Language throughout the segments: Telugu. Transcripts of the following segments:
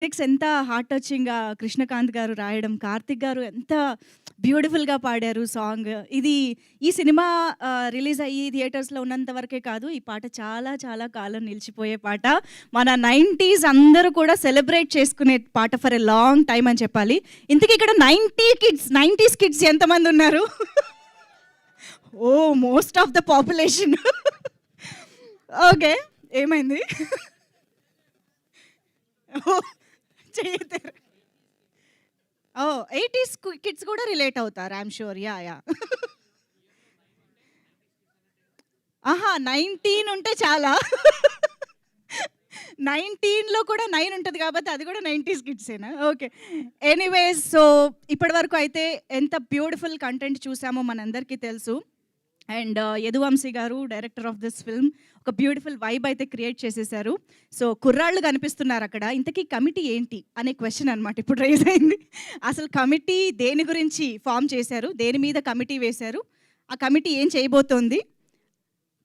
లిరిక్స్ ఎంత హార్ట్ టచింగ్‌గా కృష్ణకాంత్ గారు రాయడం, కార్తిక్ గారు ఎంత బ్యూటిఫుల్‌గా పాడారు సాంగ్. ఇది ఈ సినిమా రిలీజ్ అయ్యి థియేటర్స్‌లో ఉన్నంత వరకే కాదు, ఈ పాట చాలా చాలా కాలం నిలిచిపోయే పాట. మన 90స్ అందరూ కూడా సెలబ్రేట్ చేసుకునే పాట ఫర్ ఎ లాంగ్ టైమ్ అని చెప్పాలి. ఇంతకీ ఇక్కడ 90స్ కిడ్స్ ఎంతమంది ఉన్నారు? Oh! Most of the population. Okay. ఏమైంది? ఓహ్! చెయ్యెత్తారు. ఓహ్! 80స్ కిడ్స్ కూడా రిలేట్ అవుతారు. I am sure. Yeah! Yeah! ఆహా! 19 ఉంటే చాలా. 19లో కూడా 9 ఉంటది కాబట్టి అది కూడా 90స్ కిడ్సేనా? ఓకే. ఎనీవేస్ సో ఇప్పటివరకు అయితే ఎంత బ్యూటిఫుల్ కంటెంట్ చూసామో మనందరికీ తెలుసు. అండ్ యదువంశీ గారు డైరెక్టర్ ఆఫ్ దిస్ ఫిల్మ్ ఒక బ్యూటిఫుల్ వైబ్ అయితే క్రియేట్ చేసేసారు. సో కుర్రాళ్ళు కనిపిస్తున్నారక్కడ. ఇంతకీ కమిటీ ఏంటి అనే క్వెషన్ అనమాట ఇప్పుడు రైజ్ అయింది. అసలు కమిటీ దేని గురించి ఫార్మ్ చేశారు? దేని మీద కమిటీ వేశారు? ఆ కమిటీ ఏం చేయబోతోంది?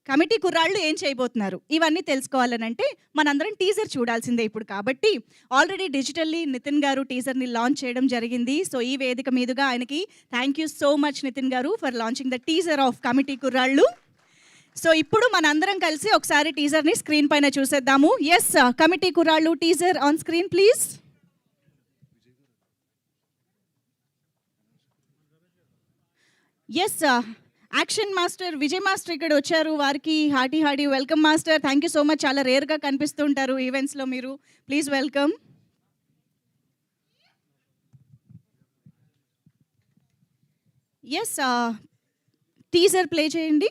కమిటీ కుర్రాళ్ళు ఏం చేయబోతున్నారు? ఇవన్నీ తెలుసుకోవాలనంటే మనందరం టీజర్ చూడాల్సిందే ఇప్పుడు కాబట్టి, ఆల్రెడీ డిజిటల్లీ నితిన్ గారు టీజర్‌ని లాంచ్ చేయడం జరిగింది. సో ఈ వేదిక మీదుగా ఆయనకి thank you so much Nitin garu for launching the teaser of Committee Kurrallu. So ఇప్పుడు మనందరం కలిసి ఒకసారి టీజర్‌ని స్క్రీన్ పైన చూసేద్దాము. Yes Committee Kurrallu teaser on screen please. Yes action master Vijay master ఇక్కడ వచ్చారు. వారికి hearty hearty welcome master. Thank you so much. చాలా రేర్‌గా కనిపిస్తుంటారు ఈవెంట్స్‌లో మీరు. Please welcome. Yes teaser play చేయండి.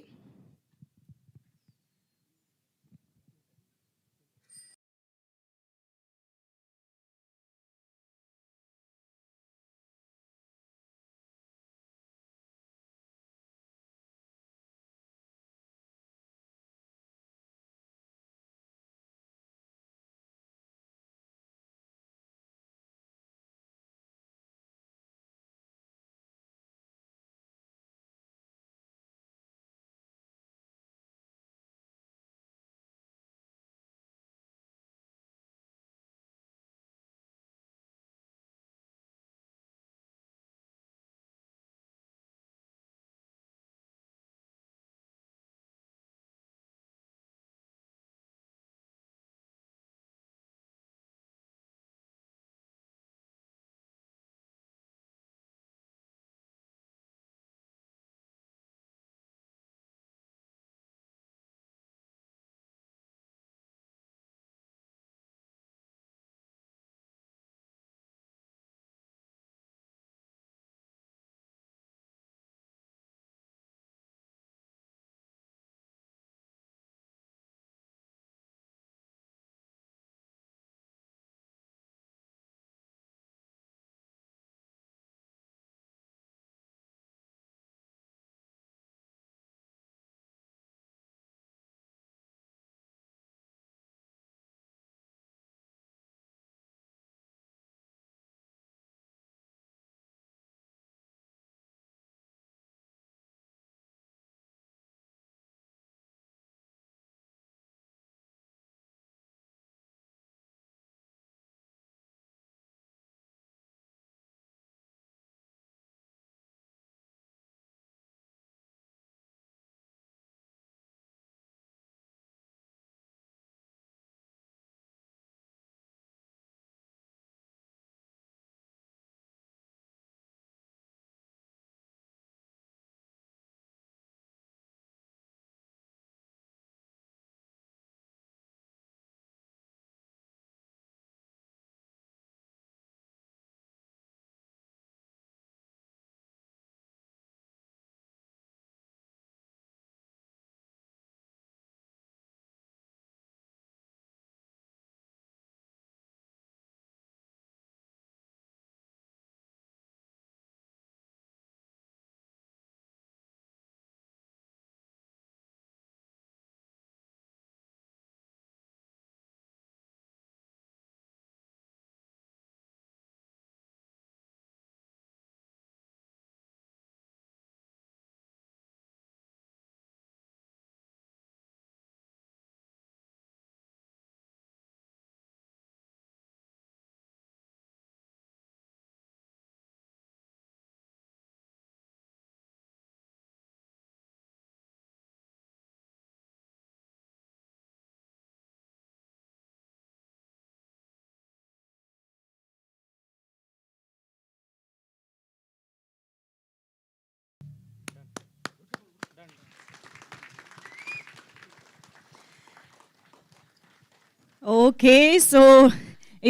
ఓకే. సో,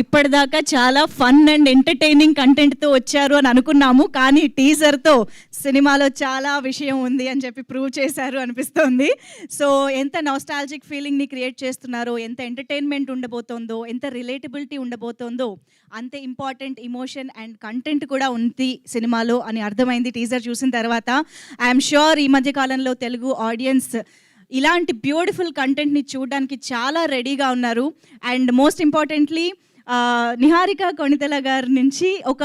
ఇప్పటిదాకా చాలా ఫన్ అండ్ ఎంటర్‌టైనింగ్ కంటెంట్‌తో వచ్చారు అని అనుకున్నాము. కానీ టీజర్‌తో సినిమాలో చాలా విషయం ఉంది అని చెప్పి ప్రూవ్ చేశారు అనిపిస్తోంది. సో, ఎంత నోస్టాల్జిక్ ఫీలింగ్‌ని క్రియేట్ చేస్తున్నారో, ఎంత ఎంటర్‌టైన్‌మెంట్ ఉండబోతోందో, ఎంత రిలేటబిలిటీ ఉండబోతోందో, అంతే ఇంపార్టెంట్ ఎమోషన్ అండ్ కంటెంట్ కూడా ఉంది సినిమాలో అని అర్థమైంది టీజర్ చూసిన తర్వాత. ఐయామ్ ష్యూర్ ఈ మధ్య కాలంలో తెలుగు ఆడియన్స్ ఇలాంటి బ్యూటిఫుల్ కంటెంట్‌ని చూడడానికి చాలా రెడీగా ఉన్నారు. And most importantly Niharika Konidela గారి నుంచి ఒక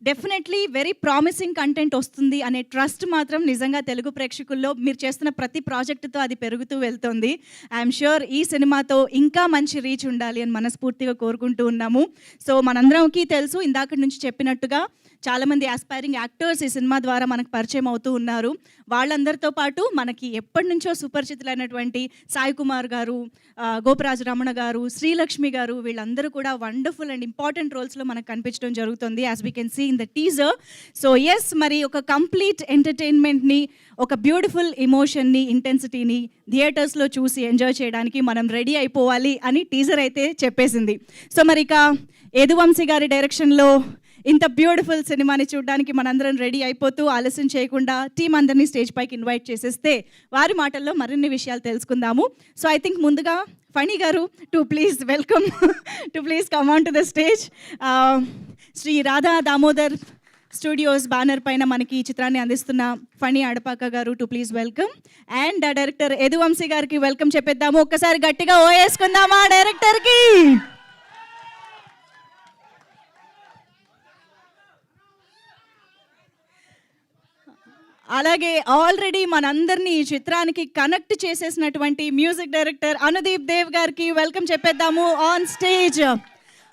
డెఫినెట్లీ వెరీ ప్రామిసింగ్ కంటెంట్ వస్తుంది అనే ట్రస్ట్ మాత్రం నిజంగా తెలుగు ప్రేక్షకుల్లో మీరు చేస్తున్న ప్రతి ప్రాజెక్టుతో అది పెరుగుతూ వెళ్తుంది. ఐఎమ్ ష్యూర్ ఈ సినిమాతో ఇంకా మంచి రీచ్ ఉండాలి అని మనస్ఫూర్తిగా కోరుకుంటూ ఉన్నాము. సో మనందరంకి తెలుసు ఇందాక నుంచి చెప్పినట్టుగా చాలామంది ఆస్పైరింగ్ యాక్టర్స్ ఈ సినిమా ద్వారా మనకు పరిచయం అవుతూ ఉన్నారు. వాళ్ళందరితో పాటు మనకి ఎప్పటి నుంచో సుపరిచితులైనటువంటి సాయి కుమార్ గారు, గోపరాజు రమణ గారు, శ్రీలక్ష్మి గారు వీళ్ళందరూ కూడా వండర్ఫుల్ అండ్ ఇంపార్టెంట్ రోల్స్లో మనకు కనిపించడం జరుగుతుంది as we can see in the teaser. So yes, మరి ఒక కంప్లీట్ ఎంటర్టైన్మెంట్ని, ఒక బ్యూటిఫుల్ ఎమోషన్ని, ఇంటెన్సిటీని థియేటర్స్లో చూసి ఎంజాయ్ చేయడానికి మనం రెడీ అయిపోవాలి అని టీజర్ అయితే చెప్పేసింది. సో మరి ఇక యదువంశీ గారి డైరెక్షన్లో ఇంత బ్యూటిఫుల్ సినిమాని చూడడానికి మనందరం రెడీ అయిపోతూ ఆలస్యం చేయకుండా టీం అందరినీ స్టేజ్ పైకి ఇన్వైట్ చేసేస్తే వారి మాటల్లో మరిన్ని విషయాలు తెలుసుకుందాము. సో ఐ థింక్ ముందుగా Phani garu to please welcome to please come on to the stage. Shri Radha Damodar studios banner పైన మనకి ఈ చిత్రాన్ని అందిస్తున్న Phani Adapaka garu to please welcome. And director Yaduvamsi గారికి వెల్కమ్ చెప్పేద్దాము. ఒక్కసారి గట్టిగా ఓ వేసుకుందామా డైరెక్టర్కి. అలాగే ఆల్రెడీ మనందరినీ ఈ చిత్రానికి కనెక్ట్ చేసేసినటువంటి music director Anudeep Dev garu welcome చెప్పేద్దాము ఆన్ స్టేజ్.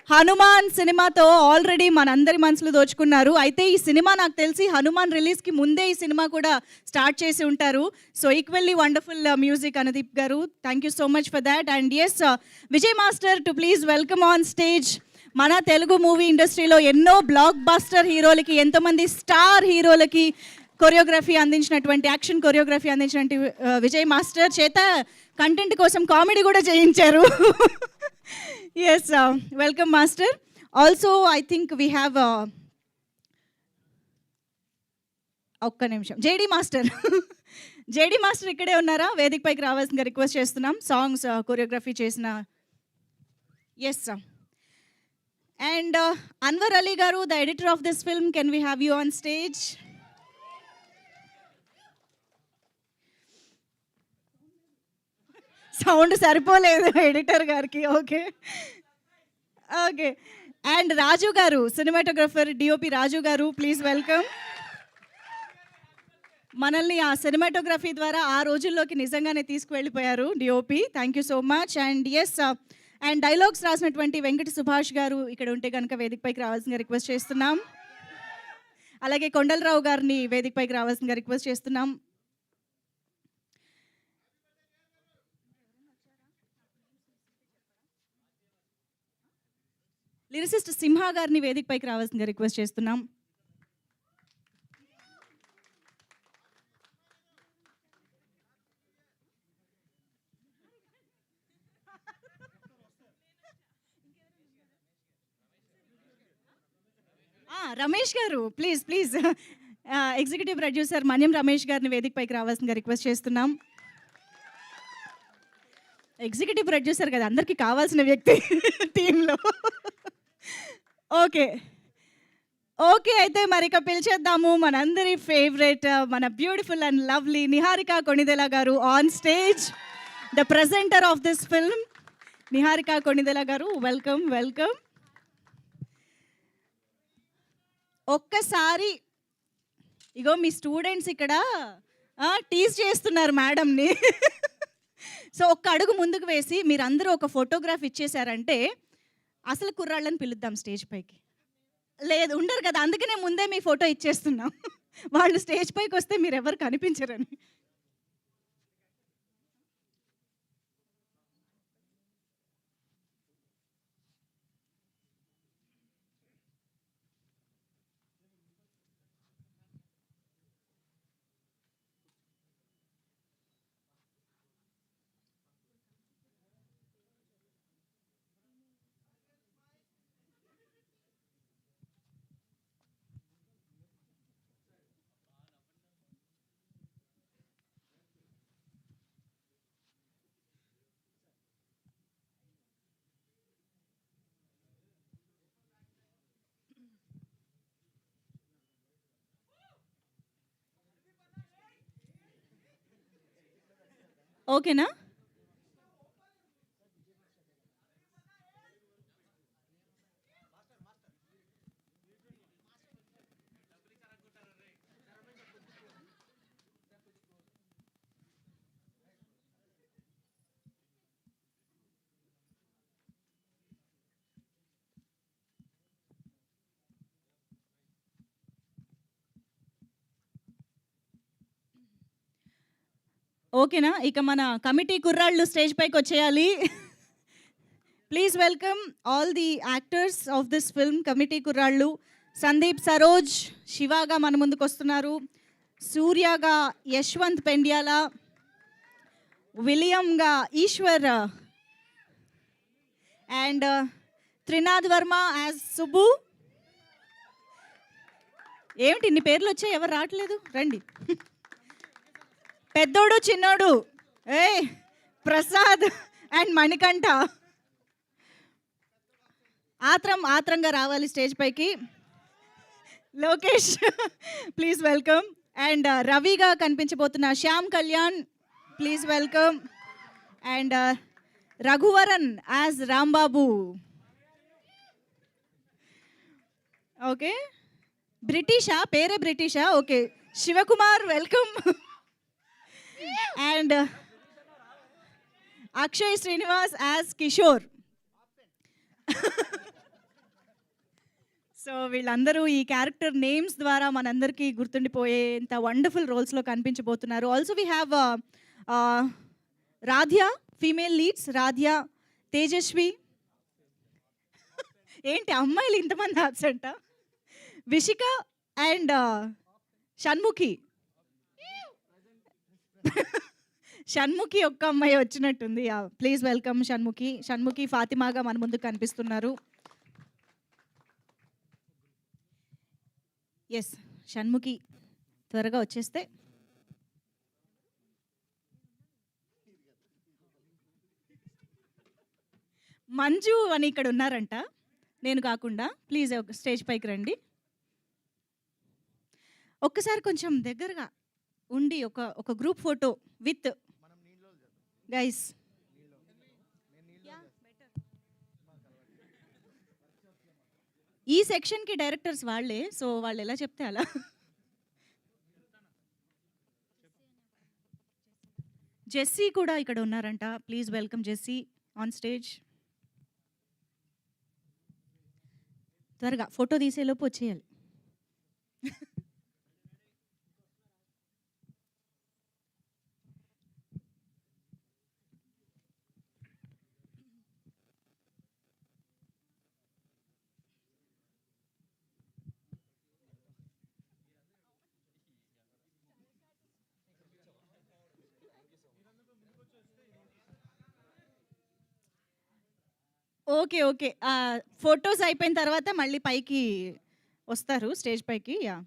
హనుమాన్ సినిమాతో ఆల్రెడీ మనందరి మనసులు దోచుకున్నారు. అయితే ఈ సినిమా నాకు తెలిసి హనుమాన్ రిలీజ్కి ముందే ఈ సినిమా కూడా స్టార్ట్ చేసి ఉంటారు. So equally wonderful music Anudeep garu, thank you so much for that. And yes, Vijay master to please welcome on stage. మన తెలుగు మూవీ ఇండస్ట్రీలో ఎన్నో బ్లాక్ బస్టర్ హీరోలకి, ఎంతోమంది స్టార్ హీరోలకి కొరియోగ్రఫీ అందించినటువంటి, యాక్షన్ కొరియోగ్రఫీ అందించినటువంటి విజయ్ మాస్టర్ చేత కంటెంట్ కోసం కామెడీ కూడా చేయించారు. Yes, welcome master. Also I think we have ఒక్క నిమిషం జేడి మాస్టర్. జేడి మాస్టర్ ఇక్కడే ఉన్నారా? వేదిక పైకి రావాల్సిందిగా రిక్వెస్ట్ చేస్తున్నాం. సాంగ్స్ కొరియోగ్రఫీ చేసిన. ఎస్. అండ్ అన్వర్ అలీ గారు, the editor of this film, can we have you on stage? Sound సరిపోలేదు ఎడిటర్ గారికి. Okay okay. అండ్ రాజు గారు, సినిమాటోగ్రఫర్ డిఓపి రాజు గారు, ప్లీజ్ వెల్కమ్. మనల్ని ఆ సినిమాటోగ్రఫీ ద్వారా ఆ రోజుల్లోకి నిజంగానే తీసుకువెళ్ళిపోయారు DOP. Thank you so much. And yes, and dialogues రాసినటువంటి వెంకట సుభాష్ గారు ఇక్కడ ఉంటే కనుక వేదికపైకి రావాల్సిందిగా రిక్వెస్ట్ చేస్తున్నాం. అలాగే కొండలరావు గారిని వేదికపైకి రావాల్సిందిగా రిక్వెస్ట్ చేస్తున్నాం. లిరిసిస్ట్ సింహ గారిని వేదికపైకి రావాల్సిందిగా రిక్వెస్ట్ చేస్తున్నాం. రమేష్ గారు ప్లీజ్ ప్లీజ్. ఎగ్జిక్యూటివ్ ప్రొడ్యూసర్ మన్యం రమేష్ గారిని వేదికపైకి రావాల్సిందిగా రిక్వెస్ట్ చేస్తున్నాం. ఎగ్జిక్యూటివ్ ప్రొడ్యూసర్ కదా అందరికీ కావాల్సిన వ్యక్తి టీంలో. Okay okay. అయితే మరి ఇక పిలిచేద్దాము మనందరి ఫేవరెట్, మన beautiful and lovely Niharika Konidela garu on stage, the presenter of this film. Niharika Konidela garu, welcome welcome. ఒక్కసారి ఇగో మీ స్టూడెంట్స్ ఇక్కడ టీజ్ చేస్తున్నారు మేడంని. సో ఒక్క అడుగు ముందుకు వేసి మీరందరూ ఒక ఫోటోగ్రాఫ్ ఇచ్చేసారంటే అసలు కుర్రాళ్ళని పిలుద్దాం స్టేజ్ పైకి. లేదు ఉండరు కదా, అందుకనే ముందే మీ ఫోటో ఇచ్చేస్తున్నాం. వాళ్ళు స్టేజ్ పైకి వస్తే మీరు ఎవరు కనిపించరని. ఓకేనా? ఓకేనా? ఇక మన కమిటీ కుర్రాళ్ళు స్టేజ్ పైకొచ్చేయాలి. Please welcome all the actors of this film committee కుర్రాళ్ళు. సందీప్ సరోజ్ శివగా మన ముందుకొస్తున్నారు. సూర్యగా యశ్వంత్ పెండ్యాల, విలియంగా ఈశ్వర్ అండ్ త్రినాథ్ వర్మ యాజ్ సుబ్బు. ఏమిటి ఇన్ని పేర్లు వచ్చాయి, ఎవరు రావట్లేదు? రండి. పెద్దోడు చిన్నోడు ఏ ప్రసాద్ అండ్ మణికంఠ ఆత్రంగా రావాలి స్టేజ్ పైకి. Lokesh please welcome. అండ్ రవిగా కనిపించబోతున్న Shyam Kalyan please welcome. And Raghuvaran as Rambabu. Okay, బ్రిటిషా? పేరే బ్రిటిషా? Okay, Shivakumar welcome. And Akshay Srinivas as Kishore. So వీళ్ళందరూ ఈ క్యారెక్టర్ నేమ్స్ ద్వారా మనందరికీ గుర్తుండిపోయేంత వండర్ఫుల్ రోల్స్లో కనిపించబోతున్నారు. Also we have Radhya, female leads Radhya, Tejaswi. ఏంటి అమ్మాయిలు ఇంతమంది ఆబ్సెంటా? విషిక అండ్ షణ్ముఖి. షణ్ముఖి ఒక్క అమ్మాయి వచ్చినట్టుంది. ప్లీజ్ వెల్కమ్ షణ్ముఖి ఫాతిమాగా మన ముందు కనిపిస్తున్నారు. ఎస్, షణ్ముఖి త్వరగా వచ్చేస్తే. మంజు అని ఇక్కడ ఉన్నారంట, నేను కాకుండా. ప్లీజ్ స్టేజ్ పైకి రండి. ఒక్కసారి కొంచెం దగ్గరగా ఉండి ఒక గ్రూప్ ఫోటో విత్ గైస్. ఈ సెక్షన్కి డైరెక్టర్స్ వాళ్ళే, సో వాళ్ళు ఎలా చెప్తే అలా. జెస్సీ కూడా ఇక్కడ ఉన్నారంట. Please welcome Jessie on stage. త్వరగా ఫోటో తీసేలోపు వచ్చేయాలి. ఓకే, ఫొటోస్ అయిపోయిన తర్వాత మళ్ళీ పైకి వస్తారు, స్టేజ్ పైకి. యా,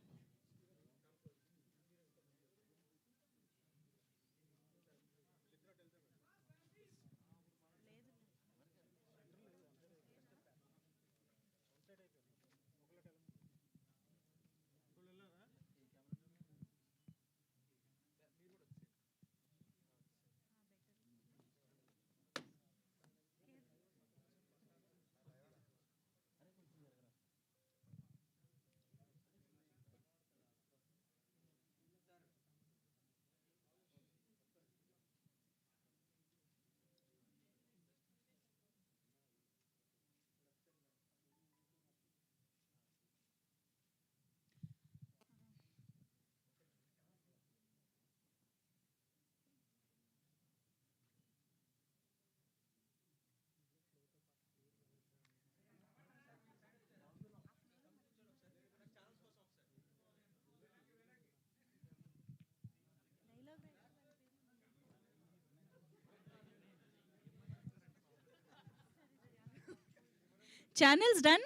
ఛానల్స్ డన్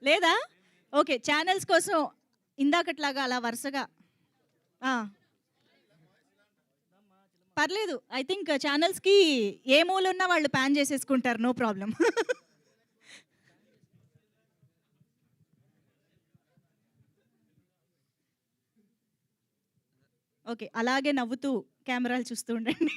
లేదా? ఓకే, ఛానల్స్ కోసం ఇందాకట్లాగా అలా వరుసగా పర్లేదు. ఐ థింక్ ఛానల్స్కి ఏ మూలున్నా వాళ్ళు ప్యాన్ చేసేసుకుంటారు, నో ప్రాబ్లం. ఓకే, అలాగే నవ్వుతూ కెమెరాలు చూస్తూ ఉండండి.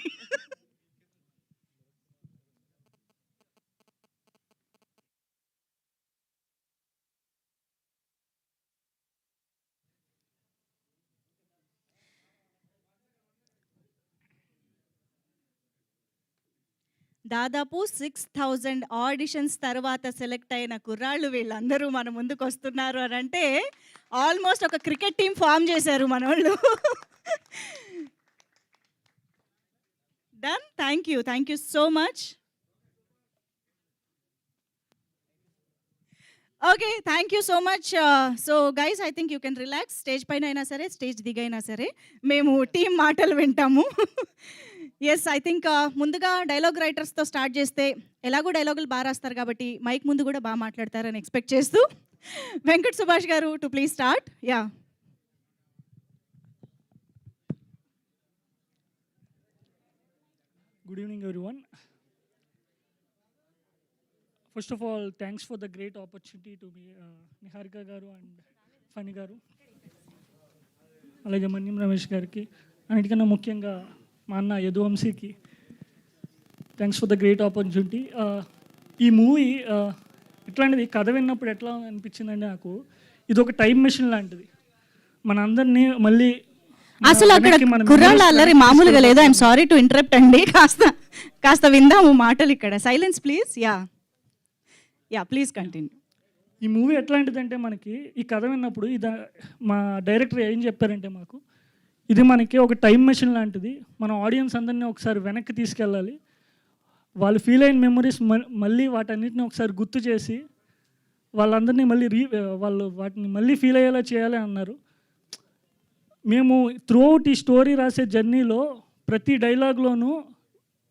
దాదాపు 6000 ఆడిషన్స్ తర్వాత సెలెక్ట్ అయిన కుర్రాళ్ళు వీళ్ళందరూ మన ముందుకు వస్తున్నారు అని అంటే ఆల్మోస్ట్ ఒక క్రికెట్ టీం ఫామ్ చేశారు మనోళ్ళు. Done. Thank you so much. Okay, thank you so much. So guys, I think you can relax. Stage పైన అయినా సరే, స్టేజ్ దిగైనా సరే మేము టీం మాటలు వింటాము. ఎస్, ఐ థింక్ ముందుగా డైలాగ్ రైటర్స్తో స్టార్ట్ చేస్తే ఎలాగో డైలాగులు బాగా రాస్తారు కాబట్టి మైక్ ముందు కూడా బాగా మాట్లాడతారని ఎక్స్పెక్ట్ చేస్తూ వెంకట్ సుభాష్ గారు to please start. Yeah. Good evening, everyone. First of all, thanks for the great opportunity to be Niharika Garu and Fani Garu. అలాగే మన్యం రమేష్ గారికి, అన్నిటికన్నా ముఖ్యంగా మా అన్న యదువంశీకి thanks for the great opportunity. ఈ మూవీ ఇట్లాంటిది కథ విన్నప్పుడు ఎట్లా అనిపించిందంటే నాకు ఇది ఒక టైం మెషిన్ లాంటిది. మన అందరినీ మళ్ళీ అసలు అక్కడ కుర్రాళ్ళ అల్లరి మామూలుగా లేదు. ఐఎమ్ సారీ టు ఇంటరప్ట్ అండి. కాస్త విందాము మాటలు ఇక్కడ. Silence please. Yeah please continue. ఈ మూవీ ఎట్లాంటిదంటే మనకి ఈ కథ విన్నప్పుడు ఇది మా డైరెక్టర్ ఏం చెప్పారంటే మాకు ఇది మనకి ఒక టైం మెషిన్ లాంటిది. మన ఆడియన్స్ అందరినీ ఒకసారి వెనక్కి తీసుకెళ్ళాలి. వాళ్ళు ఫీల్ అయిన మెమరీస్ మళ్ళీ వాటన్నిటిని ఒకసారి గుర్తు చేసి వాళ్ళందరినీ మళ్ళీ వాళ్ళు వాటిని మళ్ళీ ఫీల్ అయ్యేలా చేయాలి అన్నారు. మేము త్రూఅవుట్ ఈ స్టోరీ రాసే జర్నీలో ప్రతి డైలాగ్లోనూ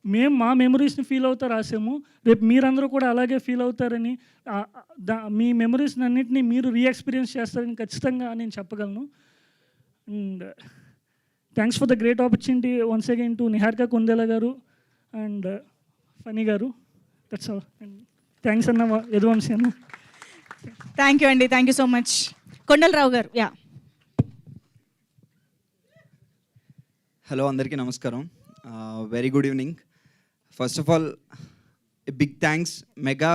మేము మా మెమరీస్ని ఫీల్ అవుతా రాసాము. రేపు మీరందరూ కూడా అలాగే ఫీల్ అవుతారని, మీ మెమరీస్ని అన్నింటినీ మీరు రీఎక్స్పీరియన్స్ చేస్తారని ఖచ్చితంగా నేను చెప్పగలను. And thanks for the great opportunity once again to Niharika Kundela గారు అండ్ ఫనీ గారు. That's all. అండ్ థ్యాంక్స్ అన్న యదువంశీ అన్న. థ్యాంక్ యూ అండి. Thank you so much. Kondalarao గారు. యా. హలో, అందరికీ నమస్కారం. Very good evening. First of all big thanks mega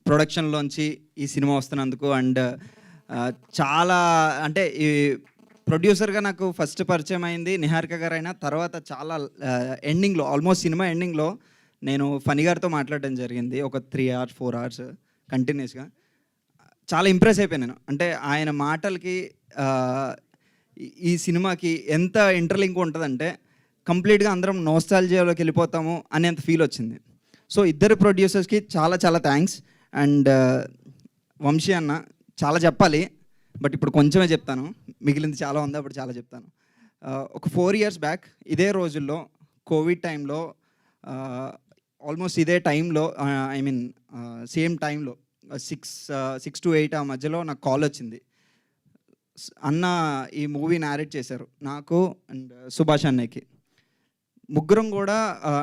ప్రొడక్షన్లోంచి ఈ సినిమా వస్తున్నందుకు. అండ్ చాలా అంటే ఈ ప్రొడ్యూసర్గా నాకు ఫస్ట్ పరిచయం అయింది నిహారిక గారు అయినా తర్వాత చాలా ఎండింగ్లో ఆల్మోస్ట్ సినిమా ఎండింగ్లో నేను ఫనీ గారితో మాట్లాడడం జరిగింది. ఒక 3 hours 4 hours కంటిన్యూస్గా. చాలా ఇంప్రెస్ అయిపోయాను నేను. అంటే ఆయన మాటలకి ఈ సినిమాకి ఎంత ఇంటర్లింక్ ఉంటుందంటే కంప్లీట్గా అందరం నోస్టాల్జియాలోకి వెళ్ళిపోతాము అనేంత ఫీల్ వచ్చింది. సో ఇద్దరు ప్రొడ్యూసర్స్కి చాలా చాలా థ్యాంక్స్. అండ్ వంశీ అన్న చాలా చెప్పాలి, బట్ ఇప్పుడు కొంచెమే చెప్తాను. మిగిలింది చాలా ఉంది, అప్పుడు చాలా చెప్తాను. ఒక 4 years బ్యాక్ ఇదే రోజుల్లో కోవిడ్ టైంలో ఆల్మోస్ట్ ఇదే టైంలో ఐ మీన్ సేమ్ టైంలో 6 to 8 ఆ మధ్యలో నాకు కాల్ వచ్చింది. అన్న ఈ మూవీ నారేట్ చేశారు నాకు అండ్ సుభాష్ అన్నయ్యకి. ముగ్గురం కూడా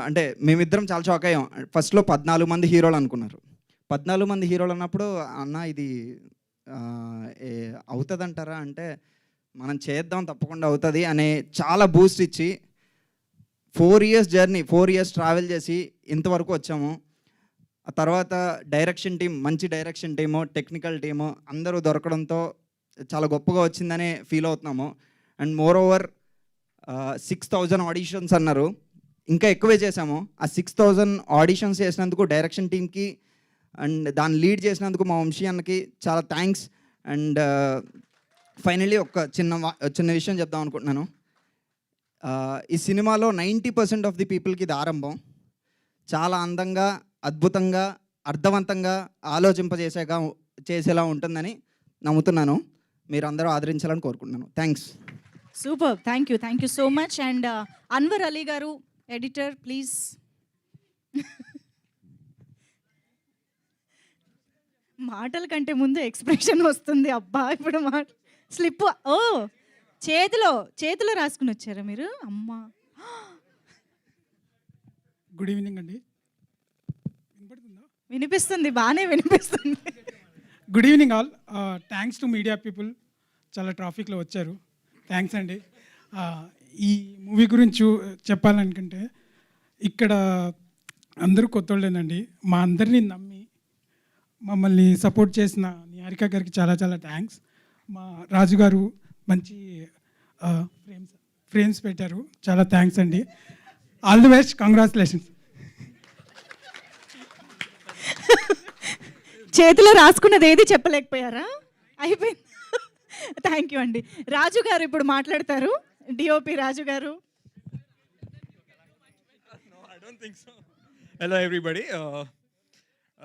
అంటే మేమిద్దరం చాలా షాక్ అయ్యాం. ఫస్ట్లో 14 మంది హీరోలు అనుకున్నారు. 14 మంది హీరోలు అన్నప్పుడు అన్న ఇది అవుతుందంటారా అంటే మనం చేద్దాం తప్పకుండా అవుతుంది అనే చాలా బూస్ట్ ఇచ్చి 4 years జర్నీ 4 years ట్రావెల్ చేసి ఇంతవరకు వచ్చాము. ఆ తర్వాత డైరెక్షన్ టీం, మంచి డైరెక్షన్ టీము, టెక్నికల్ టీము అందరూ దొరకడంతో చాలా గొప్పగా వచ్చిందనే ఫీల్ అవుతున్నాము. అండ్ మోర్ ఓవర్ 6000 ఆడిషన్స్ అన్నారు, ఇంకా ఎక్కువే చేసాము. ఆ 6000 ఆడిషన్స్ చేసినందుకు డైరెక్షన్ టీమ్కి అండ్ దాన్ని లీడ్ చేసినందుకు మా వంశీ అన్నకి చాలా థ్యాంక్స్. అండ్ ఫైనలీ ఒక చిన్న విషయం చెప్దాం అనుకుంటున్నాను. ఈ సినిమాలో 90% ఆఫ్ ది పీపుల్కి ఇది ఆరంభం. చాలా అందంగా, అద్భుతంగా, అర్థవంతంగా చేసేలా ఉంటుందని నమ్ముతున్నాను. మీరు అందరూ ఆదరించాలని కోరుకుంటున్నాను. Thanks. Super. Thank you so much. And Anwar Ali గారు, ఎడిటర్ ప్లీజ్. మాటల కంటే ముందు ఎక్స్ప్రెషన్ వస్తుంది. అబ్బా ఇప్పుడు స్లిప్. ఓ చేతిలో రాసుకుని వచ్చారా మీరు? అమ్మా. గుడ్ ఈవినింగ్ అండి. వినిపిస్తుంది, బాగానే వినిపిస్తుంది. Good evening all. Thanks to media people. చాలా ట్రాఫిక్లో వచ్చారు, థ్యాంక్స్ అండి. ఈ మూవీ గురించి చెప్పాలనుకుంటే ఇక్కడ అందరూ కొత్తోళ్ళేనండి. మా అందరినీ నమ్మి మమ్మల్ని సపోర్ట్ చేసిన నిహారిక గారికి చాలా చాలా థ్యాంక్స్. మా రాజు గారు మంచి ఫ్రేమ్స్ పెట్టారు, చాలా థ్యాంక్స్ అండి. All the best, congratulations. చేతిలో రాసుకున్నది ఏది చెప్పలేకపోయారా? అయిపోయింది. థ్యాంక్ యూ అండి. రాజు గారు ఇప్పుడు మాట్లాడతారు. డిఓపి రాజు గారు. No, I don't think so. Hello, everybody.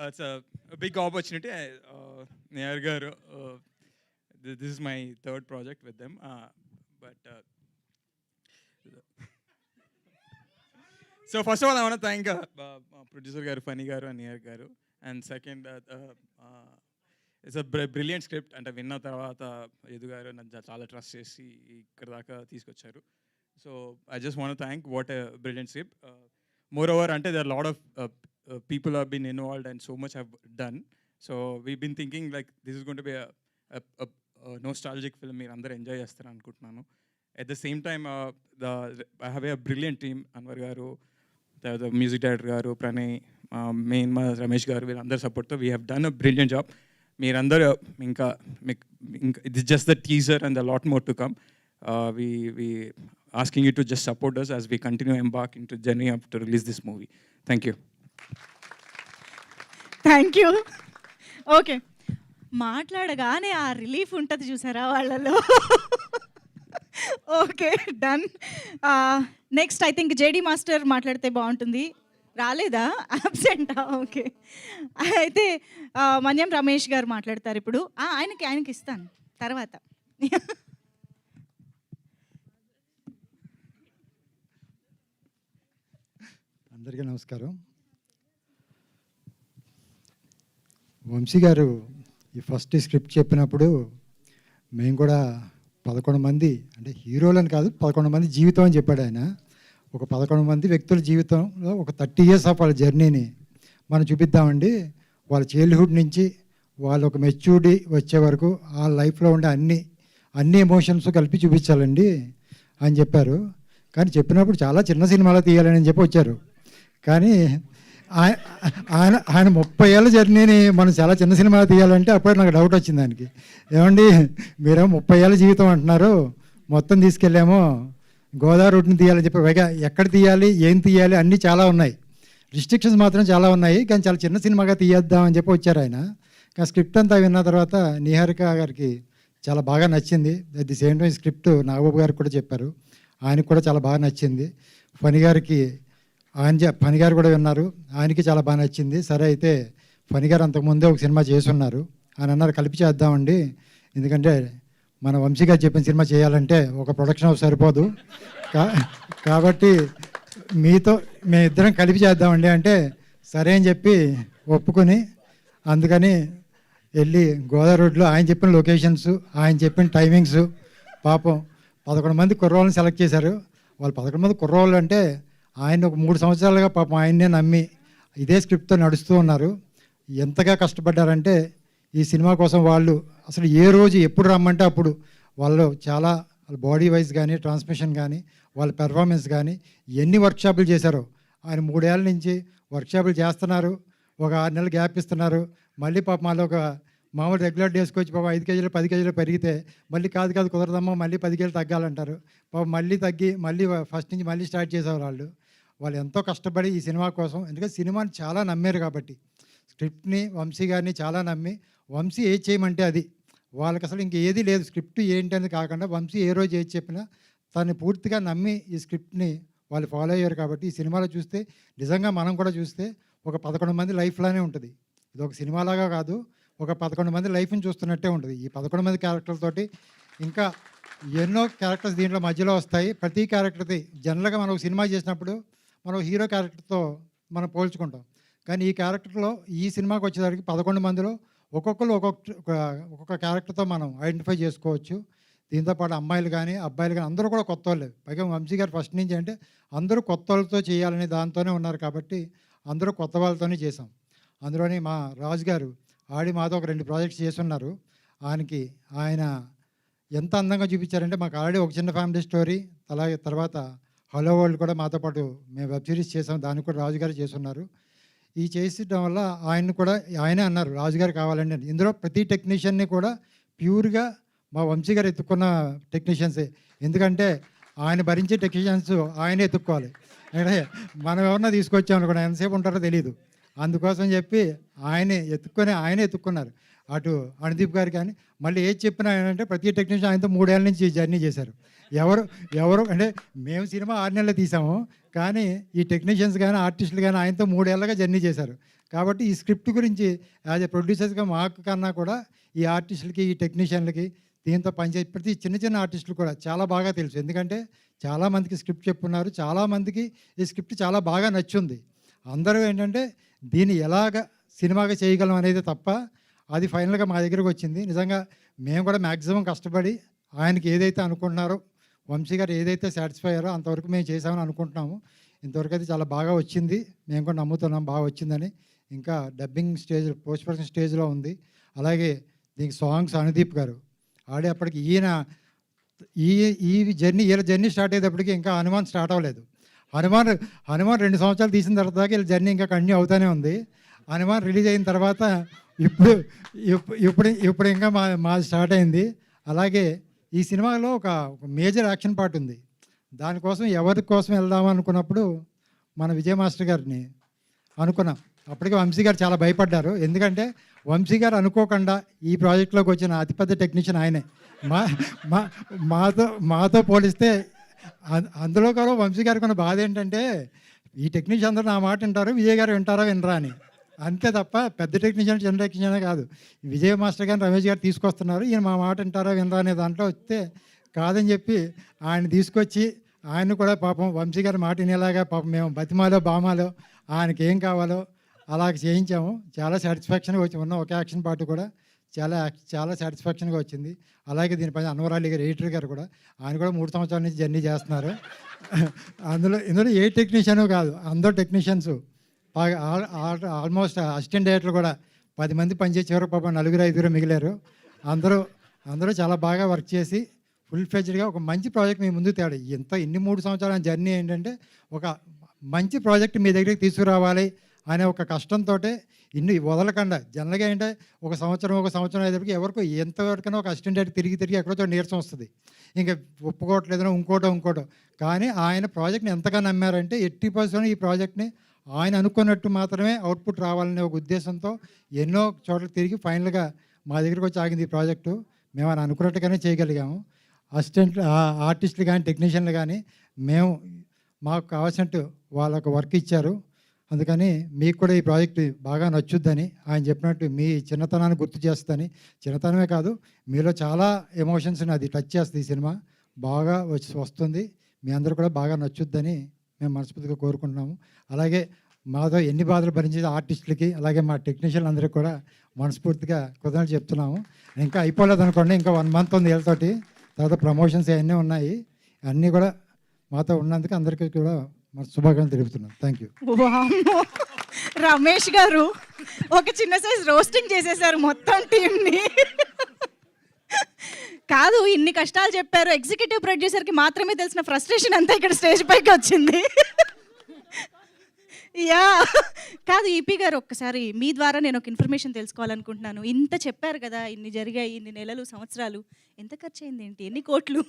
It's a big opportunity. Nayar garu, this is my third project with them. So first of all, I want to thank producer garu, Funny garu, and Nayar garu. And second, it's a brilliant script. And విన్న తర్వాత యదు గారు నన్ను చాలా ట్రస్ట్ చేసి ఇక్కడ దాకా తీసుకొచ్చారు. So I just want to thank what a brilliant script. Moreover, there are a lot of people have been involved and so much have done. So we've been thinking like this is going to be a nostalgic film. మీరు అందరూ ఎంజాయ్ చేస్తారు అనుకుంటున్నాను. At the same time, I have a brilliant team. Anwar garu, the music director garu, Pranay, main Ramesh garu, వీళ్ళందరూ సపోర్ట్తో we have done a brilliant job. మీరందరూ ఇంకా it's just the teaser and a lot more to come. We asking you to just support us as we continue embark into journey of to release this movie. Thank you. Thank you. Okay, మాట్లాడగానే ఆ రిలీఫ్ ఉంటుంది చూసారా వాళ్ళలో. Okay, done. Next I think JD master మాట్లాడితే బాగుంటుంది. రాలేదా? అబ్సెంటా? ఓకే, అయితే మన్యం రమేష్ గారు మాట్లాడతారు ఇప్పుడు. ఆయనకి ఇస్తాను తర్వాత. అందరికీ నమస్కారం. వంశీ గారు ఈ ఫస్ట్ స్క్రిప్ట్ చెప్పినప్పుడు మేము కూడా 11 మంది, అంటే హీరోలని కాదు 11 మంది జీవితం అని చెప్పాడు ఆయన. ఒక 11 మంది వ్యక్తుల జీవితంలో ఒక 30 years ఆఫ్ వాళ్ళ జర్నీని మనం చూపిద్దామండి. వాళ్ళ చైల్డ్హుడ్ నుంచి వాళ్ళు ఒక మెచ్యూరిటీ వచ్చే వరకు ఆ లైఫ్లో ఉండే అన్ని ఎమోషన్స్ కలిపి చూపించాలండి అని చెప్పారు. కానీ చెప్పినప్పుడు చాలా చిన్న సినిమాలో తీయాలని చెప్పి వచ్చారు. కానీ ఆయన 30 ఏళ్ళ జర్నీని మనం చాలా చిన్న సినిమాలో తీయాలంటే అప్పుడు నాకు డౌట్ వచ్చింది ఆయనకి. ఏమండి మీరేమో 30 ఏళ్ళ జీవితం అంటున్నారు, మొత్తం తీసుకెళ్ళామో గోదావరి రూట్ని తీయాలని చెప్పి, పైగా ఎక్కడ తీయాలి ఏం తీయాలి అన్నీ చాలా ఉన్నాయి, రిస్ట్రిక్షన్స్ మాత్రం చాలా ఉన్నాయి, కానీ చాలా చిన్న సినిమాగా తీయేద్దామని చెప్పి వచ్చారు ఆయన. కానీ స్క్రిప్ట్ అంతా విన్న తర్వాత నిహారిక గారికి చాలా బాగా నచ్చింది. At the same time script Nagababu గారికి కూడా చెప్పారు, ఆయనకు కూడా చాలా బాగా నచ్చింది. ఫణి గారు కూడా విన్నారు, ఆయనకి చాలా బాగా నచ్చింది. సరే అయితే ఫణి గారు అంతకుముందే ఒక సినిమా చేసున్నారు, ఆయన అన్నారు కలిపి చేద్దామండి, ఎందుకంటే మన వంశీ గారు చెప్పిన సినిమా చేయాలంటే ఒక ప్రొడక్షన్ హౌస్ సరిపోదు, కాబట్టి మేమిద్దరం కలిపి చేద్దామండి అంటే సరే అని చెప్పి ఒప్పుకొని, అందుకని వెళ్ళి గోదావరి రోడ్లో ఆయన చెప్పిన లొకేషన్స్, ఆయన చెప్పిన టైమింగ్స్, పాపం 11 మంది కుర్రోళ్ళని సెలెక్ట్ చేశారు. వాళ్ళు 11 మంది కుర్రోళ్ళు అంటే ఆయన ఒక 3 సంవత్సరాలుగా పాపం ఆయన్నే నమ్మి ఇదే స్క్రిప్ట్తో నడుస్తూ ఉన్నారు. ఎంతగా కష్టపడ్డారంటే ఈ సినిమా కోసం వాళ్ళు అసలు ఏ రోజు ఎప్పుడు రమ్మంటే అప్పుడు వాళ్ళు చాలా బాడీ వైజ్ కానీ ట్రాన్స్మిషన్ కానీ వాళ్ళ పెర్ఫార్మెన్స్ కానీ ఎన్ని వర్క్షాపులు చేశారో. ఆయన 3 ఏళ్ళ నుంచి వర్క్షాపులు చేస్తున్నారు, ఒక 6 నెలలు గ్యాప్ ఇస్తున్నారు, మళ్ళీ పాపం వాళ్ళు ఒక మామూలు రెగ్యులర్ డేస్కి వచ్చి పాపం 5 కేజీలు 10 కేజీలు పెరిగితే మళ్ళీ కాదు కుదరదమ్మా మళ్ళీ 10 కేజీలు తగ్గాలంటారు. పాపం మళ్ళీ తగ్గి మళ్ళీ ఫస్ట్ నుంచి మళ్ళీ స్టార్ట్ చేసేవారు. వాళ్ళు ఎంతో కష్టపడి ఈ సినిమా కోసం, ఎందుకంటే సినిమాని చాలా నమ్మారు కాబట్టి, స్క్రిప్ట్ని వంశీ గారిని చాలా నమ్మి, వంశీ ఏది చేయమంటే అది, వాళ్ళకి అసలు ఇంకేది లేదు, స్క్రిప్ట్ ఏంటి అనేది కాకుండా వంశీ ఏ రోజు ఏది చెప్పినా తను పూర్తిగా నమ్మి ఈ స్క్రిప్ట్ని వాళ్ళు ఫాలో అయ్యారు. కాబట్టి ఈ సినిమాలో చూస్తే నిజంగా మనం కూడా చూస్తే ఒక 11 మంది లైఫ్లానే ఉంటుంది. ఇది ఒక సినిమాలాగా కాదు, ఒక 11 మంది లైఫ్ని చూస్తున్నట్టే ఉంటుంది. ఈ 11 మంది క్యారెక్టర్లతోటి ఇంకా ఎన్నో క్యారెక్టర్స్ దీంట్లో మధ్యలో వస్తాయి. ప్రతి క్యారెక్టర్ది జనరల్గా మనం ఒక సినిమా చేసినప్పుడు మనం హీరో క్యారెక్టర్తో మనం పోల్చుకుంటాం, కానీ ఈ క్యారెక్టర్లో ఈ సినిమాకి వచ్చేసరికి 11 మందిలో ఒక్కొక్కరు ఒక్కొక్క క్యారెక్టర్తో మనం ఐడెంటిఫై చేసుకోవచ్చు. దీంతోపాటు అమ్మాయిలు కానీ అబ్బాయిలు కానీ అందరూ కూడా కొత్త వాళ్ళే. పైగా వంశీ గారు ఫస్ట్ నుంచి అంటే అందరూ కొత్త వాళ్ళతో చేయాలని దాంతోనే ఉన్నారు కాబట్టి అందరూ కొత్త వాళ్ళతోనే చేసాం. అందులోని మా రాజు గారు మాతో ఒక 2 ప్రాజెక్ట్స్ చేస్తున్నారు. ఆయన ఎంత అందంగా చూపించారంటే, మాకు ఆల్రెడీ ఒక చిన్న ఫ్యామిలీ స్టోరీ, అలాగే తర్వాత హలో వరల్డ్ కూడా మాతో పాటు మేము వెబ్ సిరీస్ చేసాం, దానికి కూడా రాజుగారు చేస్తున్నారు. ఈ చేసడం వల్ల ఆయనే అన్నారు రాజుగారు కావాలండి అని. ఇందులో ప్రతి టెక్నీషియన్ని కూడా ప్యూర్గా మా వంశీ గారు ఎత్తుక్కున్న టెక్నీషియన్సే, ఎందుకంటే ఆయన భరించే టెక్నీషియన్స్ ఆయనే ఎత్తుక్కోవాలి. అంటే మనం ఎవరన్నా తీసుకొచ్చామనుకోండి ఎంతసేపు ఉంటారో తెలియదు, అందుకోసం చెప్పి ఆయనే ఎత్తుక్కున్నారు. అటు అనుదీప్ గారు కానీ మళ్ళీ ఏది చెప్పినా ఏంటంటే ప్రతి టెక్నీషియన్ ఆయనతో 3 ఏళ్ళ నుంచి జర్నీ చేశారు. ఎవరు అంటే మేము సినిమా 6 నెలలు తీసాము, కానీ ఈ టెక్నీషియన్స్ కానీ ఆర్టిస్టులు కానీ ఆయనతో 3 ఏళ్ళగా జర్నీ చేశారు. కాబట్టి ఈ స్క్రిప్ట్ గురించి యాజ్ ఎ ప్రొడ్యూసర్స్గా మాకు కన్నా కూడా ఈ ఆర్టిస్టులకి ఈ టెక్నీషియన్లకి దీంతో పనిచేసి ప్రతి చిన్న ఆర్టిస్టులు కూడా చాలా బాగా తెలుసు. ఎందుకంటే చాలామందికి స్క్రిప్ట్ చెప్పున్నారు, చాలామందికి ఈ స్క్రిప్ట్ చాలా బాగా నచ్చుంది. అందరూ ఏంటంటే దీన్ని ఎలాగ సినిమాగా చేయగలం అనేది తప్ప అది ఫైనల్గా మా దగ్గరకు వచ్చింది. నిజంగా మేము కూడా మ్యాక్సిమం కష్టపడి ఆయనకి ఏదైతే అనుకుంటున్నారో, వంశీ గారు ఏదైతే సాటిస్ఫై అయ్యారో అంతవరకు మేము చేసామని అనుకుంటున్నాము. ఇంతవరకు అయితే చాలా బాగా వచ్చింది, మేము కూడా నమ్ముతున్నాం బాగా వచ్చిందని. ఇంకా డబ్బింగ్ స్టేజ్, పోస్ట్ ప్రొడక్షన్ స్టేజ్లో ఉంది. అలాగే దీనికి సాంగ్స్ అనుదీప్ గారు ఆడేప్పటికి ఈయన వీళ్ళ జర్నీ స్టార్ట్ అయ్యేటప్పటికి ఇంకా హనుమాన్ స్టార్ట్ అవ్వలేదు. హనుమాన్ 2 సంవత్సరాలు తీసిన తర్వాత దాకా వీళ్ళ జర్నీ ఇంకా కంటిన్యూ అవుతూనే ఉంది. హనుమాన్ రిలీజ్ అయిన తర్వాత ఇప్పుడు ఇంకా మాది స్టార్ట్ అయింది. అలాగే ఈ సినిమాలో ఒక మేజర్ యాక్షన్ పార్ట్ ఉంది. దానికోసం ఎవరి కోసం వెళ్దామనుకున్నప్పుడు మన విజయ్ మాస్టర్ గారిని అనుకున్నాం. అప్పటికే వంశీ గారు చాలా భయపడ్డారు. ఎందుకంటే వంశీ గారు అనుకోకుండా ఈ ప్రాజెక్ట్లోకి వచ్చిన అతిపెద్ద టెక్నీషియన్ ఆయనే. మాతో పోలిస్తే అందులో కూడా వంశీ గారికి ఉన్న బాధ ఏంటంటే ఈ టెక్నీషియన్ అందరూ నా మాట వింటారు, విజయ్ గారు వింటారా వినరా అని. అంతే తప్ప పెద్ద టెక్నీషియన్ చిన్న టెక్నీషియనే కాదు. విజయ్ మాస్టర్ గారిని రమేష్ గారు తీసుకొస్తున్నారు, ఈయన మా మాట వింటారా వినరా అనే దాంట్లో వస్తే కాదని చెప్పి ఆయన తీసుకొచ్చి ఆయన కూడా పాపం వంశీ గారి మాట వినేలాగా పాపం మేము బతిమాలో బామాలో ఆయనకి ఏం కావాలో అలాగ చేయించాము. చాలా సాటిస్ఫాక్షన్గా వచ్చి ఉన్న ఒక యాక్షన్ పార్ట్ కూడా చాలా సాటిస్ఫాక్షన్గా వచ్చింది. అలాగే దీనిపైన అన్వర్ అలీ గారు ఎడిటర్ గారు కూడా ఆయన కూడా 3 సంవత్సరాల నుంచి జర్నీ చేస్తున్నారు. ఇందులో ఏ టెక్నీషియను కాదు, అందరూ టెక్నీషియన్స్ బాగా ఆల్మోస్ట్ అసిస్టెంట్ డైరెక్టర్లు కూడా 10 మంది పనిచేసే చివరికి పాపం 4-5 మిగిలారు. అందరూ చాలా బాగా వర్క్ చేసి ఫుల్ ఫ్లెడ్జ్డ్గా ఒక మంచి ప్రాజెక్ట్ మీ ముందు తేడు. ఇన్ని 3 సంవత్సరాల జర్నీ ఏంటంటే ఒక మంచి ప్రాజెక్ట్ మీ దగ్గరికి తీసుకురావాలి అనే ఒక కష్టంతో ఇన్ని వదలకుండా జనరల్గా ఏంటంటే ఒక సంవత్సరం అయ్యేటప్పటికి ఎవరికో ఎంతవరకైనా ఒక అసిస్టెంట్ డైరెక్టర్ తిరిగి ఎక్కడో నీరసం వస్తుంది, ఇంకా ఒప్పుకోవట్లేదనో ఇంకోటో. కానీ ఆయన ప్రాజెక్ట్ని ఎంతగా నమ్మారంటే 80% ఈ ప్రాజెక్ట్ని ఆయన అనుకున్నట్టు మాత్రమే అవుట్పుట్ రావాలనే ఒక ఉద్దేశంతో ఎన్నో చోట్ల తిరిగి ఫైనల్గా మా దగ్గరికి వచ్చి ఆగింది ఈ ప్రాజెక్టు. మేము ఆయన అనుకున్నట్టుగానే చేయగలిగాము. ఆర్టిస్టులు కానీ టెక్నీషియన్లు కానీ మాకు కావాల్సినట్టు వాళ్ళకు వర్క్ ఇచ్చారు. అందుకని మీకు కూడా ఈ ప్రాజెక్ట్ బాగా నచ్చుద్దని, ఆయన చెప్పినట్టు మీ చిన్నతనాన్ని గుర్తు చేస్తుందని, చిన్నతనమే కాదు మీలో చాలా ఎమోషన్స్ని అది టచ్ చేస్తుంది. ఈ సినిమా బాగా వస్తుంది, మీ అందరూ కూడా బాగా నచ్చుద్దని మేము మనస్ఫూర్తిగా కోరుకుంటున్నాము. అలాగే మాతో ఎన్ని బాధలు భరించే ఆర్టిస్టులకి అలాగే మా టెక్నీషియన్లు అందరికీ కూడా మనస్ఫూర్తిగా కృతజ్ఞతలు చెప్తున్నాము. ఇంకా అయిపోలేదు అనుకోండి, ఇంకా 1 మంత్ ఉంది వీళ్ళతోటి, తర్వాత ప్రమోషన్స్ అవన్నీ ఉన్నాయి. అన్నీ కూడా మాతో ఉన్నందుకు అందరికీ కూడా మన శుభాకాంక్షలు తెలుపుతున్నాం. Thank you. రమేష్ గారు ఒక చిన్న సైజ్ రోస్టింగ్ చేసేసారు మొత్తం టీంని. కాదు, ఇన్ని కష్టాలు చెప్పారు, ఎగ్జిక్యూటివ్ ప్రొడ్యూసర్కి మాత్రమే తెలిసిన ఫ్రస్ట్రేషన్ అంతా ఇక్కడ స్టేజ్ పైకి వచ్చింది. యా కాదు, ఈపీ గారు ఒక్కసారి మీ ద్వారా నేను ఒక ఇన్ఫర్మేషన్ తెలుసుకోవాలనుకుంటున్నాను. ఇంత చెప్పారు కదా, ఇన్ని జరిగాయి, ఇన్ని నెలలు, సంవత్సరాలు, ఎంత ఖర్చు అయింది ఏంటి, ఎన్ని కోట్లు?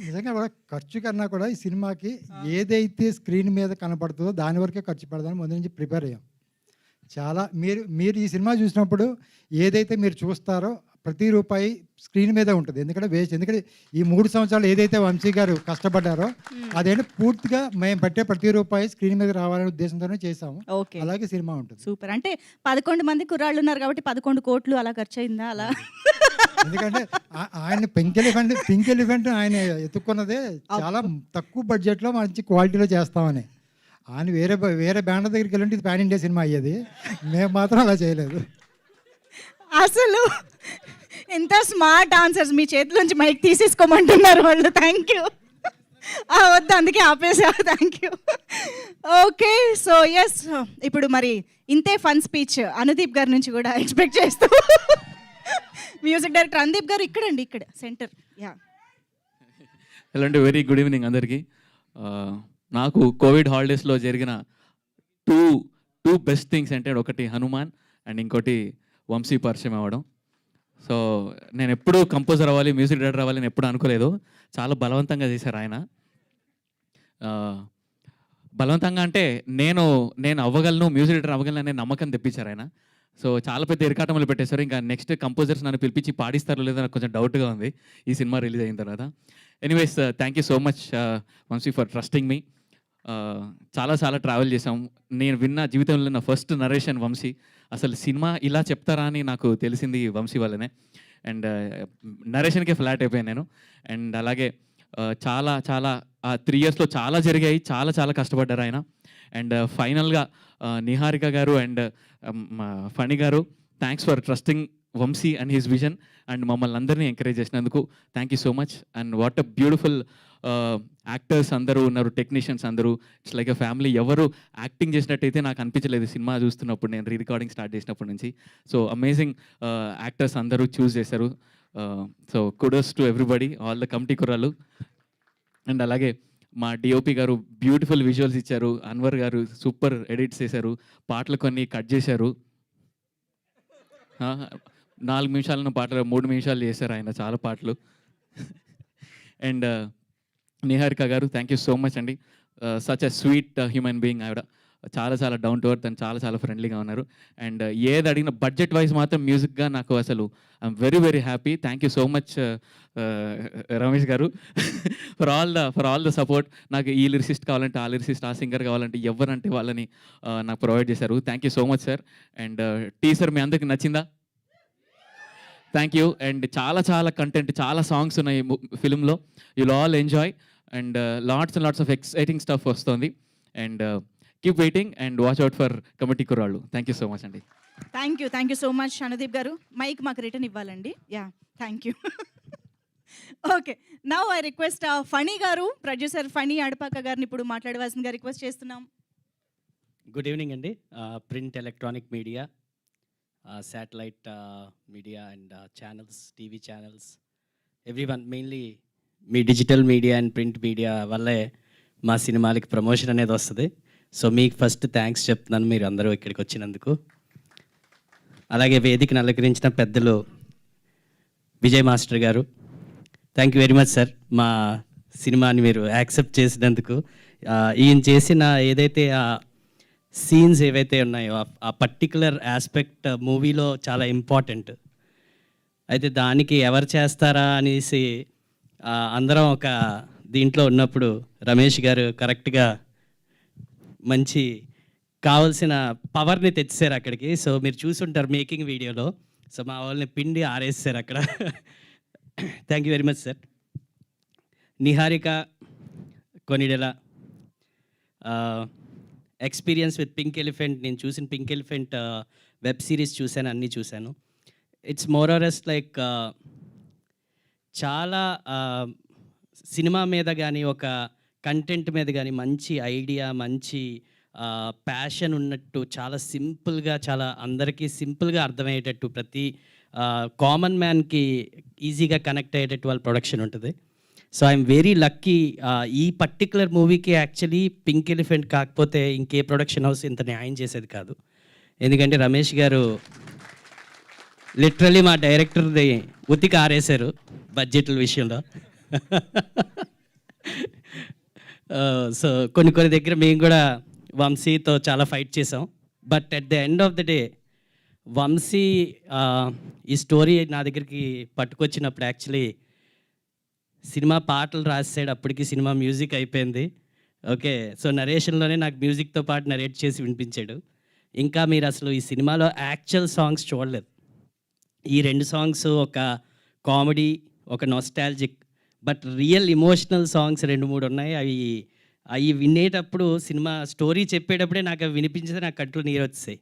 నిజంగా కూడా ఖర్చు కన్నా కూడా ఈ సినిమాకి ఏదైతే స్క్రీన్ మీద కనపడుతుందో దాని వరకే ఖర్చు పెడదామని ముందు నుంచి ప్రిపేర్ అయ్యాం. చాలా మీరు ఈ సినిమా చూసినప్పుడు ఏదైతే మీరు చూస్తారో ప్రతి రూపాయి స్క్రీన్ మీదే ఉంటుంది. ఎందుకంటే ఎందుకంటే ఈ 3 సంవత్సరాలు ఏదైతే వంశీ గారు కష్టపడ్డారో అదేంటి పూర్తిగా మేము పెట్టే ప్రతి రూపాయి స్క్రీన్ మీద రావాలనే ఉద్దేశంతోనే చేసాము. అలాగే సినిమా ఉంటుంది. సూపర్. అంటే 11 మంది కుర్రాళ్ళు ఉన్నారు కాబట్టి 11 కోట్లు అలా ఖర్చు అయిందా? అలా ఎందుకంటే ఆయన పింక్ ఎలిఫెంట్ ఆయన ఎత్తుక్కున్నదే చాలా తక్కువ బడ్జెట్లో మంచి క్వాలిటీలో చేస్తామని. ఆయన వేరే బ్యాండ్ దగ్గరికి వెళ్ళి ఇది పాన్ ఇండియా సినిమా అయ్యేది, మేము మాత్రం అలా చేయలేదు. అసలు ఎంత స్మార్ట్ ఆన్సర్స్. మీ చేతిలోంచి మైక్ తీసేసుకోమంటున్నారు వాళ్ళు. Thank you. వద్దు, అందుకే ఆపేసా. Thank you. Okay, so yes, ఇప్పుడు మరి ఇంతే ఫన్ స్పీచ్ అనుదీప్ గారి నుంచి కూడా ఎక్స్పెక్ట్ చేస్తూ మ్యూజిక్ డైరెక్టర్ అనుదీప్ గారు ఇక్కడ సెంటర్. యా, హలో అండి, వెరీ గుడ్ ఈవినింగ్ అందరికీ. నాకు కోవిడ్ హాలిడేస్లో జరిగిన టూ బెస్ట్ థింగ్స్ అంటే ఒకటి హనుమాన్ అండ్ ఇంకోటి వంశీ పరిచయం అవ్వడం. సో నేను ఎప్పుడూ కంపోజర్ అవ్వాలి, మ్యూజిక్ డైరెక్టర్ అవ్వాలి అని ఎప్పుడు అనుకోలేదు. చాలా బలవంతంగా చేశారు ఆయన. బలవంతంగా అంటే నేను నేను అవ్వగలను, మ్యూజిక్ డైరెక్టర్ అవ్వగలను అనే నమ్మకం తెప్పించారు ఆయన. సో చాలా పెద్ద ఇరకాటంలో పెట్టేశారు. ఇంకా నెక్స్ట్ కంపోజర్స్ నన్ను పిలిపించి పాడిస్తారో లేదో నాకు కొంచెం డౌట్గా ఉంది ఈ సినిమా రిలీజ్ అయిన తర్వాత. Anyways thank you so much Vamsi for trusting me. చాలా చాలా ట్రావెల్ చేసాం. నేను విన్న జీవితంలో నా ఫస్ట్ నరేషన్ వంశీ. అసలు సినిమా ఇలా చెప్తారా అని నాకు తెలిసింది వంశీ వల్లనే. అండ్ నరేషన్కే ఫ్లాట్ అయిపోయాను నేను. అండ్ అలాగే చాలా చాలా 3 ఇయర్స్లో చాలా జరిగాయి. చాలా చాలా కష్టపడ్డారు ఆయన. అండ్ ఫైనల్గా నిహారిక గారు and Phani garu, thanks for trusting Vamsi and his vision and మమ్మల్ని అందరినీ ఎంకరేజ్ చేసినందుకు thank you so much. And what a beautiful actors అందరూ ఉన్నారు, టెక్నీషియన్స్ అందరూ. It's like a family. ఎవరు యాక్టింగ్ చేసినట్టయితే నాకు అనిపించలేదు సినిమా చూస్తున్నప్పుడు, నేను రికార్డింగ్ స్టార్ట్ చేసినప్పటి నుంచి. సో అమేజింగ్ యాక్టర్స్ అందరూ చూస్ చేశారు. So kudos to everybody, all the committee కుర్రాలు. అండ్ అలాగే మా డిఓపి గారు బ్యూటిఫుల్ విజువల్స్ ఇచ్చారు. అన్వర్ గారు సూపర్ ఎడిట్స్ చేశారు. పాటలు కొన్ని కట్ చేశారు. 4 నిమిషాలను పాటలు 3 నిమిషాలు చేశారు ఆయన చాలా పాటలు. అండ్ నిహారిక గారు థ్యాంక్ యూ సో మచ్ అండి. Such a sweet human being ఆవిడ. చాలా చాలా డౌన్ టు ఎర్త్ అండ్ చాలా చాలా ఫ్రెండ్లీగా ఉన్నారు. అండ్ ఏది అడిగిన బడ్జెట్ వైజ్ మాత్రం మ్యూజిక్గా నాకు అసలు I'm very very happy. Thank you so much Ramesh గారు ఫర్ ఆల్ ద సపోర్ట్. నాకు ఈ లిరిసిస్ట్ కావాలంటే ఆ లిరిసిస్ట్, ఆ సింగర్ కావాలంటే ఎవరంటే వాళ్ళని నాకు ప్రొవైడ్ చేశారు. Thank you so much sir. And teaser మీ అందరికి నచ్చిందా? Thank you. అండ్ చాలా చాలా కంటెంట్, చాలా సాంగ్స్ ఉన్నాయి ఫిల్మ్లో. You'll all enjoy. And lots and lots of exciting stuff వస్తుంది. And keep waiting and watch out for committee కుర్రాళ్ళు. థ్యాంక్ యూ సో మచ్ అండి. Thank you so much Anudeep గారు. మైక్ మాకు రిటర్న్ ఇవ్వాలండి. Yeah, thank you. Okay, now I request Phani గారు, ప్రొడ్యూసర్ ఫణి అడపాక గారిని ఇప్పుడు మాట్లాడవలసిందిగా రిక్వెస్ట్ చేస్తున్నాం. గుడ్ ఈవినింగ్ అండి. Print electronic media, satellite media and channels, TV channels, everyone. Mainly me digital media and print media వల్లే మా సినిమాలకి ప్రమోషన్ అనేది వస్తుంది. సో మీకు ఫస్ట్ థ్యాంక్స్ చెప్తున్నాను మీరు అందరూ ఇక్కడికి వచ్చినందుకు. అలాగే వేదికను అలంకరించిన పెద్దలు విజయ్ మాస్టర్ గారు, thank you very much sir. మా సినిమాని మీరు యాక్సెప్ట్ చేసినందుకు. ఈయన చేసిన ఏదైతే సీన్స్ ఏవైతే ఉన్నాయో ఆ పర్టికులర్ ఆస్పెక్ట్ మూవీలో చాలా ఇంపార్టెంట్. అయితే దానికి ఎవరు చేస్తారా అనేసి అందరం ఒక దీంట్లో ఉన్నప్పుడు రమేష్ గారు కరెక్ట్గా మంచి కావాల్సిన పవర్ని తెచ్చారు అక్కడికి. సో మీరు చూసుంటారు మేకింగ్ వీడియోలో. సో మా వాళ్ళని పిండి ఆరేసారు అక్కడ. Thank you very much sir. Niharika Konidela experience with pink elephant. నేను చూసిన పింక్ ఎలిఫెంట్ వెబ్ సిరీస్ చూశాను, అన్నీ చూశాను. It's more or less like చాలా సినిమా మీద కానీ ఒక కంటెంట్ మీద కానీ మంచి ఐడియా, మంచి ప్యాషన్ ఉన్నట్టు, చాలా సింపుల్గా, చాలా అందరికీ సింపుల్గా అర్థమయ్యేటట్టు, ప్రతి కామన్ మ్యాన్కి ఈజీగా కనెక్ట్ అయ్యేటట్టు వాళ్ళ ప్రొడక్షన్ ఉంటుంది. So I'm very lucky. ఈ పర్టికులర్ మూవీకి యాక్చువల్లీ పింక్ ఎలిఫెంట్ కాకపోతే ఇంకే ప్రొడక్షన్ హౌస్ ఇంత న్యాయం చేసేది కాదు. ఎందుకంటే రమేష్ గారు లిటరలీ మా డైరెక్టర్ది ఉతికి ఆరేశారు బడ్జెట్ల విషయంలో. సో కొన్ని దగ్గర మేము కూడా వంశీతో చాలా ఫైట్ చేసాం. But at the end of the day Vamsi ఈ స్టోరీ నా దగ్గరికి పట్టుకొచ్చినప్పుడు యాక్చువల్లీ సినిమా పాటలు రాసాడు. అప్పటికి సినిమా మ్యూజిక్ అయిపోయింది. ఓకే, సో నరేషన్లోనే నాకు మ్యూజిక్తో పాటు నరేట్ చేసి వినిపించాడు. ఇంకా మీరు అసలు ఈ సినిమాలో యాక్చువల్ సాంగ్స్ చూడలేదు. ఈ 2 సాంగ్స్ ఒక కామెడీ, ఒక nostalgic, but real emotional songs 2-3 ఉన్నాయి. అవి వినేటప్పుడు సినిమా స్టోరీ చెప్పేటప్పుడే నాకు అవి వినిపించితే నాకు కంట్లో నీరు వచ్చాయి.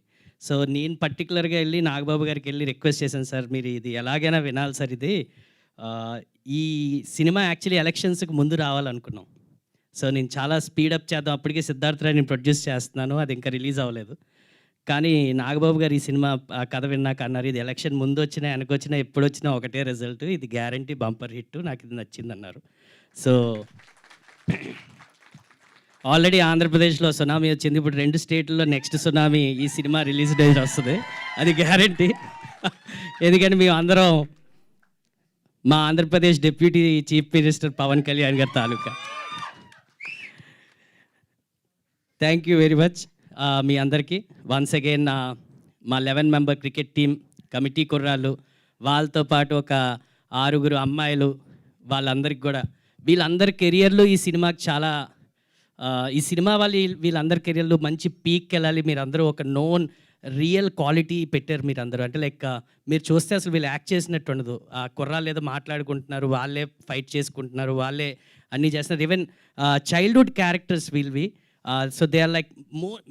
సో నేను పర్టికులర్గా వెళ్ళి నాగబాబు గారికి వెళ్ళి రిక్వెస్ట్ చేశాను, సార్ మీరు ఇది ఎలాగైనా వినాలి సార్. ఇది ఈ సినిమా యాక్చువల్లీ ఎలక్షన్స్కి ముందు రావాలనుకున్నాం. సో నేను చాలా స్పీడప్ చేద్దాం, అప్పటికే సిద్ధార్థ రాయ్ నేను ప్రొడ్యూస్ చేస్తున్నాను, అది ఇంకా రిలీజ్ అవ్వలేదు. కానీ నాగబాబు గారు ఈ సినిమా కథ విన్నాక అన్నారు, ఇది ఎలక్షన్ ముందు వచ్చినా వెనకొచ్చినా ఎప్పుడు వచ్చినా ఒకటే రిజల్ట్, ఇది గ్యారంటీ బంపర్ హిట్, నాకు ఇది నచ్చింది అన్నారు. సో ఆల్రెడీ ఆంధ్రప్రదేశ్లో సునామీ వచ్చింది. ఇప్పుడు 2 స్టేట్లలో నెక్స్ట్ సునామీ ఈ సినిమా రిలీజ్ డేట్ వస్తుంది, అది గ్యారంటీ. ఎందుకంటే మేము అందరం మా Andhra Pradesh deputy chief minister Pawan Kalyan గారి తాలూకా. థ్యాంక్ యూ వెరీ మచ్ మీ అందరికీ వన్స్ అగైన్ మా 11 మెంబర్ క్రికెట్ టీం కమిటీ కుర్రాళ్ళు, వాళ్ళతో పాటు ఒక 6 అమ్మాయిలు, వాళ్ళందరికీ కూడా వీళ్ళందరి కెరియర్లు ఈ సినిమాకి చాలా ఈ సినిమా వీళ్ళందరి కెరియర్లు మంచి పీక్కి వెళ్ళాలి. మీరందరూ ఒక నోన్ రియల్ క్వాలిటీ పెట్టారు మీరందరూ. అంటే లైక్ మీరు చూస్తే అసలు వీళ్ళు యాక్ట్ చేసినట్టు ఉండదు. ఆ కుర్రాళ్ళు ఏదో మాట్లాడుకుంటున్నారు, వాళ్ళే ఫైట్ చేసుకుంటున్నారు, వాళ్ళే అన్నీ చేస్తున్నారు. ఈవెన్ చైల్డ్హుడ్ క్యారెక్టర్స్ వీళ్ళవి. So they are like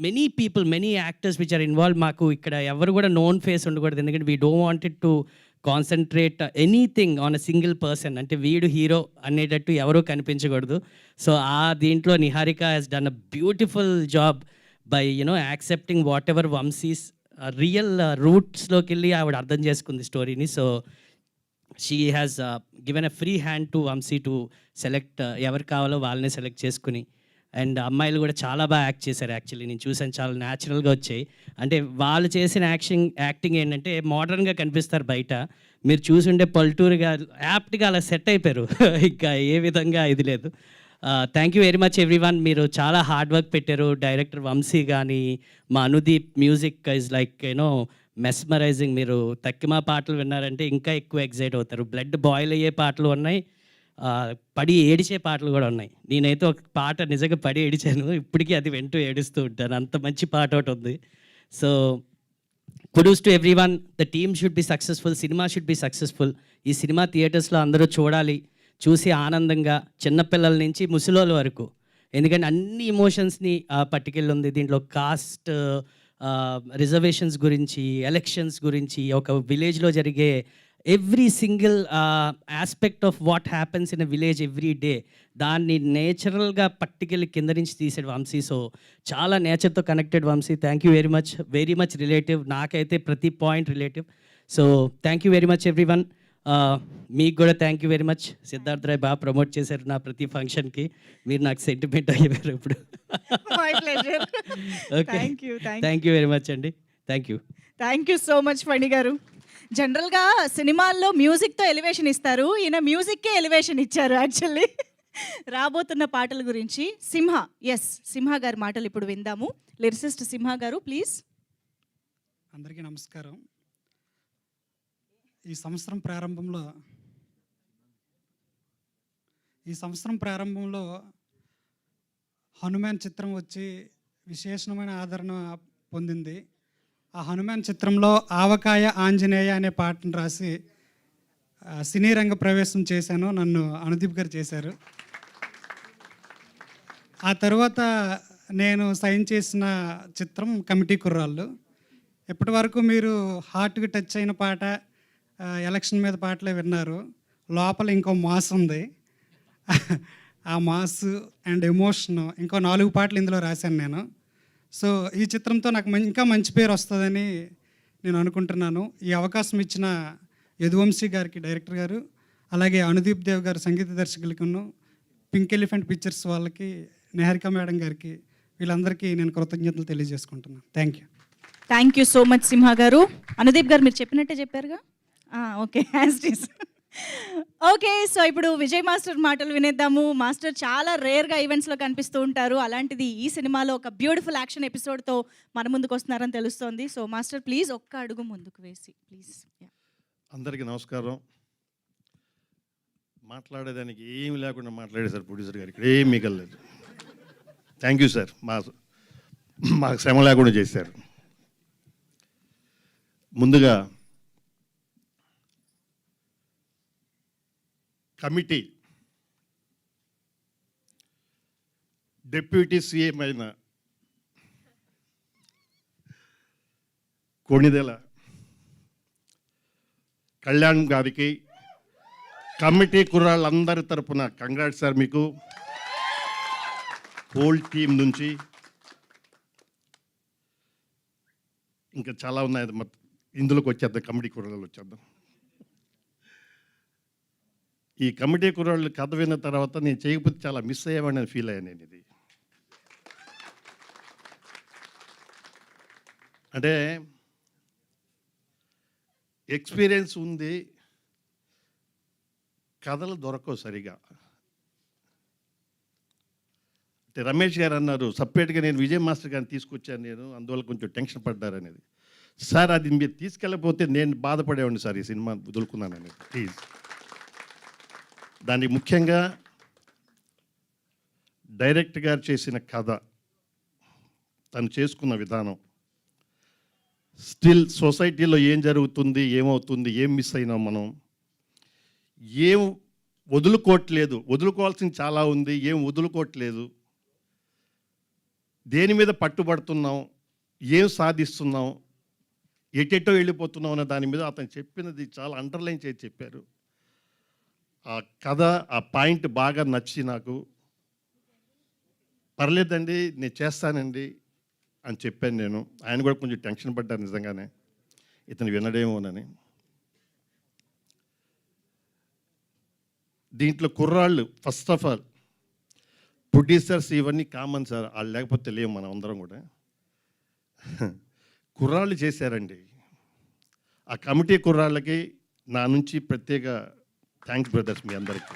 many people, many actors which are involve. మాకు ఇక్కడ ఎవరు కూడా నోన్ ఫేస్ ఉండకూడదు, ఎందుకంటే we don't wanted to concentrate anything on a single person. అంటే వీడు హీరో అనేటట్టు ఎవరూ కనిపించకూడదు. సో ఆ దీంట్లో Niharika has done a beautiful job by accepting whatever Vamshi's real రూట్స్లోకి వెళ్ళి ఆవిడ అర్థం చేసుకుంది స్టోరీని. So she has given a free hand to Vamsi to select ఎవరు కావాలో వాళ్ళని సెలెక్ట్ చేసుకుని. అండ్ అమ్మాయిలు కూడా చాలా బాగా యాక్ట్ చేశారు. యాక్చువల్లీ నేను చూసాను, చాలా న్యాచురల్గా వచ్చాయి. అంటే వాళ్ళు చేసిన యాక్టింగ్ ఏంటంటే మోడర్న్గా కనిపిస్తారు బయట, మీరు చూసుంటే పల్టూరుగా యాప్ట్గా అలా సెట్ అయిపోయారు. ఇంకా ఏ విధంగా ఇది లేదు. Thank you very much everyone. మీరు చాలా హార్డ్ వర్క్ పెట్టారు. డైరెక్టర్ వంశీ కానీ, మా Anudeep music is like mesmerising. మీరు తక్కిమా పాటలు విన్నారంటే ఇంకా ఎక్కువ ఎక్సైట్ అవుతారు. బ్లడ్ బాయిల్ అయ్యే పాటలు ఉన్నాయి, పడి ఏడిచే పాటలు కూడా ఉన్నాయి. నేనైతే ఒక పాట నిజంగా పడి ఏడిచాను, ఇప్పటికీ అది వింటూ ఏడుస్తూ ఉంటాను, అంత మంచి పాట ఒకటి ఉంది. So kudos to everyone. The team should be successful, cinema should be successful. ఈ సినిమా థియేటర్స్లో అందరూ చూడాలి, చూసి ఆనందంగా, చిన్నపిల్లల నుంచి ముసలోళ్ళ వరకు, ఎందుకంటే అన్ని ఎమోషన్స్ని పట్టుకెళ్ళుంది. దీంట్లో కాస్ట్, రిజర్వేషన్స్ గురించి, ఎలక్షన్స్ గురించి, ఒక విలేజ్లో జరిగే every single aspect of what happens in a village every day, దాన్ని నేచురల్గా పట్టుకెళ్ళి కింద నుంచి తీసాడు వంశీ. సో చాలా నేచర్తో connected Vamshi. Thank you very much relative. నాకైతే ప్రతి point relative. So thank you very much everyone. మీకు కూడా thank you very much. Siddharth Rai బాగా ప్రమోట్ చేశారు నా ప్రతి ఫంక్షన్కి. మీరు నాకు సెంటిమెంట్ అయ్యారు ఇప్పుడు. My pleasure. Okay, thank you very much అండి. Thank you so much Phani గారు. జనరల్గా సినిమాల్లో మ్యూజిక్తో ఎలివేషన్ ఇస్తారు, ఈయన మ్యూజిక్కే ఎలివేషన్ ఇచ్చారు యాక్చువల్లీ. రాబోతున్న పాటల గురించి సింహ గారి మాటలు ఇప్పుడు విందాము. లిరిసిస్ట్ సింహ గారు, ప్లీజ్. అందరికీ నమస్కారం. ఈ సంవత్సరం ప్రారంభంలో హనుమాన్ చిత్రం వచ్చి విశేషమైన ఆదరణ పొందింది. ఆ హనుమాన్ చిత్రంలో ఆవకాయ ఆంజనేయ అనే పాటను రాసి సినీ రంగ ప్రవేశం చేశాను. నన్ను అనుదీప్ గారు చేశారు. ఆ తర్వాత నేను సైన్ చేసిన చిత్రం కమిటీ కుర్రాళ్ళు. ఇప్పటి వరకు మీరు హార్ట్కి టచ్ అయిన పాట, ఎలక్షన్ మీద పాటలే విన్నారు. లోపల ఇంకో మాస్ ఉంది. ఆ మాస్ అండ్ ఎమోషన్, ఇంకో 4 పాటలు ఇందులో రాశాను నేను. సో ఈ చిత్రంతో నాకు ఇంకా మంచి పేరు వస్తుందని నేను అనుకుంటున్నాను. ఈ అవకాశం ఇచ్చిన యదువంశీ గారికి, డైరెక్టర్ గారు, అలాగే అనుదీప్ దేవ్ గారు సంగీత దర్శకులకును, పింక్ ఎలిఫెంట్ పిక్చర్స్ వాళ్ళకి, నిహారిక మేడం గారికి, వీళ్ళందరికీ నేను కృతజ్ఞతలు తెలియజేసుకుంటున్నాను. థ్యాంక్ యూ సో మచ్ సింహ గారు. అనుదీప్ గారు మీరు చెప్పినట్టే చెప్పారుగా. Okay, okay. సో ఇప్పుడు విజయ్ మాస్టర్ మాటలు వినేద్దాము. మాస్టర్ చాలా రేర్గా ఈవెంట్స్లో కనిపిస్తూ ఉంటారు. అలాంటిది ఈ సినిమాలో ఒక బ్యూటిఫుల్ యాక్షన్ ఎపిసోడ్తో మన ముందుకు వస్తున్నారని తెలుస్తోంది. సో మాస్టర్ ప్లీజ్ ఒక్క అడుగు ముందుకు వేసి ప్లీజ్. అందరికీ నమస్కారం. మాట్లాడేదానికి ఏమి లేకుండా మాట్లాడేశారు ప్రొడ్యూసర్ గారు, ఇక్కడ ఏం మిగలలేదు. థ్యాంక్ యూ సార్, మాకు శ్రమ లేకుండా చేశారు. ముందుగా కమిటీ, డిప్యూటీ సీఎం అయిన కొణిదెల కళ్యాణ్ గారికి, కమిటీ కుర్రాళ్ళందరి తరపున కంగ్రాట్స్ సార్. మీకు హోల్ టీం నుంచి ఇంకా చాలా ఉన్నాయి, ఇందులోకి వచ్చేద్దాం, కమిటీ కుర్రాళ్ళు వచ్చేద్దాం. ఈ కమిటీ కుర్రాళ్ళు కథ విన్న తర్వాత నేను చేయకపోతే చాలా మిస్ అయ్యామని ఫీల్ అయ్యాను నేను. ఇది అంటే ఎక్స్పీరియన్స్ ఉంది, కథలు దొరకవు సరిగా. అంటే రమేష్ గారు అన్నారు సపరేట్గా నేను విజయ్ మాస్టర్ గారిని తీసుకొచ్చాను నేను, అందువల్ల కొంచెం టెన్షన్ పడ్డారనేది. సార్ అది మీరు తీసుకెళ్ళకపోతే నేను బాధపడేవాడిని సార్, ఈ సినిమా వదులుకున్నానని. ప్లీజ్, దానికి ముఖ్యంగా డైరెక్ట్ గారు చేసిన కథ, తను చేసుకున్న విధానం, స్టిల్ సొసైటీలో ఏం జరుగుతుంది, ఏమవుతుంది, ఏం మిస్ అయినాం మనం, ఏం వదులుకోవట్లేదు, వదులుకోవాల్సింది చాలా ఉంది, ఏం వదులుకోవట్లేదు, దేని మీద పట్టుబడుతున్నాం, ఏం సాధిస్తున్నాం, ఎటెటో వెళ్ళిపోతున్నాం అన్న దాని మీద అతను చెప్పినది చాలా అండర్లైన్ చేసి చెప్పారు. ఆ కథ, ఆ పాయింట్ బాగా నచ్చి నాకు, పర్లేదండి నేను చేస్తానండి అని చెప్పాను నేను. ఆయన కూడా కొంచెం టెన్షన్ పడ్డారు నిజంగానే, ఇతను వినడేమోనని. దీంట్లో కుర్రాళ్ళు ఫస్ట్ ఆఫ్ ఆల్ ప్రొడ్యూసర్స్ ఇవన్నీ కామన్ సార్, వాళ్ళు లేకపోతే తెలియదు మనం అందరం కూడా. కుర్రాళ్ళు చేశారండి. ఆ కమిటీ కుర్రాళ్ళకి నా నుంచి ప్రత్యేక థ్యాంక్స్ బ్రదర్స్, మీ అందరికీ.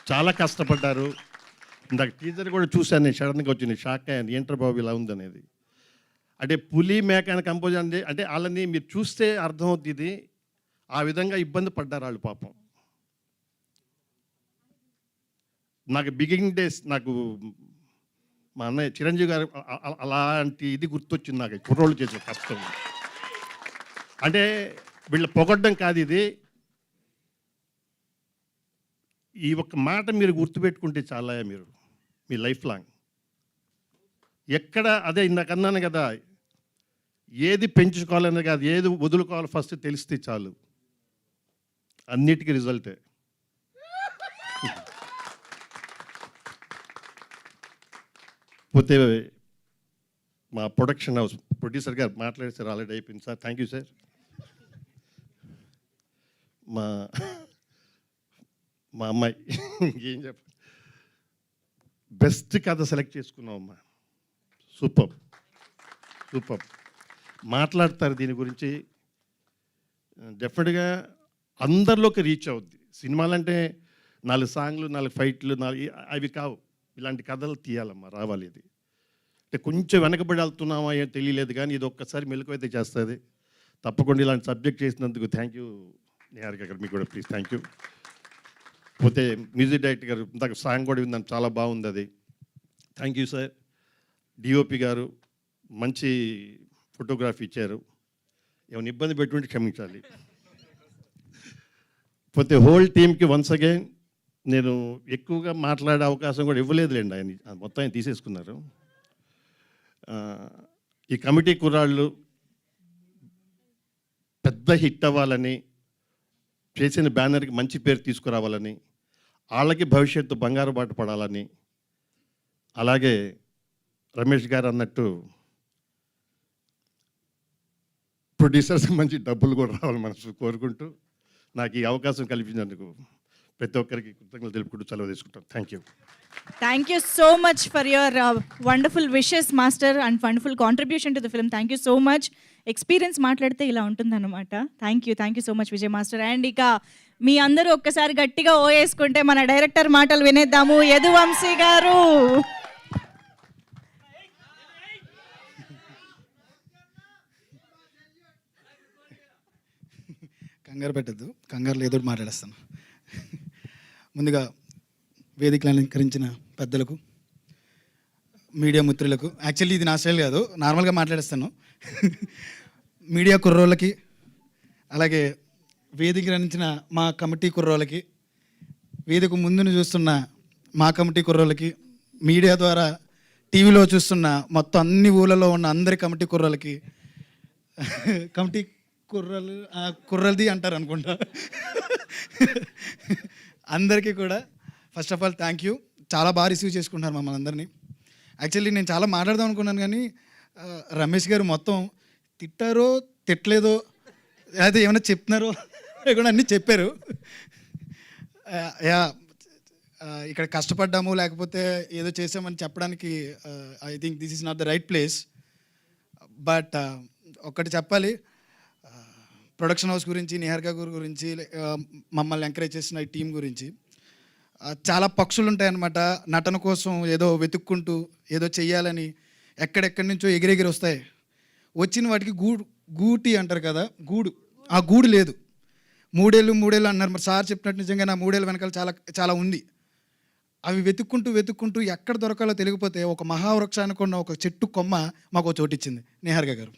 చాలా కష్టపడ్డారు. ఇందాక టీజర్ కూడా చూశాను నేను, సడన్గా వచ్చింది, షాక్ అయ్యాను, ఏంటర్ బాబు ఇలా ఉందనేది. అంటే పులి మేక అని కంపోజ్ అంటే వాళ్ళని మీరు చూస్తే అర్థమవుతుంది, ఆ విధంగా ఇబ్బంది పడ్డారు వాళ్ళు పాపం. నాకు బిగినింగ్ డేస్, నాకు మా అన్నయ్య చిరంజీవి గారు అలాంటి ఇది గుర్తొచ్చింది నాకు, కుర్రోళ్ళు చేసే కష్టం. అంటే వీళ్ళు పొగడ్డం కాదు ఇది, ఈ ఒక్క మాట మీరు గుర్తుపెట్టుకుంటే చాలా మీరు మీ లైఫ్ లాంగ్. ఎక్కడ అదే ఇందాక అన్నాను కదా, ఏది పెంచుకోవాలనే కాదు, ఏది వదులుకోవాలి ఫస్ట్ తెలిస్తే చాలు, అన్నిటికీ రిజల్టే. పోతే మా ప్రొడక్షన్ హౌస్ ప్రొడ్యూసర్ గారు మాట్లాడేసారు, ఆల్రెడీ అయిపోయింది సార్, థ్యాంక్ యూ సార్. మా అమ్మాయి ఏం చెప్ప, బెస్ట్ కథ సెలెక్ట్ చేసుకున్నాం అమ్మా, సూపర్ సూపర్. మాట్లాడతారు దీని గురించి, డెఫినెట్గా అందరిలోకి రీచ్ అవుద్ది. సినిమాలంటే 4 సాంగ్లు, 4 ఫైట్లు, అవి కావు, ఇలాంటి కథలు తీయాలమ్మా, రావాలి. ఇది అంటే కొంచెం వెనకబడి వెళ్తున్నామా ఏం తెలియలేదు, కానీ ఇది ఒక్కసారి మెలకువైతే చేస్తుంది. తప్పకుండా ఇలాంటి సబ్జెక్ట్ చేసినందుకు థ్యాంక్ యూ నిహారిక గారు, మీకు కూడా ప్లీజ్ థ్యాంక్ యూ. పోతే మ్యూజిక్ డైరెక్టర్ గారు ఇందాక సాంగ్ కూడా విన్నాను, చాలా బాగుంది అది, థ్యాంక్ యూ సార్. డిఓపి గారు మంచి ఫోటోగ్రఫీ ఇచ్చారు, ఏమైనా ఇబ్బంది పెట్టుకుంటే క్షమించాలి. పోతే హోల్ టీమ్కి వన్స్ అగైన్ నేను ఎక్కువగా మాట్లాడే అవకాశం కూడా ఇవ్వలేదులేండి, ఆయన మొత్తం ఆయన తీసేసుకున్నారు. ఈ కమిటీ కుర్రాళ్ళు పెద్ద హిట్ అవ్వాలని, చేసిన బ్యానర్కి మంచి పేరు తీసుకురావాలని, వాళ్ళకి భవిష్యత్తు బంగారు బాట పడాలని, అలాగే రమేష్ గారు అన్నట్టు ప్రొడ్యూసర్స్కి మంచి డబ్బులు కూడా రావాలని మనసు కోరుకుంటూ, నాకు ఈ అవకాశం కల్పించినందుకు ప్రతి ఒక్కరికి కృతజ్ఞతలు తెలుపుకుంటూ సెలవు తీసుకుంటాను. Thank you. Thank you so much for your wonderful wishes, Master, and wonderful contribution to the film. Thank you so much. Experience మాట్లాడితే ఇలా ఉంటుందన్నమాట. Thank you so much Vijay master. And ఇక మీ అందరూ ఒక్కసారి గట్టిగా ఓ వేసుకుంటే మన డైరెక్టర్ మాటలు వినేద్దాము. యదువంశీ గారు. కంగారు పెట్టద్దు, కంగారులో ఏదో మాట్లాడేస్తాను. ముందుగా వేదికలు అలంకరించిన పెద్దలకు, మీడియా మిత్రులకు, యాక్చువల్లీ ఇది నా స్టైల్ కాదు, నార్మల్గా మాట్లాడేస్తాను. మీడియా కుర్రోళ్ళకి, అలాగే వేదిక రంచిన మా కమిటీ కుర్రోళ్ళకి, వేదిక ముందును చూస్తున్న మా కమిటీ కుర్రోళ్ళకి, మీడియా ద్వారా టీవీలో చూస్తున్న మొత్తం అన్ని ఊళ్ళలో ఉన్న అందరి కమిటీ కుర్రోళ్ళకి, కమిటీ కుర్రలది అంటారు అనుకుంటా, అందరికీ కూడా first of all thank you. చాలా బాగా రిసీవ్ చేసుకుంటున్నారు మమ్మల్ని అందరినీ. యాక్చువల్లీ నేను చాలా మాట్లాడదాం అనుకున్నాను, కానీ రమేష్ గారు మొత్తం తిట్టారో తిట్టలేదో, అయితే ఏమైనా చెప్తున్నారో కూడా అన్నీ చెప్పారు. యా, ఇక్కడ కష్టపడ్డాము లేకపోతే ఏదో చేసామని చెప్పడానికి I think this is not the right place. But ఒక్కటి చెప్పాలి, ప్రొడక్షన్ హౌస్ గురించి, నిహారిక గారి గురించి, మమ్మల్ని ఎంకరేజ్ చేసిన ఈ టీం గురించి. చాలా పక్షులు ఉంటాయన్నమాట, నటన కోసం ఏదో వెతుక్కుంటూ ఏదో చెయ్యాలని ఎక్కడెక్కడి నుంచో ఎగిరెగిరి వస్తాయి. వచ్చిన వాటికి గూటి అంటారు కదా, ఆ గూడు లేదు. 3 ఏళ్ళు అన్నారు. మరి సార్ చెప్పినట్టు నిజంగా నా 3 ఏళ్ళ వెనకాల చాలా చాలా ఉంది. అవి వెతుక్కుంటూ ఎక్కడ దొరకాలో తెలియకపోతే ఒక మహావృక్షానికి ఉన్న ఒక చెట్టు కొమ్మ మాకు చోటిచ్చింది నిహారిక గారు.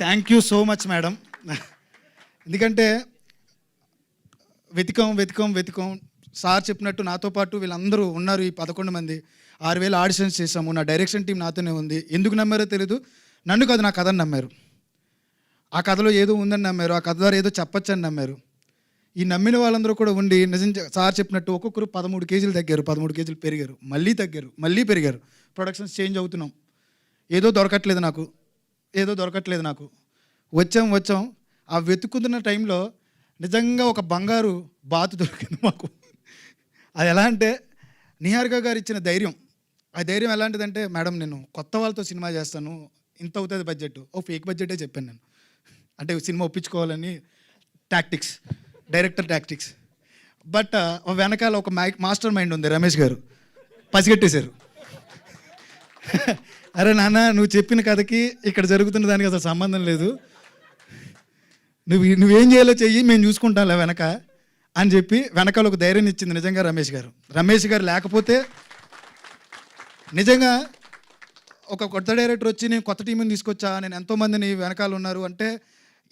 Thank you so much madam. ఎందుకంటే వెతికాం. సార్ చెప్పినట్టు నాతో పాటు వీళ్ళందరూ ఉన్నారు. ఈ 11 మంది 6,000 ఆడిషన్స్ చేసాము. నా డైరెక్షన్ టీం నాతోనే ఉంది. ఎందుకు నమ్మారో తెలీదు. నన్ను కాదు, నా కథను నమ్మారు. ఆ కథలో ఏదో ఉందని నమ్మారు. ఆ కథ ద్వారా ఏదో చెప్పొచ్చని నమ్మారు. ఈ నమ్మిన వాళ్ళందరూ కూడా ఉండి నిజంగా సార్ చెప్పినట్టు ఒక్కొక్కరు 13 కేజీలు తగ్గారు, 13 కేజీలు పెరిగారు, మళ్ళీ తగ్గారు, మళ్ళీ పెరిగారు. ప్రొడక్షన్స్ చేంజ్ అవుతున్నాం. ఏదో దొరకట్లేదు నాకు. వచ్చాం. ఆ వెతుకుతున్న టైంలో నిజంగా ఒక బంగారు బాతు దొరికింది మాకు. అది ఎలా అంటే నిహారిక గారు ఇచ్చిన ధైర్యం. ఆ ధైర్యం ఎలాంటిదంటే, మేడం నేను కొత్త వాళ్ళతో సినిమా చేస్తాను, ఇంత అవుతుంది బడ్జెట్. ఫేక్ బడ్జెటే చెప్పాను నేను. అంటే సినిమా ఒప్పించుకోవాలని డైరెక్టర్ టాక్టిక్స్. బట్ వెనకాల ఒక మాస్టర్ మైండ్ ఉంది, రమేష్ గారు. పసిగట్టేశారు. అరే నాన్న, నువ్వు చెప్పిన కథకి ఇక్కడ జరుగుతున్న దానికి అసలు సంబంధం లేదు, నువ్వేం చేయాలో చెయ్యి, మేము చూసుకుంటాంలే వెనక అని చెప్పి వెనకాల ఒక ధైర్యం ఇచ్చింది నిజంగా రమేష్ గారు లేకపోతే నిజంగా ఒక కొత్త డైరెక్టర్ వచ్చి నేను కొత్త టీంని తీసుకొచ్చా, నేను ఎంతోమందిని వెనకాల ఉన్నారు అంటే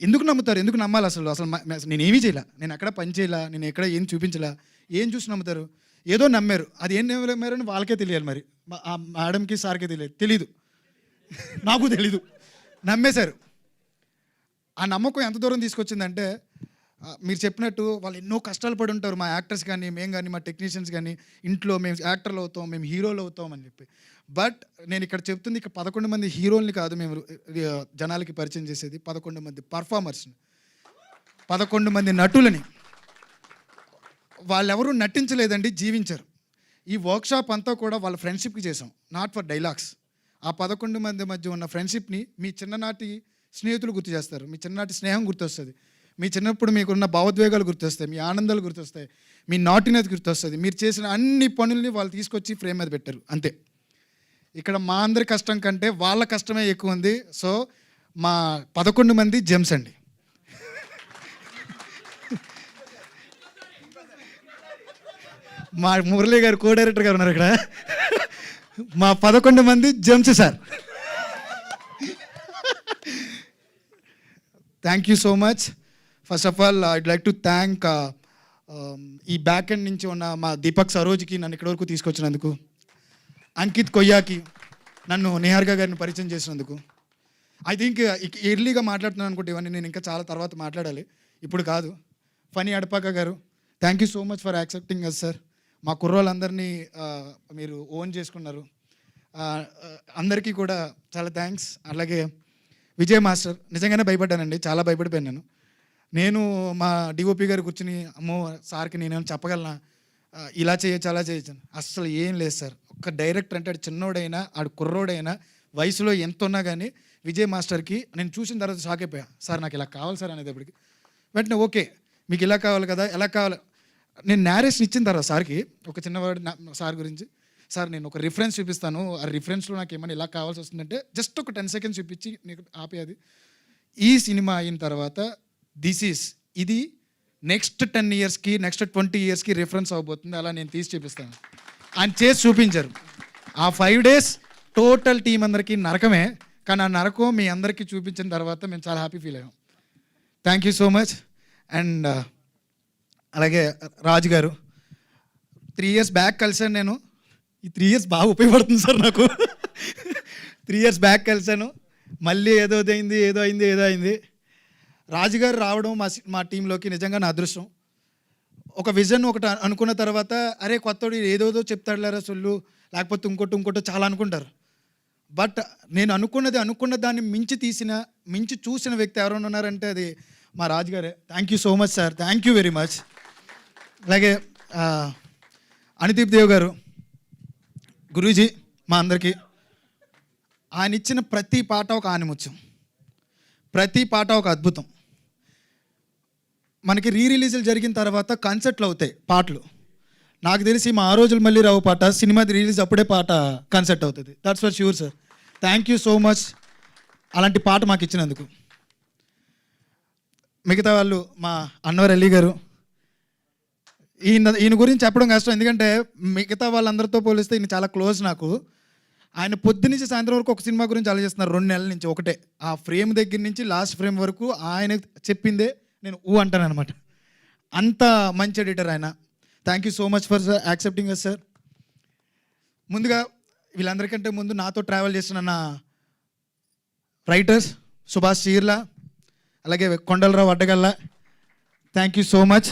ఎందుకు నమ్ముతారు? ఎందుకు నమ్మాలి? అసలు నేను ఏమీ చేయలే, నేను ఎక్కడ పని చేయలే, నేను ఎక్కడ ఏం చూపించలే, ఏం చూసి నమ్ముతారు? ఏదో నమ్మారు. అది ఏం నమ్మారని వాళ్ళకే తెలియాలి. మరి ఆ మేడంకి సార్కే తెలీదు, నాకు తెలీదు. నమ్మేశారు. ఆ నమ్మకం ఎంత దూరం తీసుకొచ్చిందంటే, మీరు చెప్పినట్టు వాళ్ళు ఎన్నో కష్టాలు పడి ఉంటారు, మా యాక్టర్స్ కానీ, మేము కానీ, మా టెక్నీషియన్స్ కానీ, ఇంట్లో మేము యాక్టర్లు అవుతాం, మేము హీరోలు అవుతాం అని చెప్పి. బట్ నేను ఇక్కడ చెప్తుంది, ఇక్కడ 11 మంది హీరోల్ని కాదు మేము జనాలకి పరిచయం చేసేది, 11 మంది పర్ఫార్మర్స్ని, 11 మంది నటులని. వాళ్ళెవరూ నటించలేదండి, జీవించారు. ఈ వర్క్షాప్ అంతా కూడా వాళ్ళ ఫ్రెండ్షిప్కి చేసాం, నాట్ ఫర్ డైలాగ్స్. ఆ 11 మంది మధ్య ఉన్న ఫ్రెండ్షిప్ని మీ చిన్ననాటి స్నేహితులు గుర్తు చేస్తారు, మీ చిన్ననాటి స్నేహం గుర్తొస్తుంది, మీ చిన్నప్పుడు మీకున్న భావోద్వేగాలు గుర్తొస్తాయి, మీ ఆనందాలు గుర్తొస్తాయి, మీ నాటినది గుర్తొస్తుంది. మీరు చేసిన అన్ని పనుల్ని వాళ్ళు తీసుకొచ్చి ఫ్రేమ్ మీద పెట్టారు, అంతే. ఇక్కడ మా అందరి కష్టం కంటే వాళ్ళ కష్టమే ఎక్కువ ఉంది. సో మా 11 మంది జెమ్స్ అండి. మా మురళీ గారు కో డైరెక్టర్ గారు ఉన్నారు ఇక్కడ. మా 11 మంది gems sir. Thank you so much. First of all I'd like to thank ఈ బ్యాక్ ఎండ్ నుంచి ఉన్న మా దీపక్ సరోజ్కి నన్ను ఇక్కడి వరకు తీసుకొచ్చినందుకు, అంకిత్ కొయ్యాకి నన్ను నిహారిక గారిని పరిచయం చేసినందుకు. ఐ థింక్ ఎర్లీగా మాట్లాడుతున్నాను అనుకుంటే ఇవన్నీ నేను ఇంకా చాలా తర్వాత మాట్లాడాలి, ఇప్పుడు కాదు. Phani Adapaka garu, thank you so much for accepting us sir. మా కుర్రోళ్ళందరినీ మీరు ఓన్ చేసుకున్నారు, అందరికీ కూడా చాలా థ్యాంక్స్. అలాగే విజయ్ మాస్టర్, నిజంగానే భయపడ్డానండి, చాలా భయపడిపోయాను నేను. మా డిఓపి గారు కూర్చుని, అమ్మో సార్కి నేనేమైనా చెప్పగలనా, ఇలా చేయొచ్చు అలా చేయొచ్చు. అస్సలు ఏం లేదు సార్. ఒక్క డైరెక్టర్ అంటే ఆడు చిన్నోడైనా ఆడు కుర్రోడైనా వయసులో ఎంత ఉన్నా కానీ విజయ్ మాస్టర్కి నేను చూసిన తర్వాత షాక్ అయిపోయా. సార్ నాకు ఇలా కావాలి సార్ అనేటప్పటికి వెంటనే ఓకే మీకు ఇలా కావాలి కదా, ఎలా కావాలి. నేను నేరేషన్ ఇచ్చిన తర్వాత సార్కి ఒక చిన్నవాడు సార్ గురించి, సార్ నేను ఒక రిఫరెన్స్ చూపిస్తాను, ఆ రిఫరెన్స్లో నాకు ఏమైనా ఇలా కావాల్సి వస్తుందంటే జస్ట్ ఒక 10 సెకండ్స్ చూపించి నీకు ఆపేది. ఈ సినిమా అయిన తర్వాత ఇది నెక్స్ట్ 10 ఇయర్స్కి, నెక్స్ట్ 20 ఇయర్స్కి రిఫరెన్స్ అవ్వబోతుంది, అలా నేను తీసి చూపిస్తాను అని చేసి చూపించారు. ఆ 5 days టోటల్ టీం అందరికీ నరకమే, కానీ ఆ నరకం మీ అందరికీ చూపించిన తర్వాత మేము చాలా హ్యాపీ ఫీల్ అయ్యాం. Thank you so much. And అలాగే రాజు గారు, 3 years బ్యాక్ కలిసాను నేను. ఈ 3 years బాగా ఉపయోగపడుతుంది సార్ నాకు. 3 years బ్యాక్ కలిసాను, మళ్ళీ ఏదో అయింది. రాజుగారు రావడం మా టీంలోకి నిజంగా నా అదృష్టం. ఒక విజన్ ఒకటి అనుకున్న తర్వాత, అరే కొత్తోడు ఏదోదో చెప్తాడులేరా సొల్లు, లేకపోతే ఇంకోటో చాలా అనుకుంటారు. బట్ నేను అనుకున్న దాన్ని మించి చూసిన వ్యక్తి ఎవరైనా ఉన్నారంటే అది మా రాజుగారే. Thank you so much sir, thank you very much. అలాగే అనిదీప్ దేవ్ గారు, గురూజీ మా అందరికీ. ఆయన ఇచ్చిన ప్రతి పాట ఒక ఆనిముత్యం, ప్రతి పాట ఒక అద్భుతం. మనకి రీ రిలీజులు జరిగిన తర్వాత కన్సర్ట్లు అవుతాయి పాటలు. నాకు తెలిసి మా ఆ రోజులు మళ్ళీ రావు పాట సినిమా రిలీజ్ అప్పుడే పాట కన్సర్ట్ అవుతుంది. That's for sure sir. Thank you so much అలాంటి పాట మాకు ఇచ్చినందుకు. మిగతా వాళ్ళు మా అన్వర్ అలీ గారు, ఈయన గురించి చెప్పడం కష్టం, ఎందుకంటే మిగతా వాళ్ళందరితో పోలిస్తే ఈయన చాలా క్లోజ్ నాకు. ఆయన పొద్దు నుంచి సాయంత్రం వరకు ఒక సినిమా గురించి ఆలోచిస్తున్నారు 2 నెలల నుంచి. ఒకటే ఆ ఫ్రేమ్ దగ్గర నుంచి లాస్ట్ ఫ్రేమ్ వరకు ఆయన చెప్పిందే నేను అంటాను అనమాట. అంత మంచి ఎడిటర్ ఆయన. Thank you so much for accepting us sir. ముందుగా వీళ్ళందరికంటే ముందు నాతో ట్రావెల్ చేసిన నా రైటర్స్ సుభాష్ చీర్ల, అలాగే Kondalarao Addagalla, thank you so much.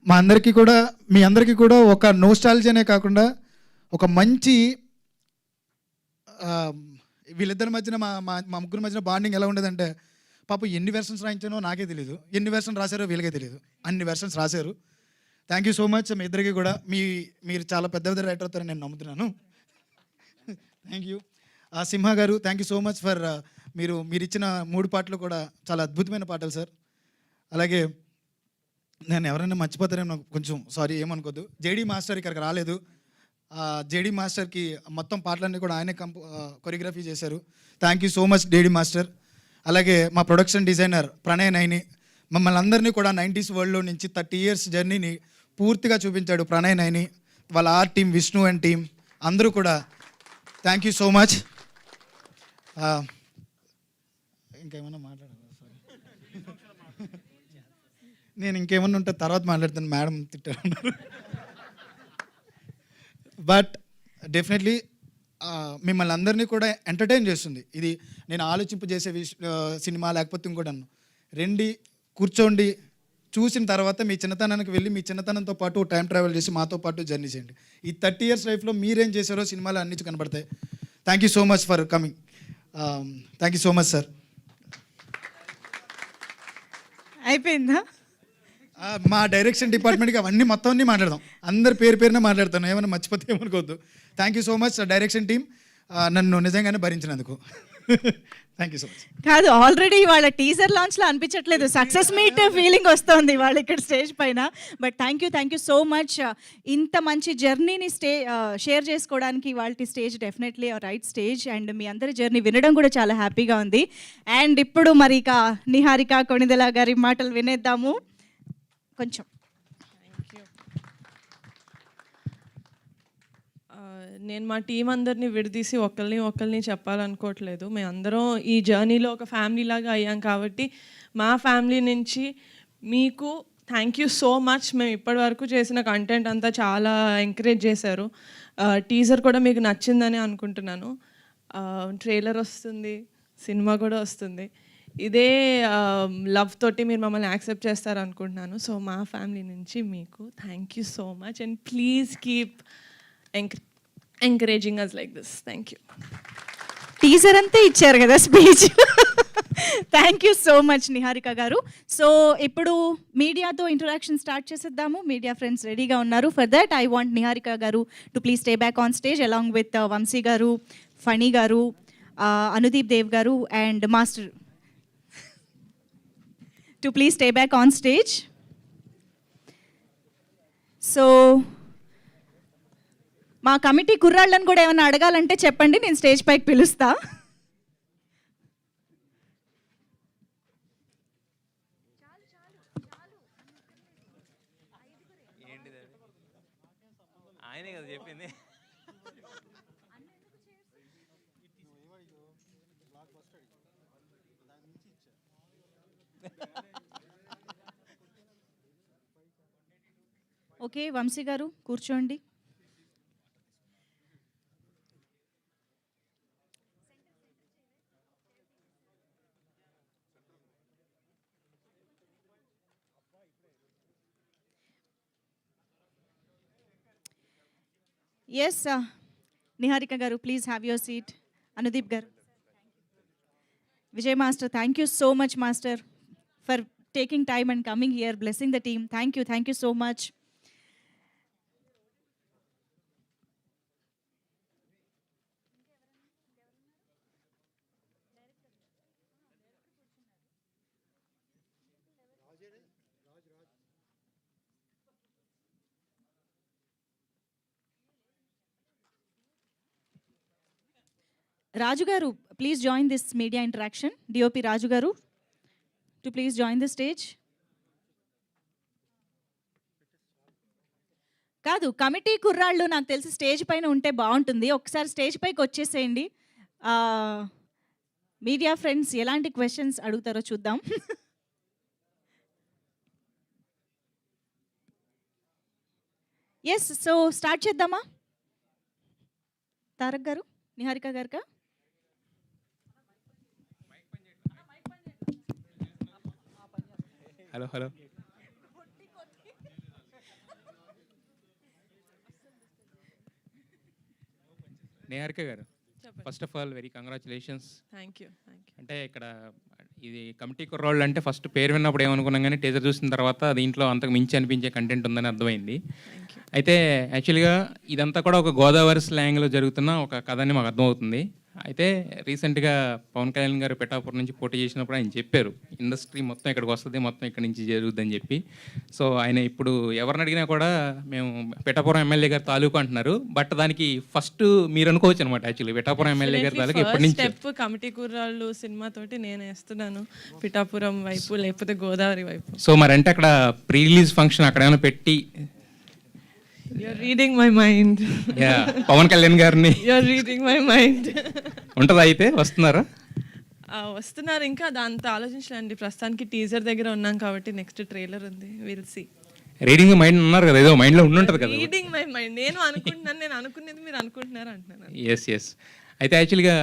మా అందరికీ కూడా, మీ అందరికీ కూడా ఒక నోస్టాలజీనే కాకుండా ఒక మంచి వీళ్ళిద్దరి మధ్యన మా ముగ్గురు మధ్యన బాండింగ్ ఎలా ఉండేదంటే, పాపం ఎన్ని వెర్షన్స్ రాయించానో నాకే తెలియదు, ఎన్ని వెర్షన్స్ రాశారో వీళ్ళకే తెలియదు, అన్ని వెర్షన్స్ రాశారు. థ్యాంక్ యూ సో మచ్ మీ ఇద్దరికి కూడా. మీరు చాలా పెద్ద పెద్ద రైటర్ అవుతారని నేను నమ్ముతున్నాను. Thank you. సింహ గారు, thank you so much for మీరు ఇచ్చిన 3 పాటలు కూడా చాలా అద్భుతమైన పాటలు సార్. అలాగే నేను ఎవరైనా మర్చిపోతారేమో కొంచెం సారీ, ఏమనుకోద్దు. జేడీ మాస్టర్ ఇక్కడికి రాలేదు. జేడీ మాస్టర్కి మొత్తం పాటలన్నీ కూడా ఆయనే కొరియోగ్రఫీ చేశారు. Thank you so much JD master. అలాగే మా ప్రొడక్షన్ డిజైనర్ ప్రణయ్ నైని, మమ్మల్ని అందరినీ కూడా 90s వరల్డ్లో నుంచి 30 years జర్నీని పూర్తిగా చూపించాడు ప్రణయ్ నైని. వాళ్ళ art team, Vishnu and team అందరూ కూడా థ్యాంక్ యూ సో మచ్. ఇంకేమన్నా మాట్లాడాలి? నేను ఇంకేమన్నా ఉంటే తర్వాత మాట్లాడతాను, మేడం తిట్టారు. బట్ డెఫినెట్లీ మిమ్మల్ని అందరినీ కూడా ఎంటర్టైన్ చేస్తుంది. ఇది నేను ఆలోచింపజేసే సినిమా లేకపోతే ఇంకోటి రండి కూర్చోండి, చూసిన తర్వాత మీ చిన్నతనానికి వెళ్ళి మీ చిన్నతనంతో పాటు టైం ట్రావెల్ చేసి మాతో పాటు జర్నీ చేయండి. ఈ 30 years లైఫ్లో మీరేం చేశారో సినిమాలు అన్ని కనబడతాయి. Thank you so much for coming. Thank you so much sir. అయిపోయిందా? మా డైరెక్షన్ డిపార్ట్మెంట్కి అవన్నీ మొత్తం అన్నీ మాట్లాడదాం. అందరి పేరునే మాట్లాడతాను, ఏమైనా మర్చిపోతే ఏమనుకోవద్దు. Thank you so much direction team, నన్ను నిజంగానే భరించినందుకు. Thank you so much. కాదు, ఆల్రెడీ వాళ్ళ టీజర్ లాంచ్లో అనిపించట్లేదు, సక్సెస్ మీట్ ఫీలింగ్ వస్తుంది వాళ్ళు ఇక్కడ స్టేజ్ పైన. But thank you so much. ఇంత మంచి జర్నీని షేర్ చేసుకోవడానికి వాళ్ళ stage definitely right stage. And మీ అందరి జర్నీ వినడం కూడా చాలా హ్యాపీగా ఉంది. అండ్ ఇప్పుడు మరి ఇక నిహారిక కొణిదెల గారి మాటలు వినేద్దాము కొంచెం. నేను మా టీం అందరినీ విడదీసి ఒకరిని చెప్పాలనుకోవట్లేదు. మేమందరం ఈ జర్నీలో ఒక ఫ్యామిలీ లాగా అయ్యాం కాబట్టి మా ఫ్యామిలీ నుంచి మీకు థ్యాంక్ యూ సో మచ్. మేము ఇప్పటివరకు చేసిన కంటెంట్ అంతా చాలా ఎంకరేజ్ చేశారు. టీజర్ కూడా మీకు నచ్చిందని అనుకుంటున్నాను. ట్రైలర్ వస్తుంది, సినిమా కూడా వస్తుంది. ఇదే లవ్ తోటి మీరు మమ్మల్ని యాక్సెప్ట్ చేస్తారు అనుకుంటున్నాను. సో మా ఫ్యామిలీ నుంచి మీకు thank you so much and please keep encouraging us like this. Thank you. Teaser అంతా ఇచ్చారు కదా speech. Thank you so much Niharika గారు. సో ఇప్పుడు మీడియాతో ఇంటరాక్షన్ స్టార్ట్ చేసేద్దాము. మీడియా ఫ్రెండ్స్ రెడీగా ఉన్నారు. For that I want Niharika గారు to please stay back on stage along with Vamshi గారు, ఫణి గారు, అనుదీప్ దేవ్ గారు and master to please stay back on stage. So మా కమిటీ కుర్రాళ్ళని కూడా ఏమైనా అడగాలంటే చెప్పండి, నేను స్టేజ్ పైకి పిలుస్తా. ఆయనే కదా చెప్పింది. ఓకే, వంశీ గారు కూర్చోండి. Yes, Niharika garu, please have your seat. Anudeep garu. Vijay Master, thank you so much, Master, for taking time and coming here, blessing the team. Thank you so much. Raju గారు, please join this media interaction. DOP Raju గారు to please join the stage. కాదు, కమిటీ కుర్రాళ్ళు నాకు తెలిసి స్టేజ్ పైన ఉంటే బాగుంటుంది. ఒకసారి స్టేజ్ పైకి వచ్చేసేయండి. మీడియా ఫ్రెండ్స్ ఎలాంటి క్వశ్చన్స్ అడుగుతారో చూద్దాం. ఎస్, సో స్టార్ట్ చేద్దామా? తారక్ గారు, నిహారిక గారుగా. హలో నిహారిక గారు, first of all very congratulations. Thank you. అంటే ఇక్కడ ఇది కమిటీ కుర్రోళ్ళు అంటే ఫస్ట్ పేరు విన్నప్పుడు ఏమనుకున్నాం, కానీ టీజర్ చూసిన తర్వాత దీంట్లో అంతకు మించి అనిపించే కంటెంట్ ఉందని అర్థమైంది. అయితే యాక్చువల్గా ఇదంతా కూడా ఒక గోదావరి స్లాంగ్లో జరుగుతున్న ఒక కథ అని మాకు అర్థమవుతుంది. అయితే రీసెంట్గా పవన్ కళ్యాణ్ గారు పిఠాపురం నుంచి పోటీ చేసినప్పుడు ఆయన చెప్పారు, ఇండస్ట్రీ మొత్తం ఇక్కడికి వస్తుంది, మొత్తం ఇక్కడి నుంచి జరుగుద్దని చెప్పి. సో ఆయన ఇప్పుడు ఎవరిని అడిగినా కూడా మేము పిఠాపురం ఎమ్మెల్యే గారు తాలూకు అంటున్నారు. బట్ దానికి ఫస్ట్ మీరు అనుకోవచ్చు అనమాట. యాక్చువల్లీ పిఠాపురం ఎమ్మెల్యే గారి తాలూకు ఎప్పటి నుంచి స్టెప్ కమిటీ కుర్రాళ్ళు సినిమాతోటి నేను వేస్తున్నాను, పిఠాపురం వైపు లేకపోతే గోదావరి వైపు. సో మరి అంటే అక్కడ ప్రీ రిలీజ్ ఫంక్షన్ అక్కడ ఏమైనా పెట్టి You're reading my mind. Pawan Kalyan గారిని You're reading my mind. ఉంటుందా? అయితే వస్తున్నారా? వస్తున్నారు. ఇంకా దాంతో ఆలోచించలేండి. ప్రస్తుతానికి టీజర్ దగ్గర ఉన్నాం కాబట్టి నెక్స్ట్ ట్రైలర్ ఉంది. Will see. రీడింగ్ మైండ్ ఉన్నారు కదా, ఏదో మైండ్లో ఉండుంటుంది కదా. రీడింగ్ మై మైండ్ నేను అనుకుంటున్నాను, నేను అనుకునేది మీరు అనుకుంటున్నారు అంటున్నాను. ఎస్. అయితే యాక్చువల్గా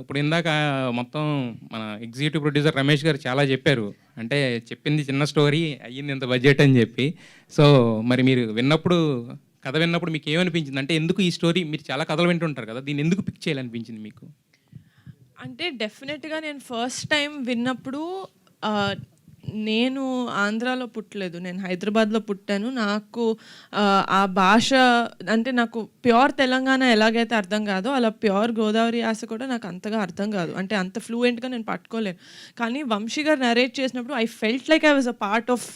ఇప్పుడు ఇందాక మొత్తం మన ఎగ్జిక్యూటివ్ ప్రొడ్యూసర్ రమేష్ గారు చాలా చెప్పారు. అంటే చెప్పింది చిన్న స్టోరీ, అయ్యింది ఇంత బడ్జెట్ అని చెప్పి. సో మరి మీరు కథ విన్నప్పుడు మీకు ఏమనిపించింది? అంటే ఎందుకు ఈ స్టోరీ, మీరు చాలా కథలు వింటుంటారు కదా, దీన్ని ఎందుకు పిక్ చేయాలనిపించింది మీకు? అంటే డెఫినెట్గా నేను ఫస్ట్ టైం విన్నప్పుడు నేను ఆంధ్రాలో పుట్టలేదు, నేను హైదరాబాద్లో పుట్టాను. నాకు ఆ భాష అంటే నాకు ప్యూర్ తెలంగాణ ఎలాగైతే అర్థం కాదో అలా ప్యూర్ గోదావరి యాస కూడా నాకు అంతగా అర్థం కాదు. అంటే అంత ఫ్లూయెంట్గా నేను పట్టుకోలేను. కానీ వంశీ గారు నరేట్ చేసినప్పుడు I felt like I was a part of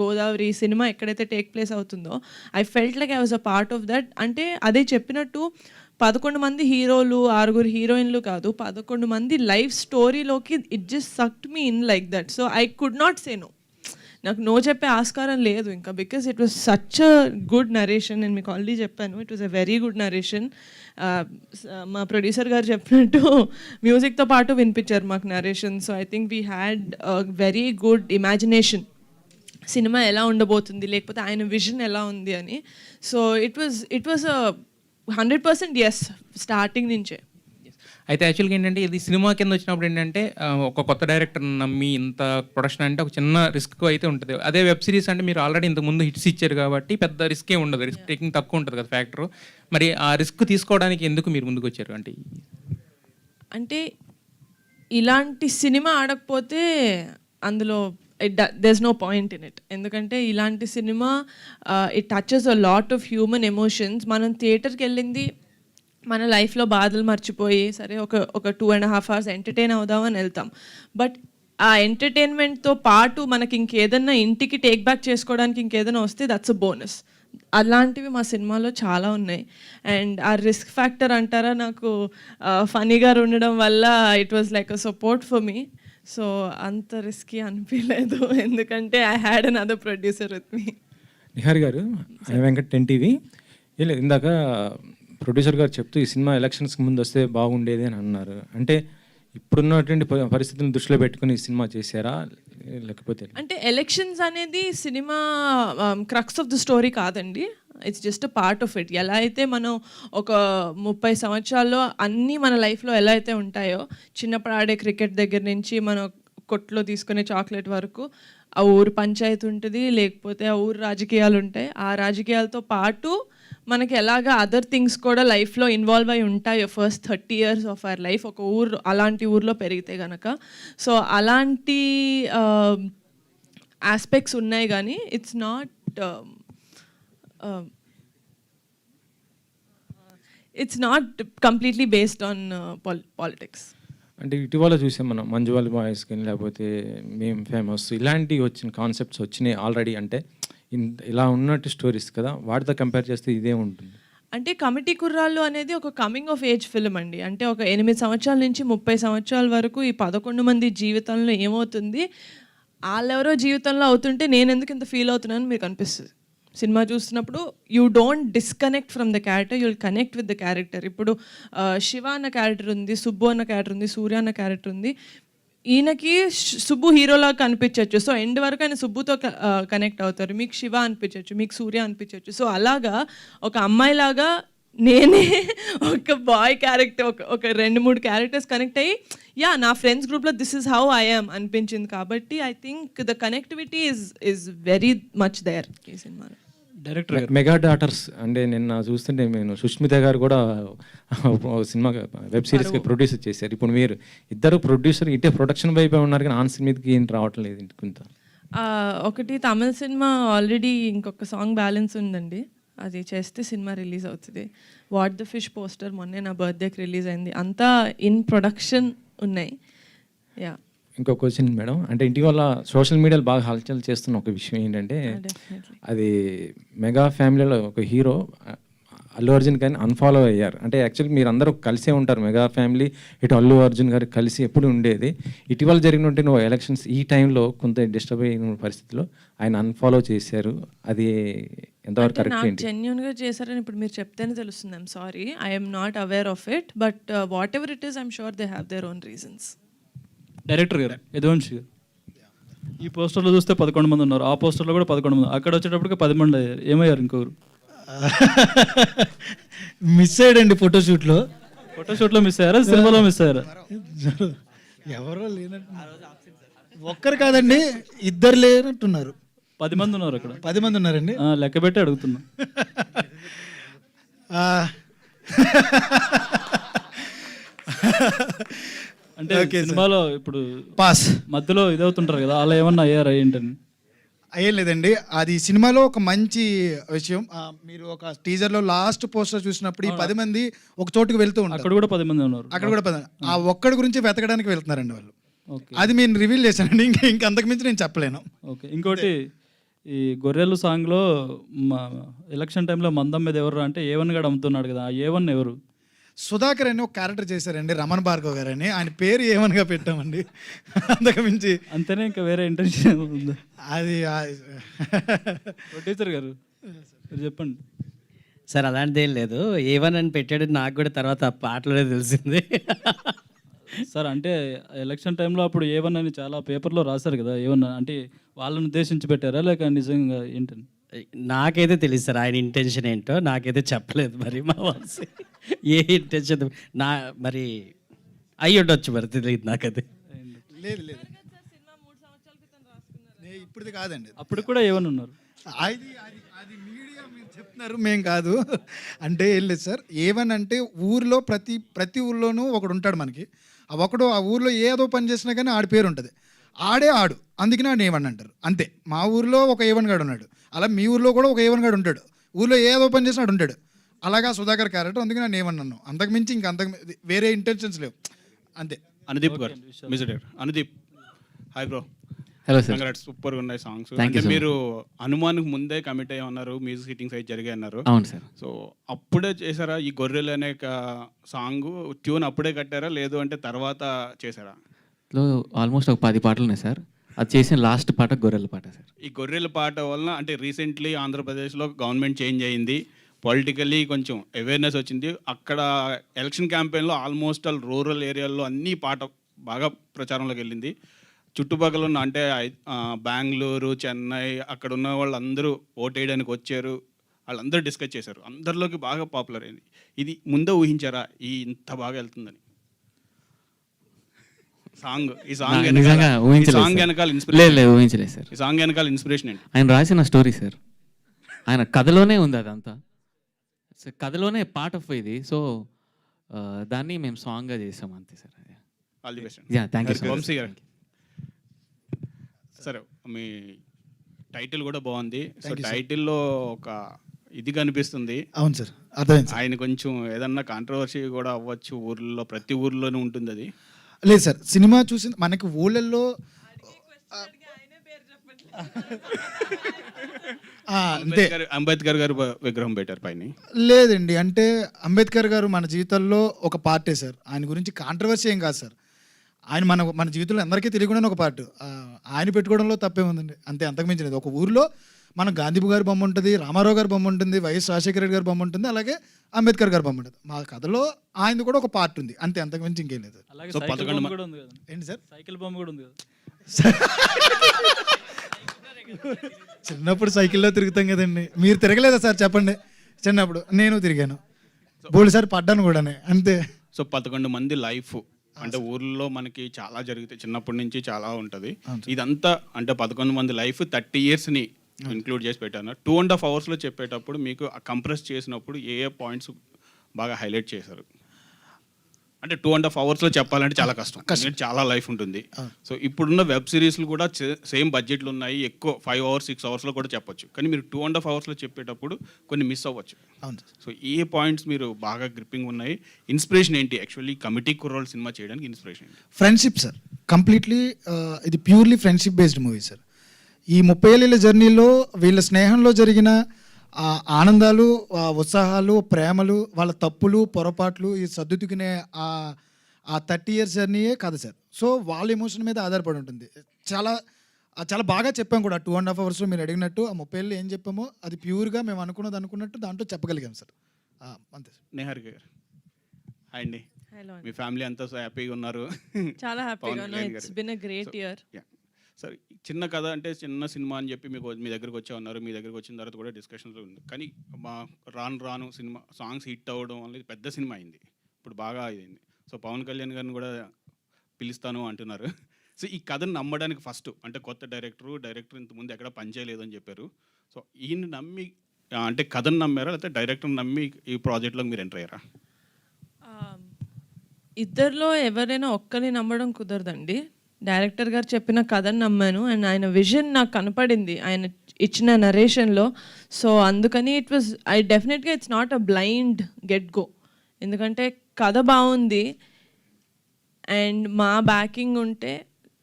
Godavari cinema ఎక్కడైతే టేక్ ప్లేస్ అవుతుందో. I felt like I was a part of that. అంటే అదే చెప్పినట్టు 11 మంది హీరోలు, 6 హీరోయిన్లు కాదు, 11 మంది లైఫ్ స్టోరీలోకి it just sucked me in like that. So I could not say no. నాకు నో చెప్పే ఆస్కారం లేదు ఇంకా, because it was such a good narration. నేను మీకు ఆల్రెడీ చెప్పాను, it was a very good narration. మా ప్రొడ్యూసర్ గారు చెప్పినట్టు మ్యూజిక్తో పాటు వినిపించారు మాకు narration. So I think we had very good imagination cinema ఎలా ఉండబోతుంది, లేకపోతే ఆయన విజన్ ఎలా ఉంది అని. So it was a 100% yes starting నుంచే. అయితే యాక్చువల్గా ఏంటంటే ఇది సినిమా కింద వచ్చినప్పుడు ఏంటంటే ఒక కొత్త డైరెక్టర్ నమ్మి ఇంత ప్రొడక్షన్ అంటే ఒక చిన్న రిస్క్ అయితే ఉంటుంది. అదే వెబ్ సిరీస్ అంటే మీరు ఆల్రెడీ ఇంతకుముందు హిట్స్ ఇచ్చారు కాబట్టి పెద్ద రిస్కే ఉండదు, రిస్క్ టేకింగ్ తక్కువ ఉంటుంది కదా ఫ్యాక్టర్. మరి ఆ రిస్క్ తీసుకోవడానికి ఎందుకు మీరు ముందుకు వచ్చారు? అంటే ఇలాంటి సినిమా ఆడకపోతే అందులో there's no point in it. ఎందుకంటే ఇలాంటి cinema it touches a lot of human emotions. మనం థియేటర్కి వెళ్ళింది మన లైఫ్లో బాధలు మర్చిపోయి సరే ఒక 2.5 hours ఎంటర్టైన్ అవుదామని వెళ్తాం. బట్ ఆ ఎంటర్టైన్మెంట్తో పాటు మనకి ఇంకేదన్నా ఇంటికి టేక్ బ్యాక్ చేసుకోవడానికి ఇంకేదైనా వస్తే దట్స్ అ బోనస్. అలాంటివి మా సినిమాలో చాలా ఉన్నాయి. అండ్ ఆ రిస్క్ ఫ్యాక్టర్ అంటారా, నాకు ఫనీగా ఉండడం వల్ల it was like a support for me. So అంత రిస్కీ అనిపించలేదు, ఎందుకంటే I had another producer with me. Nihar గారు, వెంకట్ 10TV. ఇందాక ప్రొడ్యూసర్ గారు చెప్తూ ఈ సినిమా ఎలక్షన్స్కి ముందు వస్తే బాగుండేది అని అన్నారు. అంటే ఇప్పుడున్నటువంటి పరిస్థితులను దృష్టిలో పెట్టుకుని ఈ సినిమా చేశారా, లేకపోతే? అంటే ఎలక్షన్స్ అనేది cinema crux of the story కాదండి, it's just a part of it. ఎలా అయితే మనం ఒక 30 సంవత్సరాల్లో అన్నీ మన లైఫ్లో ఎలా అయితే ఉంటాయో, చిన్నప్పుడు ఆడే క్రికెట్ దగ్గర నుంచి మన కొట్లో తీసుకునే చాక్లెట్ వరకు ఆ ఊరు పంచాయతీ ఉంటుంది, లేకపోతే ఆ ఊరు రాజకీయాలు ఉంటాయి. ఆ రాజకీయాలతో పాటు మనకి ఎలాగా అదర్ థింగ్స్ కూడా లైఫ్లో ఇన్వాల్వ్ అయి ఉంటాయి first 30 years of our life ఒక ఊరు అలాంటి ఊర్లో పెరిగితే కనుక. సో అలాంటి ఆస్పెక్ట్స్ ఉన్నాయి, కానీ it's not completely based on politics. అంటే ఇటీవల చూసాం మనం మంజువాల్ బాయ్స్ కానీ లేకపోతే మేము ఫేమస్ ఇలాంటివి వచ్చిన కాన్సెప్ట్స్ వచ్చినాయి ఆల్రెడీ. అంటే ఇలా ఉన్నట్టు స్టోరీస్ కదా, వాటితో కంపేర్ చేస్తే ఇదే ఉంటుంది. అంటే కమిటీ కుర్రాళ్ళు అనేది ఒక కమింగ్ ఆఫ్ ఏజ్ ఫిల్మ్ అండి. అంటే ఒక 8 సంవత్సరాల నుంచి 30 సంవత్సరాల వరకు ఈ 11 మంది జీవితంలో ఏమవుతుంది, వాళ్ళెవరో జీవితంలో అవుతుంటే నేను ఎందుకు ఇంత ఫీల్ అవుతున్నాను మీకు అనిపిస్తుంది. సినిమా చూస్తున్నప్పుడు you don't disconnect from the character, you will connect with the character. ఇప్పుడు శివ అన్న క్యారెక్టర్ ఉంది, సుబ్బు అన్న క్యారెక్టర్ ఉంది, సూర్య అన్న క్యారెక్టర్ ఉంది. ఈయనకి సుబ్బు హీరోలా కనిపించవచ్చు, సో ఎండ్ వరకు ఆయన సుబ్బుతో కనెక్ట్ అవుతారు. మీకు శివ అనిపించవచ్చు, మీకు సూర్య అనిపించవచ్చు. సో అలాగా ఒక అమ్మాయిలాగా నేనే ఒక బాయ్ క్యారెక్టర్ ఒక 2-3 క్యారెక్టర్స్ కనెక్ట్ అయ్యి నా ఫ్రెండ్స్ గ్రూప్లో this is how I am అనిపించింది. కాబట్టి I think the connectivity is very much there ఈ సినిమాలో. డైరెక్టర్ మెగా డాటర్స్ అంటే నిన్న చూస్తుంటే నేను సుష్మిత గారు కూడా సినిమా వెబ్ సిరీస్కి ప్రొడ్యూసర్ చేశారు. ఇప్పుడు మీరు ఇద్దరు ప్రొడ్యూసర్ ఇటే ప్రొడక్షన్ వైపే ఉన్నారు, కానీ ఆన్ సినిమాకి ఏం రావటం లేదు ఇంత. ఒకటి తమిళ సినిమా ఆల్రెడీ ఇంకొక సాంగ్ బ్యాలెన్స్ ఉందండి, అది చేస్తే సినిమా రిలీజ్ అవుతుంది. వాట్ ద ఫిష్ పోస్టర్ మొన్నే నా బర్త్డేకి రిలీజ్ అయింది. అంతా ఇన్ ప్రొడక్షన్ ఉన్నాయి. యా, ఇంకో క్వశ్చన్ మేడం, అంటే ఇటీవల సోషల్ మీడియాలో బాగా హల్చల్ చేస్తున్న ఒక విషయం ఏంటంటే అది మెగా ఫ్యామిలీలో ఒక హీరో అల్లు అర్జున్ గారిని అన్ఫాలో అయ్యారు. అంటే యాక్చువల్లీ మీరు అందరూ కలిసే ఉంటారు, మెగా ఫ్యామిలీ ఇటు అల్లు అర్జున్ గారికి కలిసి ఎప్పుడు ఉండేది. ఇటీవల జరిగినట్టు ఎలక్షన్స్ ఈ టైంలో కొంత డిస్టర్బ్ అయిన పరిస్థితిలో ఆయన అన్ఫాలో చేశారు. అది ఎంతవరకు కరెక్ట్ ఏంటి? జెన్యున్గా చేశారని ఇప్పుడు మీరు చెప్తేనే తెలుస్తుంది. I'm sorry, I'm not aware of it, but what ever it is I'm sure they have their own reasons. Director గారు యదువంశి గారు, ఈ పోస్టర్లో చూస్తే 11 మంది ఉన్నారు, ఆ పోస్టర్లో కూడా 11 మంది, అక్కడ వచ్చేటప్పటికి 10 మంది అయ్యారు. ఏమయ్యారు ఇంకొకరు? మిస్ అయ్యాడండి ఫోటోషూట్లో. ఫోటోషూట్లో మిస్ అయ్యారా, సినిమాలో మిస్ అయ్యారా? ఎవరో లేనట్టున్నారు. ఒక్కరు కాదండి, ఇద్దరు లేనట్టున్నారు. 10 మంది ఉన్నారు అక్కడ. 10 మంది ఉన్నారండి. లెక్క పెట్టి అడుగుతున్నా. అంటే సినిమాలో ఇప్పుడు పాస్ మధ్యలో ఇదవుతుంటారు కదా, అలా ఏమన్నా అయ్యారా ఏంటని? అయ్యేం లేదండి, అది సినిమాలో ఒక మంచి విషయం. మీరు ఒక టీజర్లో లాస్ట్ పోస్టర్ చూసినప్పుడు ఈ 10 మంది ఒక చోటుకు వెళ్తూ ఉంటారు. అక్కడ కూడా 10 మంది ఉన్నారు. అక్కడ కూడా 10 ఆ ఒక్కడి గురించి వెతకడానికి వెళ్తున్నారండి వాళ్ళు. అది నేను రివీల్ చేశానండి, ఇంకా అంతకుమించి నేను చెప్పలేను. ఓకే, ఇంకోటి ఈ గొర్రెలు సాంగ్లో ఎలక్షన్ టైంలో మందం మీద ఎవరు అంటే A1 గడు అమ్ముతున్నాడు కదా, ఆ A1 ఎవరు? సుధాకర్ అని ఒక క్యారెక్టర్ చేశారండి, రమణ భార్గవ్ గారు అని. ఆయన పేరు ఏమనగా పెట్టామండి, అంతకుమించి అంతేనే, ఇంకా వేరే ఇంటెన్షన్ ఉంది? అది ప్రొడ్యూసర్ గారు మీరు చెప్పండి సార్. అలాంటిది ఏం లేదు, A1 అని పెట్టాడు, నాకు కూడా తర్వాత ఆ పాటలోనే తెలిసింది. సార్ అంటే ఎలక్షన్ టైంలో అప్పుడు A1 అని చాలా పేపర్లో రాశారు కదా, A1 అంటే వాళ్ళని ఉద్దేశించి పెట్టారా లేక నిజంగా ఏంటని? నాకైతే తెలియదు సార్ ఆయన ఇంటెన్షన్ ఏంటో, నాకైతే చెప్పలేదు. మరి మా వంశీ ఏ ఇంటెన్షన్ మరి అయ్యి ఉండొచ్చు, మరి తెలియదు నాకది. లేదు లేదు, ఇప్పుడుది కాదండి, అప్పుడు కూడా A1 ఉన్నారు. అది అది అది మీడియా మీరు చెప్తున్నారు, మేం కాదు. అంటే ఏం లేదు సార్, A1 అంటే ఊర్లో ప్రతి ఊర్లోనూ ఒకడు ఉంటాడు మనకి. ఆ ఊర్లో ఏదో పని చేసినా కానీ ఆడి పేరు ఉంటుంది, ఆడు అందుకనే ఆడు A1 అంటారు. అంతే, మా ఊర్లో ఒక A1 గాడు ఉన్నాడు, అలా మీ ఊర్లో కూడా ఒక A1 గాడు ఉంటాడు. ఊర్లో ఏదో పని చేసినా ఆడు ఉంటాడు. అలాగా సుధాకర్ క్యారెక్టర్, అందుకని నేను A1 అన్నాను. అంతకుమించి వేరే ఇంటెన్షన్స్ లేవు, అంతే. అనుదీప్ గారు, music director Anudeep. Hi bro. Hello sir. Congrats, సూపర్గా ఉన్నాయి సాంగ్స్. Thank you అంటే so మీరు హనుమాన్కి ముందే కమిట్ అయ్యి ఉన్నారు, మ్యూజిక్ హిట్టింగ్స్ అయితే జరిగాయి అన్నారు. అవును సార్. సో అప్పుడే చేశారా ఈ గొర్రెలు అనే సాంగ్ ట్యూన్ అప్పుడే కట్టారా, లేదు అంటే తర్వాత చేశారా? ఆల్మోస్ట్ ఒక 10 పాటలు ఉన్నాయి సార్, అది చేసిన లాస్ట్ పాట గొర్రెల పాట సార్. ఈ గొర్రెల పాట వలన అంటే రీసెంట్లీ ఆంధ్రప్రదేశ్లో గవర్నమెంట్ చేంజ్ అయింది, పొలిటికల్లీ కొంచెం అవేర్నెస్ వచ్చింది. అక్కడ ఎలక్షన్ క్యాంపెయిన్లో ఆల్మోస్ట్ ఆల్ రూరల్ ఏరియాల్లో అన్ని పాట బాగా ప్రచారంలోకి వెళ్ళింది. చుట్టుపక్కల ఉన్న అంటే బెంగళూరు, చెన్నై అక్కడ ఉన్న వాళ్ళందరూ ఓట్ వేయడానికి వచ్చారు, వాళ్ళందరూ డిస్కస్ చేశారు, అందరిలోకి బాగా పాపులర్ అయింది. ఇది ముందే ఊహించారా ఇంత బాగా వెళ్తుందని? ఈ సాంగ్ వెనకాల ఊహించలేదు సార్. ఈ సాంగ్ వెనకాల ఇన్స్పిరేషన్ ఏంటి? ఆయన రాసిన స్టోరీ సార్, ఆయన కథలోనే ఉంది అదంతా, కథలోనే పార్ట్ ఆఫ్ ఇది. సో దాన్ని మేము సాంగ్గా చేసాం అంతే sir. All the best. Thank you Vamsi garu. సరే, మీ టైటిల్ కూడా బాగుంది. సో టైటిల్లో ఒక ఇది కనిపిస్తుంది. అవును సార్, అర్థమైంది. ఆయన కొంచెం ఏదన్నా కాంట్రవర్సీ కూడా అవ్వచ్చు, ఊర్లో ప్రతి ఊర్లోనే ఉంటుంది అది. లేదు సార్, సినిమా చూసి మనకి ఊళ్ళల్లో అంతే. అంబేద్కర్ గారు విగ్రహం పెట్టారు పైన. లేదండి, అంటే అంబేద్కర్ గారు మన జీవితంలో ఒక పార్టే సార్. ఆయన గురించి కాంట్రవర్సీ ఏం కాదు సార్. ఆయన మన జీవితంలో అందరికీ తెలియకుండా ఒక పార్ట్. ఆయన పెట్టుకోవడంలో తప్పేముందండి, అంతే, అంతకుమించి లేదు. ఒక ఊరిలో మన గాంధీ గారి బొమ్మ ఉంటుంది, రామారావు గారి బొమ్మ ఉంటుంది, వైఎస్ రాజశేఖర రెడ్డి గారి బొమ్మ ఉంటుంది, అలాగే అంబేద్కర్ గారి బొమ్మ ఉంటుంది. మా కథలో ఆయనది కూడా ఒక పార్ట్ ఉంది, అంతే, అంతకుమించి ఇంకేం లేదు. అలాగే సో సైకిల్ బొమ్మ కూడా ఉంది కదా. ఏంటి సార్? సైకిల్ బొమ్మ కూడా ఉంది కదా. చిన్నప్పుడు సైకిల్లో తిరుగుతాం కదండి. మీరు తిరగలేదా సార్ చెప్పండి? చిన్నప్పుడు నేను తిరిగాను, బోల్డ్ సార్ పడ్డాను కూడానే, అంతే. సో 11 మంది లైఫ్ అంటే ఊర్లో మనకి చాలా జరుగుతాయి, చిన్నప్పటి నుంచి చాలా ఉంటుంది. ఇదంతా అంటే 11 మంది లైఫ్ 30 yearsని ఇంక్లూడ్ చేసి పెట్టాను. 2.5 hours చెప్పేటప్పుడు మీకు కంప్రెస్ చేసినప్పుడు ఏ పాయింట్స్ బాగా హైలైట్ చేశారు? అంటే 2.5 hours చెప్పాలంటే చాలా కష్టం, ఎందుకంటే చాలా లైఫ్ ఉంటుంది. సో ఇప్పుడున్న వెబ్ సిరీస్లు కూడా సేమ్ బడ్జెట్లు ఉన్నాయి, ఎక్కువ 5 hours 6 hours కూడా చెప్పొచ్చు. కానీ మీరు 2.5 hours చెప్పేటప్పుడు కొన్ని మిస్ అవ్వచ్చు. సో ఏ పాయింట్స్ మీరు బాగా గ్రిప్పింగ్ ఉన్నాయి? ఇన్స్పిరేషన్ ఏంటి యాక్చువల్లీ కమిటీ కుర్రోల్ సినిమా చేయడానికి ఇన్స్పిరేషన్ ఏంటి? ఫ్రెండ్షిప్ సార్, కంప్లీట్లీ ఇది purely friendship based movie sir. ఈ 30 ఏళ్ళ జర్నీలో వీళ్ళ స్నేహంలో జరిగిన ఆనందాలు, ఉత్సాహాలు, ప్రేమలు, వాళ్ళ తప్పులు, పొరపాట్లు, ఈ సర్దుకునే ఆ 30 years జర్నీయే కాదు సార్. సో వాళ్ళ ఎమోషన్ మీద ఆధారపడి ఉంటుంది. చాలా చాలా బాగా చెప్పాం కూడా 2.5 hours మీరు అడిగినట్టు. ఆ 30 ఏళ్ళు ఏం చెప్పామో అది ప్యూర్గా మేము అనుకున్నట్టు దాంట్లో చెప్పగలిగాం సార్, అంతే సార్. నిహారిక గారు హాయ్ అండి. హలో, మీ ఫ్యామిలీ అంతా హ్యాపీగా ఉన్నారు? చాలా హ్యాపీగా ఉన్నా. It's been a great year. Sir చిన్న కథ అంటే చిన్న సినిమా అని చెప్పి మీ దగ్గరకు వచ్చా ఉన్నారు. మీ దగ్గరకు వచ్చిన తర్వాత కూడా డిస్కషన్లో ఉంది. కానీ రాను సినిమా సాంగ్స్ హిట్ అవ్వడం అనేది పెద్ద సినిమా అయింది, ఇప్పుడు బాగా అయింది. సో పవన్ కళ్యాణ్ గారిని కూడా పిలుస్తాను అంటున్నారు. సో ఈ కథను నమ్మడానికి ఫస్ట్ అంటే కొత్త డైరెక్టర్ ఇంతకుముందు ఎక్కడ పనిచేయలేదు అని చెప్పారు. సో ఈయన నమ్మి అంటే కథను నమ్మారా, లేకపోతే డైరెక్టర్ నమ్మి ఈ ప్రాజెక్ట్లో మీరు ఎంటర్ అయ్యారా? ఇద్దరిలో ఎవరైనా ఒక్కరిని నమ్మడం కుదరదండి. డైరెక్టర్ గారు చెప్పిన కథను నమ్మాను, అండ్ ఆయన విజన్ నాకు కనపడింది ఆయన ఇచ్చిన నరేషన్లో. సో అందుకని డెఫినెట్గా it's not a blind get go, ఎందుకంటే కథ బాగుంది అండ్ మా బ్యాకింగ్ ఉంటే,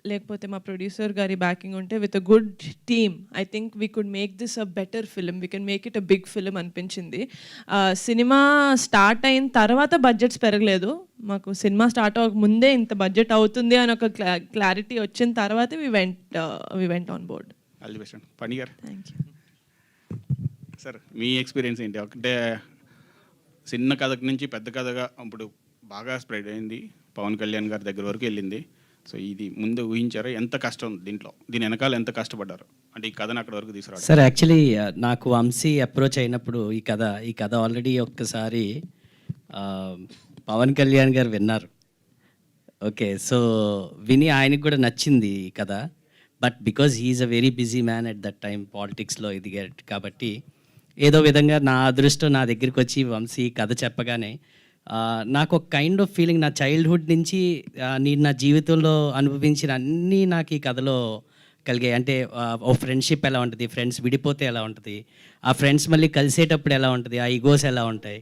లేకపోతే మా ప్రొడ్యూసర్ గారి బ్యాకింగ్ ఉంటే, with a good team I think we could make this a better film, we can make it a big film అనిపించింది. సినిమా స్టార్ట్ అయిన తర్వాత బడ్జెట్స్ పెరగలేదు మాకు. సినిమా స్టార్ట్ అవ్వక ముందే ఇంత బడ్జెట్ అవుతుంది అని ఒక క్లారిటీ వచ్చిన తర్వాత we went on board. All the best అండి. Phani garu thank you sir, మీ ఎక్స్పీరియన్స్ ఏంటి? ఒకటే చిన్న కథ నుంచి పెద్ద కథగా ఇప్పుడు బాగా స్ప్రెడ్ అయింది, పవన్ కళ్యాణ్ గారి దగ్గర వరకు వెళ్ళింది. సో ఇది ముందు ఊహించారా? ఎంత కష్టం దీని వెనకాల ఎంత కష్టపడ్డారు అంటే ఈ కథను అక్కడ వరకు తీసుకురావడం? సార్ యాక్చువల్లీ నాకు వంశీ అప్రోచ్ అయినప్పుడు ఈ కథ ఆల్రెడీ ఒక్కసారి పవన్ కళ్యాణ్ గారు విన్నారు. ఓకే, సో విని ఆయనకు కూడా నచ్చింది ఈ కథ. But because he's a very busy man at that time, పాలిటిక్స్లో ఎదిగారు కాబట్టి ఏదో విధంగా నా అదృష్టం నా దగ్గరికి వచ్చి వంశీ కథ చెప్పగానే నాకు ఒక కైండ్ ఆఫ్ ఫీలింగ్, నా చైల్డ్హుడ్ నుంచి నేను నా జీవితంలో అనుభవించిన అన్నీ నాకు ఈ కథలో కలిగాయి. అంటే ఓ ఫ్రెండ్షిప్ ఎలా ఉంటుంది, ఫ్రెండ్స్ విడిపోతే ఎలా ఉంటుంది, ఆ ఫ్రెండ్స్ మళ్ళీ కలిసేటప్పుడు ఎలా ఉంటుంది, ఆ ఈగోస్ ఎలా ఉంటాయి,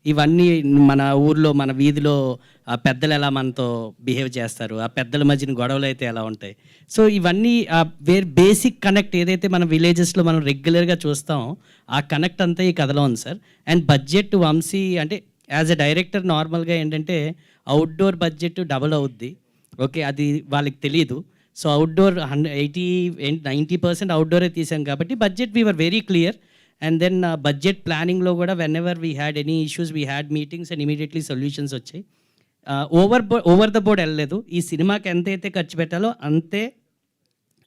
ఇవన్నీ మన ఊర్లో మన వీధిలో ఆ పెద్దలు ఎలా మనతో బిహేవ్ చేస్తారు, ఆ పెద్దల మధ్యన గొడవలు అయితే ఎలా ఉంటాయి. సో ఇవన్నీ బేసిక్ కనెక్ట్ ఏదైతే మన విలేజెస్లో మనం రెగ్యులర్గా చూస్తామో ఆ కనెక్ట్ అంతా ఈ కథలో ఉంది సార్. అండ్ బడ్జెట్ వంశీ అంటే యాజ్ ఎ డైరెక్టర్ నార్మల్గా ఏంటంటే అవుట్డోర్ బడ్జెట్ డబుల్ అవుద్ది. ఓకే, అది వాళ్ళకి తెలియదు. సో అవుట్డోర్ 90% అవుట్డోరే తీసాం కాబట్టి budget we were very clear. And then budget ప్లానింగ్లో కూడా whenever we had any issues we had meetings and immediately solutions వచ్చాయి. ఓవర్ ద బోర్డ్ వెళ్ళలేదు. ఈ సినిమాకి ఎంతైతే ఖర్చు పెట్టాలో అంతే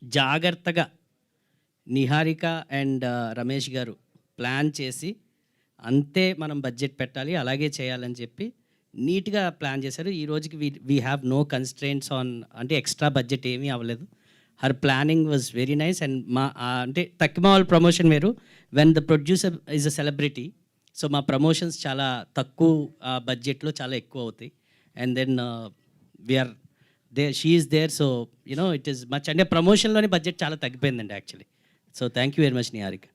జాగ్రత్తగా నిహారిక అండ్ రమేష్ గారు ప్లాన్ చేసి అంతే మనం బడ్జెట్ పెట్టాలి, అలాగే చేయాలని చెప్పి నీట్గా ప్లాన్ చేశారు. ఈ రోజుకి we have no constraints on, అంటే ఎక్స్ట్రా బడ్జెట్ ఏమీ అవ్వలేదు. Her planning was very nice. And మా అంటే తక్కువ వాళ్ళ ప్రమోషన్ వేరు, when the producer is a celebrity. So మా ప్రమోషన్స్ చాలా తక్కువ బడ్జెట్లో చాలా ఎక్కువ అవుతాయి. And then we are she is there. So you know it is much, అంటే ప్రమోషన్లోనే బడ్జెట్ చాలా తగ్గిపోయిందండి actually. So thank you very much Niharika.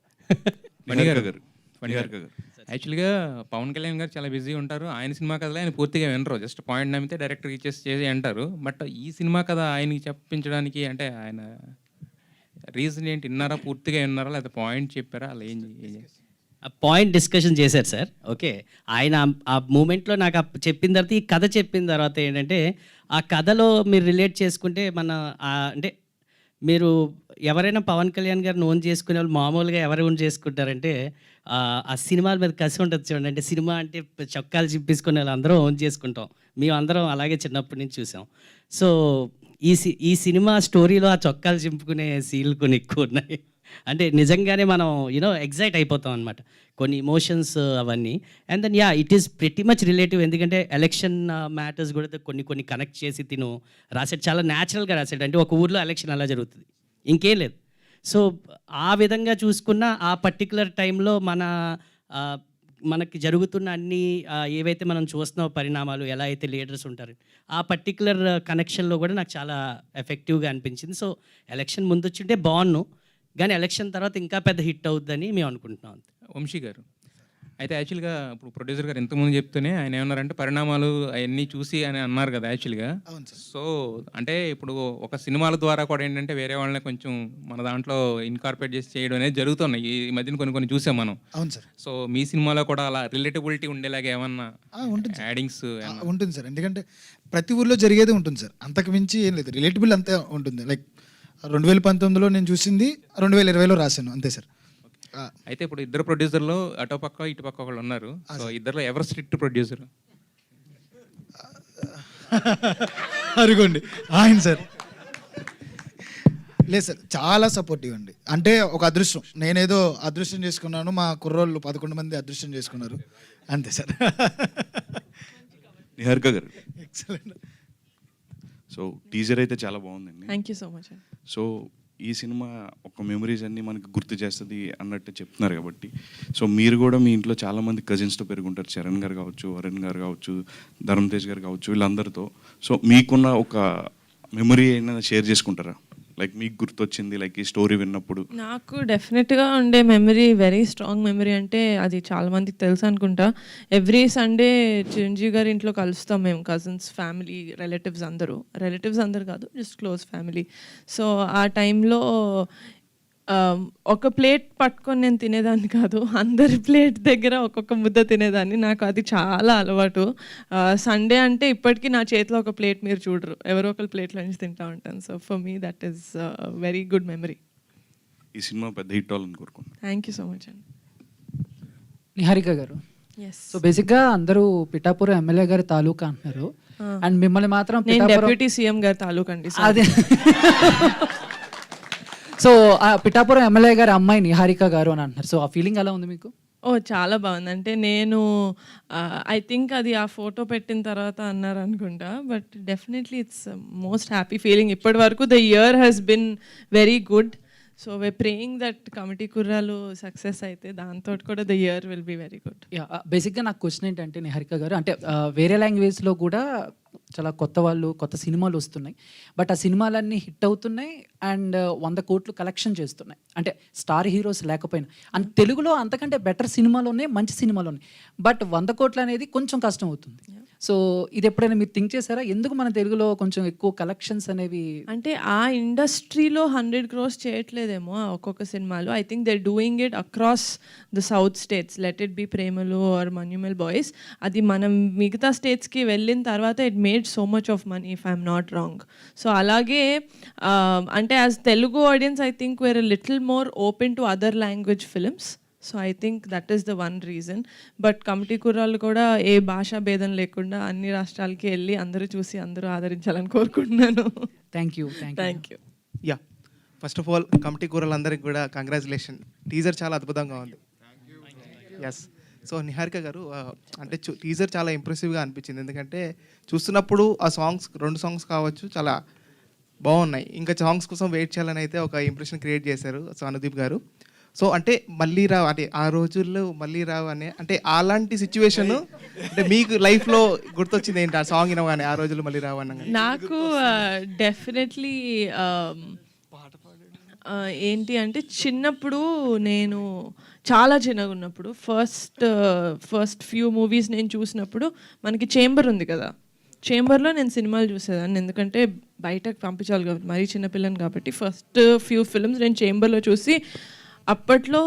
యాక్చువల్గా పవన్ కళ్యాణ్ గారు చాలా బిజీ ఉంటారు. ఆయన సినిమా కథలో ఆయన పూర్తిగా వినరు, జస్ట్ పాయింట్ నమ్మితే డైరెక్టర్ ఇచ్చేసి చేసి అంటారు. బట్ ఈ సినిమా కథ ఆయనకి చెప్పించడానికి అంటే ఆయన రీజన్ ఏంటి? విన్నారా, పూర్తిగా విన్నారా, లేదా పాయింట్ చెప్పారా? అలా ఏం ఆ పాయింట్ డిస్కషన్ చేశారు సార్. ఓకే, ఆయన ఆ మూమెంట్లో నాకు చెప్పిన తర్వాత, ఈ కథ చెప్పిన తర్వాత ఏంటంటే, ఆ కథలో మీరు రిలేట్ చేసుకుంటే అంటే మీరు ఎవరైనా పవన్ కళ్యాణ్ గారిని ఓన్ చేసుకునే వాళ్ళు మామూలుగా ఎవరు ఓన్ చేసుకుంటారంటే ఆ సినిమాల మీద కసి ఉంటుంది చూడండి. అంటే సినిమా అంటే చొక్కాలు చింపేసుకునే వాళ్ళు అందరం ఓన్ చేసుకుంటాం. మేము అందరం అలాగే చిన్నప్పటి నుంచి చూసాం. సో ఈ సినిమా స్టోరీలో ఆ చొక్కాలు చింపుకునే సీన్లు కొన్ని ఎక్కువ ఉన్నాయి. అంటే నిజంగానే మనం ఎగ్జైట్ అయిపోతాం అనమాట, కొన్ని ఇమోషన్స్ అవన్నీ. And then it is pretty much relative. ఎందుకంటే ఎలక్షన్ మ్యాటర్స్ కూడా కొన్ని కనెక్ట్ చేసి తిను రాసాడు, చాలా న్యాచురల్గా రాశాడు. అంటే ఒక ఊర్లో ఎలక్షన్ అలా జరుగుతుంది, ఇంకేం లేదు. సో ఆ విధంగా చూసుకున్న ఆ పర్టికులర్ టైంలో మనకి జరుగుతున్న అన్ని ఏవైతే మనం చూస్తున్నాం పరిణామాలు, ఎలా అయితే లీడర్స్ ఉంటారు, ఆ పర్టికులర్ కనెక్షన్లో కూడా నాకు చాలా ఎఫెక్టివ్గా అనిపించింది. సో ఎలక్షన్ ముందు వచ్చింటే బాగున్నాను, కానీ ఎలక్షన్ తర్వాత ఇంకా పెద్ద హిట్ అవుద్దని మేము అనుకుంటున్నాం. వంశీ గారు అయితే యాక్చువల్గా ఇప్పుడు ప్రొడ్యూసర్ గారు ఇంతకుముందు చెప్తూనే ఆయన ఏమన్నారంటే పరిణామాలు అవన్నీ చూసి అని అన్నారు కదా యాక్చువల్గా. సో అంటే ఇప్పుడు ఒక సినిమాల ద్వారా కూడా ఏంటంటే వేరే వాళ్ళని కొంచెం మన దాంట్లో ఇన్కార్పొరేట్ చేసి చేయడం అనేది జరుగుతున్నాయి ఈ మధ్యన, కొన్ని చూసాం మనం. అవును సార్. సో మీ సినిమాలో కూడా అలా రిలేటబిలిటీ ఉండేలాగా ఏమన్నా యాడింగ్స్ ఉంటుంది సార్. ఎందుకంటే ప్రతి ఊర్లో జరిగేది ఉంటుంది సార్, అంతకు మించి ఏం లేదు. రిలేటబుల్ అంతే ఉంటుంది. లైక్ 2019లో నేను చూసింది 2020లో రాశాను, అంతే సార్. అయితే ఇప్పుడు ఇద్దరు ప్రొడ్యూసర్లు అటో పక్క ఇటు పక్క ఒకళ్ళు ఉన్నారు. సో ఇద్దరులో ఎవరు స్ట్రిక్ట్ ప్రొడ్యూసర్? అరుగోండి ఆయన సార్. లేదు సార్, చాలా సపోర్టివ్ అండి. అంటే ఒక అదృష్టం, నేనేదో అదృష్టం చేసుకున్నాను, మా కుర్రోళ్ళు 11 మంది అదృష్టం చేసుకున్నారు, అంతే సార్. నిహారిక గారు, ఎక్సలెంట్. సో టీజర్ అయితే చాలా బాగుందండి. Thank you so much. So ఈ సినిమా ఒక మెమరీస్ అన్నీ మనకు గుర్తు చేస్తుంది అన్నట్టు చెప్తున్నారు కాబట్టి, సో మీరు కూడా మీ ఇంట్లో చాలామంది కజిన్స్తో పెరుగుంటారు, చరణ్ గారు కావచ్చు, వరుణ్ గారు కావచ్చు, ధరమ్ తేజ్ గారు కావచ్చు, వీళ్ళందరితో. సో మీకున్న ఒక మెమరీ అయినా షేర్ చేసుకుంటారా? లైక్ మీకు గుర్తొచ్చింది, లైక్ ఈ స్టోరీ విన్నప్పుడు. నాకు డెఫినెట్గా ఉండే మెమరీ, వెరీ స్ట్రాంగ్ మెమరీ అంటే అది చాలా మందికి తెలుసు అనుకుంటా. ఎవ్రీ సండే చిరంజీవి గారి ఇంట్లో కలుస్తాం మేము, కజిన్స్, ఫ్యామిలీ, రిలేటివ్స్ అందరు కాదు, జస్ట్ క్లోజ్ ఫ్యామిలీ. సో ఆ టైంలో ఒక ప్లేట్ పట్టుకొని నేను తినేదాన్ని కాదు, అందరి ప్లేట్ దగ్గర ఒక్కొక్క ముద్ద తినేదాన్ని. నాకు అది చాలా అలవాటు. సండే అంటే ఇప్పటికీ నా చేతిలో ఒక ప్లేట్ మీరు చూడరు, ఎవరో ఒకరి ప్లేట్లో నుంచి తింటా ఉంటాను. So for me that is very good memory. ఈ సినిమా పెద్ద హిట్ అవ్వాలని కోరుకుంటున్నాను. థ్యాంక్ యూ సో మచ్ అండి. నిహారిక గారు, సో బేసిక్గా అందరూ పిఠాపురం ఎమ్మెల్యే గారి తాలూకా అంటున్నారు, అండ్ మిమ్మల్ని మాత్రం నేను డిప్యూటీ సీఎం గారి తాలూకా అండి. అదే సో పిఠాపురం ఎమ్మెల్యే గారి అమ్మాయి నిహారిక గారు అని అంటున్నారు. సో ఆ ఫీలింగ్ ఎలా ఉంది మీకు? చాలా బాగుంది. అంటే నేను ఐ థింక్ అది ఆ ఫోటో పెట్టిన తర్వాత అన్నారు అనుకుంటా, but definitely it's most happy feeling. ఇప్పటి వరకు the year has been very good. So we praying that committee కుర్రాలు సక్సెస్ అయితే దాంతో కూడా the year will be very good. బేసిక్గా నాకు క్వశ్చన్ ఏంటంటే నిహారిక గారు, అంటే వేరే లాంగ్వేజ్లో కూడా చాలా కొత్త సినిమాలు వస్తున్నాయి, బట్ ఆ సినిమాలన్నీ హిట్ అవుతున్నాయి అండ్ 100 కోట్లు కలెక్షన్ చేస్తున్నాయి, అంటే స్టార్ హీరోస్ లేకపోయినా. అండ్ తెలుగులో అంతకంటే బెటర్ సినిమాలు ఉన్నాయి, మంచి సినిమాలు ఉన్నాయి, బట్ 100 కోట్లు అనేది కొంచెం కష్టం అవుతుంది. సో ఇది ఎప్పుడైనా మీరు థింక్ చేశారా, ఎందుకు మన తెలుగులో కొంచెం ఎక్కువ కలెక్షన్స్ అనేవి? అంటే ఆ ఇండస్ట్రీలో 100 crores చేయట్లేదేమో ఒక్కొక్క సినిమాలో. I think they doing it across the south states, let it be Premalu or Manjummel boys. అది మనం మిగతా స్టేట్స్కి వెళ్ళిన తర్వాత it made so much of money, if I'm not wrong. So అలాగే అంటే as Telugu audience I think we're little more open to other language films. So I think that is the one reason. But committee కుర్రాళ్ళు కూడా ఏ భాషా భేదం లేకుండా అన్ని రాష్ట్రాలకి వెళ్ళి అందరూ చూసి అందరూ ఆదరించాలని కోరుకుంటున్నాను. Thank you. Yeah, first of all committee కూరలందరికీ కూడా కంగ్రాచులేషన్. టీజర్ చాలా అద్భుతంగా ఉంది. ఎస్. సో నిహారిక గారు, అంటే టీజర్ చాలా ఇంప్రెసివ్గా అనిపించింది, ఎందుకంటే చూస్తున్నప్పుడు ఆ సాంగ్స్ 2 సాంగ్స్ కావచ్చు చాలా బాగున్నాయి. ఇంకా సాంగ్స్ కోసం వెయిట్ చేయాలని అయితే ఒక ఇంప్రెషన్ క్రియేట్ చేశారు సో అనుదీప్ గారు. సో అంటే మళ్ళీ రావు, అంటే ఆ రోజుల్లో మళ్ళీ రావు అనే, అంటే అలాంటి సిచ్యువేషన్ అంటే మీకు లైఫ్లో గుర్తొచ్చింది ఏంటి ఆ సాంగ్ వినగానే, ఆ రోజుల్లో మళ్ళీ రావు అన్న? నాకు డెఫినెట్లీ ఏంటి అంటే చిన్నప్పుడు, నేను చాలా చిన్నగా ఉన్నప్పుడు ఫస్ట్ ఫ్యూ మూవీస్ నేను చూసినప్పుడు మనకి చేంబర్ ఉంది కదా, చేంబర్లో నేను సినిమాలు చూసేదాన్ని, ఎందుకంటే బయటకు పంపించాలి కాబట్టి, మరీ చిన్నపిల్లని కాబట్టి. ఫస్ట్ ఫ్యూ ఫిల్మ్స్ నేను చేంబర్లో చూసి అప్పట్లో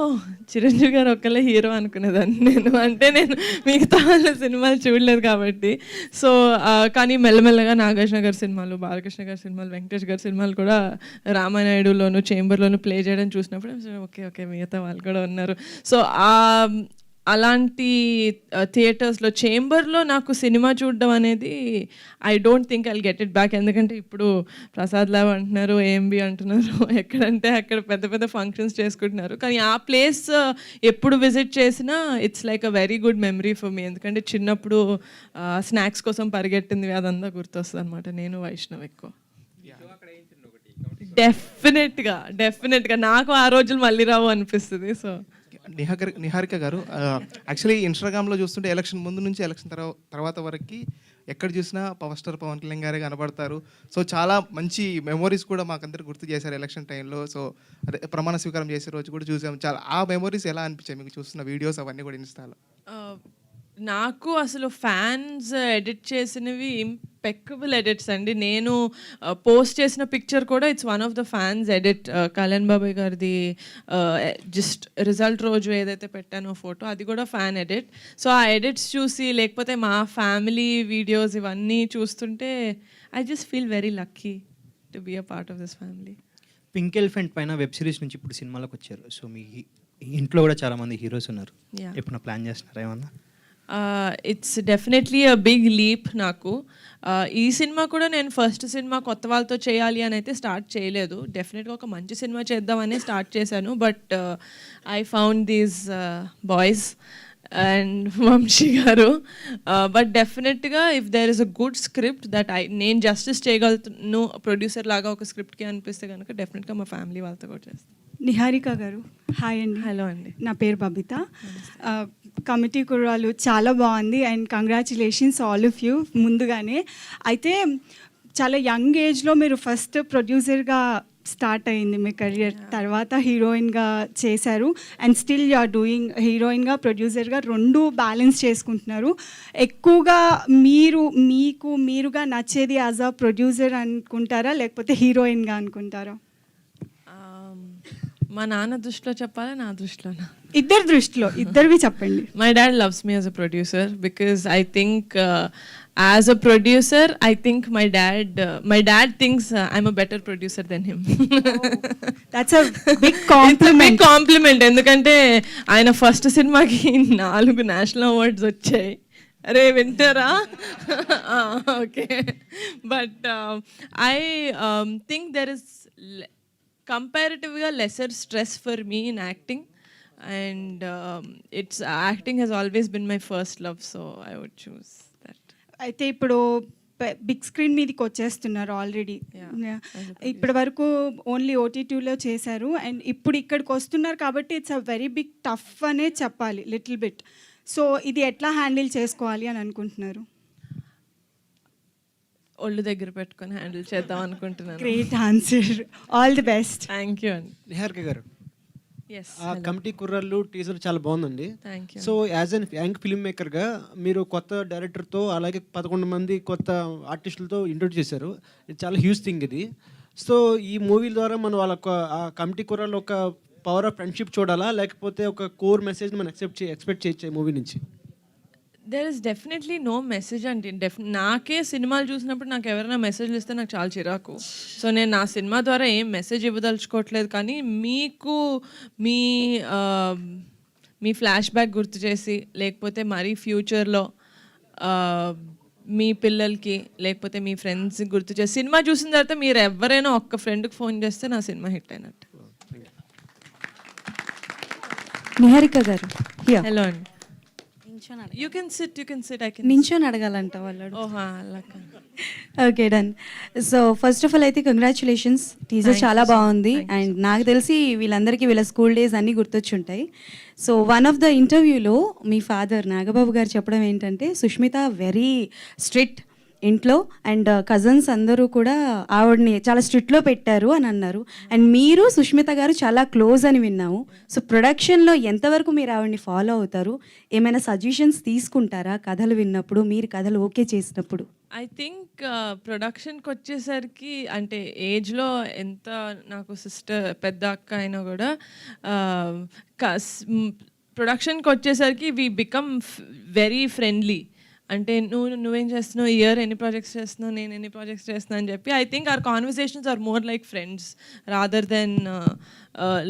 చిరంజీవి గారు ఒక్కలే హీరో అనుకునేదాన్ని నేను, అంటే నేను మిగతా వాళ్ళ సినిమాలు చూడలేదు కాబట్టి. సో కానీ మెల్లమెల్లగా నాగార్జున గారి సినిమాలు, బాలకృష్ణ గారి సినిమాలు, వెంకటేష్ గారి సినిమాలు కూడా రామానాయుడులోను చేంబర్లోను ప్లే చేయడం చూసినప్పుడు ఓకే ఓకే మిగతా వాళ్ళు కూడా ఉన్నారు. సో అలాంటి థియేటర్స్లో చేంబర్లో నాకు సినిమా చూడడం అనేది I don't think I'll get it back. ఎందుకంటే ఇప్పుడు ప్రసాద్ ల్యాబ్ అంటున్నారు, ఏఎంబి అంటున్నారు, ఎక్కడంటే అక్కడ పెద్ద పెద్ద ఫంక్షన్స్ చేసుకుంటున్నారు. కానీ ఆ ప్లేస్ ఎప్పుడు విజిట్ చేసినా it's like a very good memory for me. ఎందుకంటే చిన్నప్పుడు స్నాక్స్ కోసం పరిగెట్టింది అదంతా గుర్తొస్తుంది అనమాట. నేను వైష్ణవ్ ఎక్కువ. డెఫినెట్గా నాకు ఆ రోజులు మళ్ళీ రావు అనిపిస్తుంది. సో నిహారిక గారు యాక్చువల్లీ ఇన్స్టాగ్రామ్లో చూస్తుంటే ఎలక్షన్ ముందు నుంచి ఎలక్షన్ తర్వాత వరకు ఎక్కడ చూసినా పవర్ స్టార్ పవన్ కళ్యాణ్ గారే కనబడతారు. సో చాలా మంచి మెమోరీస్ కూడా మాకందరికి గుర్తు చేశారు ఎలక్షన్ టైంలో. సో అదే ప్రమాణ స్వీకారం చేసే రోజు కూడా చూసాం. చాలా ఆ మెమోరీస్ ఎలా అనిపించాయి మీకు చూస్తున్న వీడియోస్ అవన్నీ కూడా ఇన్స్టాలో? నాకు అసలు ఫ్యాన్స్ ఎడిట్ చేసినవి ఇంపెక్కబుల్ ఎడిట్స్ అండి. నేను పోస్ట్ చేసిన పిక్చర్ కూడా it's one of the fans edit. Kalyan బాబాయ్ గారిది జస్ట్ రిజల్ట్ రోజు ఏదైతే పెట్టానో ఫోటో, అది కూడా ఫ్యాన్ ఎడిట్. సో ఆ ఎడిట్స్ చూసి, లేకపోతే మా ఫ్యామిలీ వీడియోస్ ఇవన్నీ చూస్తుంటే I just feel very lucky to be a part of this family. Pink elephant పైన వెబ్ సిరీస్ నుంచి ఇప్పుడు సినిమాలోకి వచ్చారు. సో మీ ఇంట్లో కూడా చాలామంది హీరోస్ ఉన్నారు, ఎప్పుడు ప్లాన్ చేస్తున్నారా ఏమన్నా? It's definitely a big leap నాకు. ఈ సినిమా కూడా నేను ఫస్ట్ సినిమా కొత్త వాళ్ళతో చేయాలి అని అయితే స్టార్ట్ చేయలేదు. డెఫినెట్గా ఒక మంచి సినిమా చేద్దామనే స్టార్ట్ చేశాను. But I found these boys and Vamsi garu. But డెఫినెట్గా if there is a good script that నేను జస్టిస్ చేయగలుగుతాను ప్రొడ్యూసర్ లాగా ఒక స్క్రిప్ట్కి అనిపిస్తే కనుక డెఫినెట్గా మా ఫ్యామిలీ వాళ్ళతో కూడా చేస్తాను. నిహారిక గారు హాయ్ అండి. హలో అండి, నా పేరు బబిత. కమిటీ కుర్రాలు చాలా బాగుంది and congratulations all of you ముందుగానే. అయితే చాలా యంగ్ ఏజ్లో మీరు ఫస్ట్ ప్రొడ్యూసర్గా స్టార్ట్ అయింది మీ కెరియర్, తర్వాత హీరోయిన్గా చేశారు and still you are doing హీరోయిన్గా, ప్రొడ్యూసర్గా రెండు బ్యాలెన్స్ చేసుకుంటున్నారు. ఎక్కువగా మీరుగా నచ్చేది యాజ్ అ ప్రొడ్యూసర్ అనుకుంటారా లేకపోతే హీరోయిన్గా అనుకుంటారా? మా నాన్న దృష్టిలో చెప్పాలా, నా దృష్టిలోనా? ఇద్దరి దృష్టిలో, ఇద్దరివి చెప్పండి. My dad loves me as a producer because I think as a producer I think my dad thinks I'm a better producer than him. That's a big compliment. ఎందుకంటే ఆయన ఫస్ట్ సినిమాకి 4 నేషనల్ అవార్డ్స్ వచ్చాయి. అరే వింటారా? Okay. But I think there is comparatively lesser stress for me in acting, and acting has always been my first love, so I would choose that. అయితే ఇప్పుడు బిగ్ స్క్రీన్ మీదకి వచ్చేస్తున్నారు ఆల్రెడీ. ఇప్పటి వరకు ఓన్లీ OTTలో చేశారు అండ్ ఇప్పుడు ఇక్కడికి వస్తున్నారు కాబట్టి it's a very big tough అనే చెప్పాలి లిటిల్ బిట్. సో ఇది ఎట్లా హ్యాండిల్ చేసుకోవాలి అని అనుకుంటున్నారు? ఒళ్ళు దగ్గర పెట్టుకొని హ్యాండిల్ చేద్దాం అనుకుంటున్నాను. Great answer, all the best. Thank you అండి. నిహారిక గారు, ఎస్, ఆ కమిటీ కుర్రాళ్ళు టీజర్ చాలా బాగుందండి. Thank you. So as an young film మేకర్గా మీరు కొత్త డైరెక్టర్తో అలాగే 11 మంది కొత్త ఆర్టిస్టులతో ఇంట్రొడ్యూస్ చేశారు. ఇది చాలా హ్యూజ్ థింగ్ ఇది. సో ఈ మూవీ ద్వారా మనం వాళ్ళ ఆ కమిటీ కుర్రాళ్ళు ఒక పవర్ ఆఫ్ ఫ్రెండ్షిప్ చూడాలా లేకపోతే ఒక కోర్ మెసేజ్ మనం ఎక్స్పెక్ట్ చేయొచ్చు మూవీ నుంచి? There is definitely no message అండి. నాకే సినిమాలు చూసినప్పుడు నాకు ఎవరైనా మెసేజ్లు ఇస్తే నాకు చాలా చిరాకు. సో నేను నా సినిమా ద్వారా ఏం మెసేజ్ ఇవ్వదలుచుకోవట్లేదు. కానీ మీకు మీ ఫ్లాష్ బ్యాక్ గుర్తు చేసి, లేకపోతే మరీ ఫ్యూచర్లో మీ పిల్లలకి లేకపోతే మీ ఫ్రెండ్స్కి గుర్తు చేసి, సినిమా చూసిన తర్వాత మీరు ఎవరైనా ఒక్క ఫ్రెండ్కి ఫోన్ చేస్తే నా సినిమా హిట్ అయినట్టు. నిహారిక గారు, హలో అండి. You can sit. I can. నించొని అడగాలంట వాళ్ళు. ఓహా, okay, done. So first of all అయితే కంగ్రాచులేషన్స్, టీజర్ చాలా బాగుంది అండ్ నాకు తెలిసి వీళ్ళందరికీ వీళ్ళ స్కూల్ డేస్ అన్నీ గుర్తొచ్చుంటాయి. సో వన్ ఆఫ్ ద ఇంటర్వ్యూలో మీ ఫాదర్ నాగబాబు గారు చెప్పడం ఏంటంటే సుష్మిత వెరీ స్ట్రిక్ట్ ఇంట్లో అండ్ కజన్స్ అందరూ కూడా ఆవిడని చాలా స్ట్రిక్ట్లో పెట్టారు అని అన్నారు. అండ్ మీరు సుష్మిత గారు చాలా క్లోజ్ అని విన్నాము. సో ప్రొడక్షన్లో ఎంతవరకు మీరు ఆవిడని ఫాలో అవుతారు? ఏమైనా సజెషన్స్ తీసుకుంటారా కథలు విన్నప్పుడు, మీరు కథలు ఓకే చేసినప్పుడు? ఐ థింక్ ప్రొడక్షన్కి వచ్చేసరికి అంటే ఏజ్లో ఎంత నాకు సిస్టర్ పెద్ద అక్క అయినా కూడా ప్రొడక్షన్కి వచ్చేసరికి వీ బికమ్ వెరీ ఫ్రెండ్లీ. అంటే నువ్వేం చేస్తున్నావు, ఇయర్ ఎన్ని ప్రాజెక్ట్స్ చేస్తున్నావు, నేను ఎన్ని ప్రాజెక్ట్స్ చేస్తున్నాను అని చెప్పి I think our conversations are more like friends rather than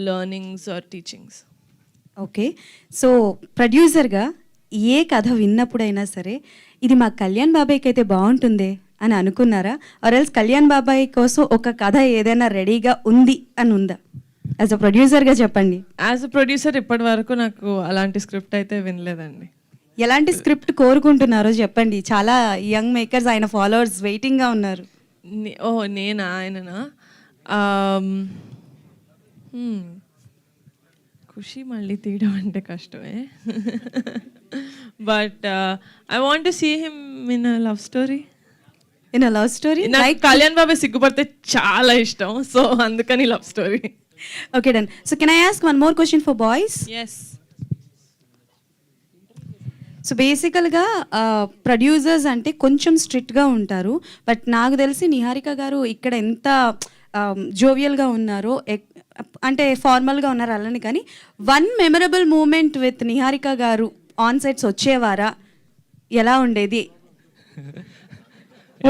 learnings or teachings. Okay, so ప్రొడ్యూసర్గా ఏ కథ విన్నప్పుడైనా సరే ఇది మా కళ్యాణ్ బాబాయ్కి అయితే బాగుంటుందే అని అనుకున్నారా? ఆర్ ఎల్స్ కళ్యాణ్ బాబాయ్ కోసం ఒక కథ ఏదైనా రెడీగా ఉంది అని ఉందా? యాజ్ అ ప్రొడ్యూసర్గా చెప్పండి. యాజ్ అ ప్రొడ్యూసర్ ఇప్పటి వరకు నాకు అలాంటి స్క్రిప్ట్ అయితే వినలేదండి. ఎలాంటి స్క్రిప్ట్ కోరుకుంటున్నారో చెప్పండి. చాలా యంగ్ మేకర్స్, ఆయన ఫాలోవర్స్ వెయిటింగ్గా ఉన్నారు. నేనా ఆయననా? ఖుషి మళ్ళీ తీయడం అంటే కష్టమే. But I want to see him in a love story. In a love story? నాకు కళ్యాణ్ బాబాయ్ సిగ్గుపడితే చాలా ఇష్టం, సో అందుకని love story. Okay done. So can I ask one more question for boys? Yes. So బేసికల్గా ప్రొడ్యూసర్స్ అంటే కొంచెం స్ట్రిక్ట్గా ఉంటారు. బట్ నాకు తెలిసి నిహారిక గారు ఇక్కడ ఎంత జోవియల్గా ఉన్నారో, అంటే ఫార్మల్గా ఉన్నారు అలానే, కానీ one memorable moment with Niharika garu on sets వచ్చేవారా? ఎలా ఉండేది?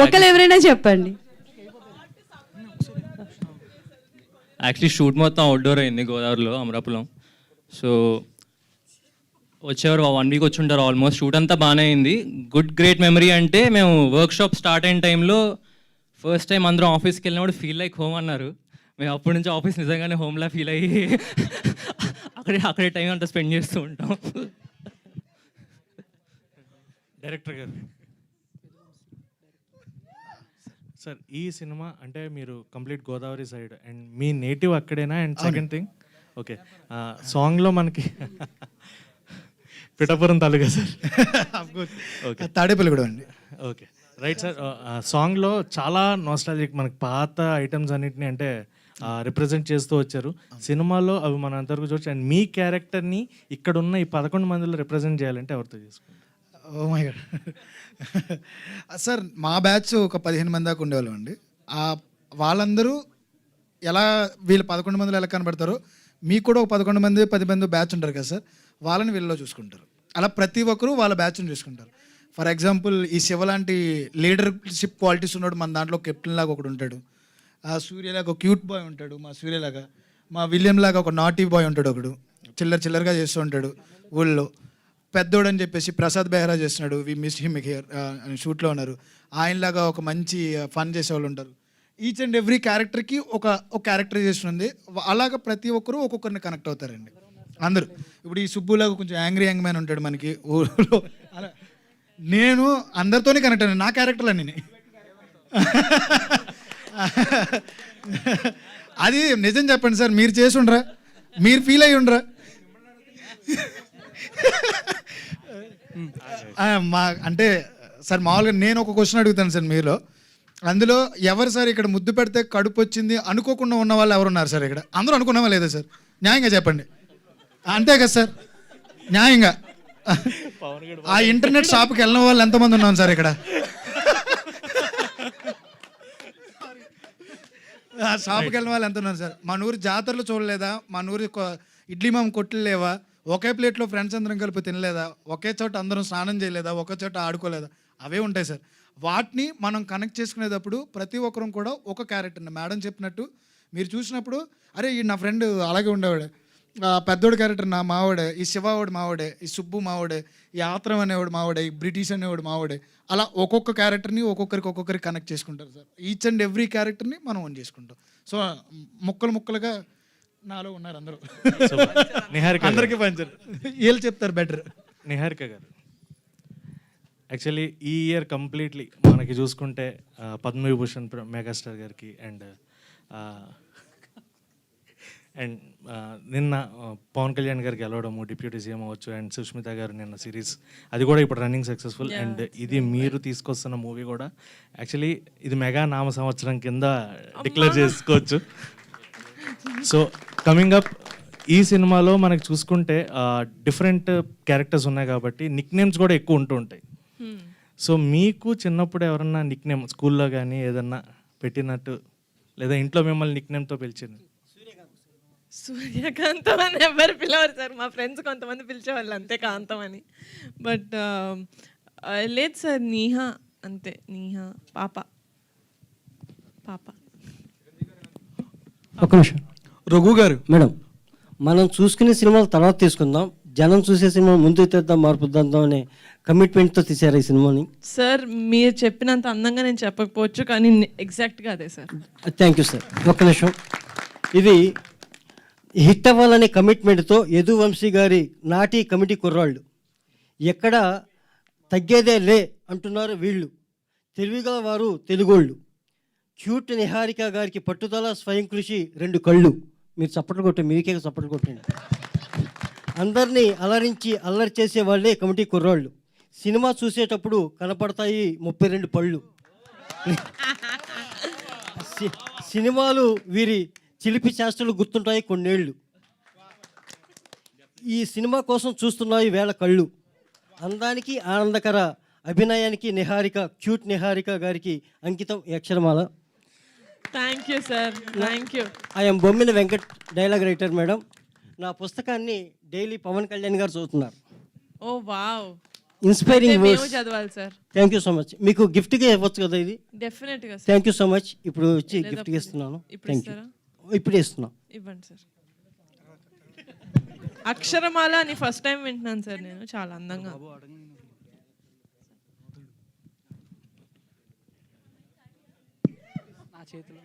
ఒకరు ఎవరైనా చెప్పండి. యాక్చువల్లీ షూట్ మొత్తం అవుట్డోర్ అయింది గోదావరిలో, అమరాపురం. సో వచ్చేవారు 1 వీక్ వచ్చి ఉంటారు ఆల్మోస్ట్. షూట్ అంతా బాగానే అయింది. గ్రేట్ మెమరీ అంటే మేము వర్క్ షాప్ స్టార్ట్ అయిన టైంలో ఫస్ట్ టైం అందరం ఆఫీస్కి వెళ్ళినప్పుడు ఫీల్ లైక్ హోమ్ అన్నారు. మేము అప్పటి నుంచి ఆఫీస్ నిజంగానే హోమ్లా ఫీల్ అయ్యి అక్కడే టైం అంతా స్పెండ్ చేస్తూ ఉంటాం. డైరెక్టర్ గారు సార్, ఈ సినిమా అంటే మీరు కంప్లీట్ గోదావరి సైడ్ అండ్ మీ నేటివ్ అక్కడేనా? అండ్ సెకండ్ థింగ్, ఓకే, సాంగ్లో మనకి పిఠాపురం తాలూకా సార్, ఓకే, తాడేపల్లి కూడా అండి. Okay, right sir. సాంగ్లో చాలా నాస్టాలజిక్ మనకి పాత ఐటమ్స్ అన్నిటిని అంటే రిప్రజెంట్ చేస్తూ వచ్చారు. సినిమాలో అవి మన అంతవరకు చూడచ్చు. అండ్ మీ క్యారెక్టర్ని ఇక్కడ ఉన్న ఈ 11 మందిలో రిప్రజెంట్ చేయాలంటే ఎవరితో చేసుకుంటారు? ఓ మై గాడ్ సార్, మా బ్యాచ్ ఒక 15 మంది దాకా ఉండేవాళ్ళం అండి. వాళ్ళందరూ ఎలా వీళ్ళు 11 మందిలో ఎలా కనబడతారో మీకు కూడా ఒక 11 మంది 10 మంది బ్యాచ్ ఉంటారు కదా సార్, వాళ్ళని వీళ్ళలో చూసుకుంటారు. అలా ప్రతి ఒక్కరూ వాళ్ళ బ్యాచ్ని చూసుకుంటారు. ఫర్ ఎగ్జాంపుల్ ఈ శివ లాంటి లీడర్షిప్ క్వాలిటీస్ ఉన్నాడు మన దాంట్లో. కెప్టెన్ లాగా ఒకడు ఉంటాడు, సూర్యలాగా ఒక క్యూట్ బాయ్ ఉంటాడు, మా సూర్యలాగా. మా విలియం లాగా ఒక నాటీ బాయ్ ఉంటాడు, ఒకడు చిల్లరగా చేస్తూ ఉంటాడు ఊళ్ళో. పెద్దోడు అని చెప్పేసి ప్రసాద్ బెహ్రా చేస్తున్నాడు, వి మిస్ హిమ్ హియర్ అని షూట్లో ఉన్నారు. ఆయనలాగా ఒక మంచి ఫన్ చేసేవాళ్ళు ఉంటారు. ఈచ్ అండ్ ఎవ్రీ క్యారెక్టర్కి ఒక క్యారెక్టరైజేషన్ ఉంది. అలాగా ప్రతి ఒక్కరూ ఒక్కొక్కరిని కనెక్ట్ అవుతారండి అందరూ. ఇప్పుడు ఈ సుబ్బులాగా కొంచెం యాంగ్ మ్యాన్ ఉంటాడు మనకి ఊళ్ళో. అలా నేను అందరితోనే కనెక్ట్ అయ్యాను, నా క్యారెక్టర్లు అన్నీ. అది నిజం చెప్పండి సార్, మీరు చేసి ఉండరా, మీరు ఫీల్ అయ్యి ఉండరా? మా అంటే సార్ మామూలుగా నేను ఒక క్వశ్చన్ అడుగుతాను సార్ మీలో. అందులో ఎవరు సార్ ఇక్కడ ముద్దు పెడితే కడుపు వచ్చింది అనుకోకుండా ఉన్న వాళ్ళు ఎవరున్నారు సార్ ఇక్కడ? అందరూ అనుకున్నావా లేదా సార్? న్యాయంగా చెప్పండి. అంతే కదా సార్, న్యాయంగా. ఆ ఇంటర్నెట్ షాప్కి వెళ్ళిన వాళ్ళు ఎంతమంది ఉన్నాం సార్ ఇక్కడ? ఆ షాప్కి వెళ్ళిన వాళ్ళు ఎంత ఉన్నారు సార్? మా నూరు జాతరలు చూడలేదా? మా నూరు ఇడ్లీ మామ కొట్లు లేవా? ఒకే ప్లేట్లో ఫ్రెండ్స్ అందరం కలిపి తినలేదా? ఒకే చోట అందరం స్నానం చేయలేదా? ఒకే చోట ఆడుకోలేదా? అవే ఉంటాయి సార్. వాటిని మనం కనెక్ట్ చేసుకునేటప్పుడు ప్రతి ఒక్కరం కూడా ఒక క్యారెక్టర్ని మేడం చెప్పినట్టు మీరు చూసినప్పుడు, అరే ఈ నా ఫ్రెండ్ అలాగే ఉండేవాడే, పెద్దోడు క్యారెక్టర్ నా మావాడే, ఈ శివావుడు మావాడే, ఈ సుబ్బు మావాడే, ఈ ఆత్రం అనేవాడు మావాడే, ఈ బ్రిటిష్ అనేవాడు మావాడే. అలా ఒక్కొక్క క్యారెక్టర్ని ఒక్కొక్కరికి కనెక్ట్ చేసుకుంటారు సార్. ఈచ్ అండ్ ఎవ్రీ క్యారెక్టర్ని మనం ఓన్ చేసుకుంటాం. సో ముక్కలుగా నాలో ఉన్నారు అందరూ. నిహారిక అందరికీ పంచారు, వీళ్ళు చెప్తారు బెటర్. నిహారిక గారు, యాక్చువల్లీ ఈ ఇయర్ కంప్లీట్లీ మనకి చూసుకుంటే పద్మవిభూషణ్ మెగాస్టార్ గారికి అండ్ నిన్న పవన్ కళ్యాణ్ గారికి గెలవడము, డిప్యూటీ సీఎం అవ్వచ్చు, అండ్ సుష్మిత గారు నిన్న సిరీస్ అది కూడా ఇప్పుడు రన్నింగ్ సక్సెస్ఫుల్. అండ్ ఇది మీరు తీసుకొస్తున్న మూవీ కూడా యాక్చువల్లీ ఇది మెగా నామ సంవత్సరం కింద డిక్లేర్ చేసుకోవచ్చు. సో కమింగ్ అప్ ఈ సినిమాలో మనకి చూసుకుంటే డిఫరెంట్ క్యారెక్టర్స్ ఉన్నాయి కాబట్టి నిక్ నేమ్స్ కూడా ఎక్కువ ఉంటూ ఉంటాయి. సో మీకు చిన్నప్పుడు ఎవరన్నా నిక్ నేమ్ స్కూల్లో కానీ ఏదన్నా పెట్టినట్టు లేదా ఇంట్లో మిమ్మల్ని నిక్ నేమ్తో పిలిచింది? సూర్యకాంతం అని ఎవరు పిలవరు సార్, మా ఫ్రెండ్స్ కొంతమంది పిలిచేవాళ్ళు అంతే, కాంతం అని. బట్ లేదు సార్, నీహా అంతే, నీహా, పాప. ఒక నిమిషం రఘు గారు. మేడం, మనం చూసుకునే సినిమాలు తర్వాత తీసుకుందాం, జనం చూసే సినిమా ముందు తెద్దాం, మార్పు తెద్దాం అనే కమిట్మెంట్తో తీశారు ఈ సినిమాని. సార్ మీరు చెప్పినంత అందంగా నేను చెప్పకపోవచ్చు, కానీ ఎగ్జాక్ట్గా అదే సార్. Thank you sir. ఒక్క నిమిషం, ఇది హిట్ అవ్వాలనే కమిట్మెంట్తో యదువంశీ గారి నాటి కమిటీ కుర్రాళ్ళు ఎక్కడ తగ్గేదే లే అంటున్నారు వీళ్ళు. తెలివిగల వారు తెలుగోళ్ళు. క్యూట్ నిహారిక గారికి పట్టుదల, స్వయం కృషి, 2 కళ్ళు. మీరు చప్పట్లు కొట్టండి, మీకే చప్పట్లు కొట్టండి. అందరినీ అలరించి అల్లరి చేసే వాళ్ళే కమిటీ కుర్రాళ్ళు. సినిమా చూసేటప్పుడు కనపడతాయి 32 పళ్ళు. సినిమాలు వీరి చిలిపి చేష్టలు గుర్తుంటాయి కొన్నేళ్ళు. ఈ సినిమా కోసం చూస్తున్నాయి వేళ కళ్ళు. అందానికి ఆనందకర అభినయానికి నిహారిక, క్యూట్ నిహారిక గారికి అంకితం ఈ అక్షరమాల. Thank you sir, thank you. I'm Bommina Venkat, dialogue writer madam. నా పుస్తకాన్ని డైలీ పవన్ కళ్యాణ్ గారు చదువుతున్నారు. ఓ వావ్, ఇన్స్పైరింగ్ మేము చదవాలి sir. Thank you so much. మీకు గిఫ్ట్గా ఇవ్వచ్చు కదా ఇది? డెఫినెట్గా sir. Thank you so much. ఇప్పుడు వచ్చి గిఫ్ట్గా ఇస్తున్నాను. Thank you. ఇప్పుడే ఇస్తున్నాను. ఇవ్వండి సార్. అక్షరమాల అని ఫస్ట్ టైం వింటున్నాను సార్ నేను, చాలా అందంగా. నా చేతిలో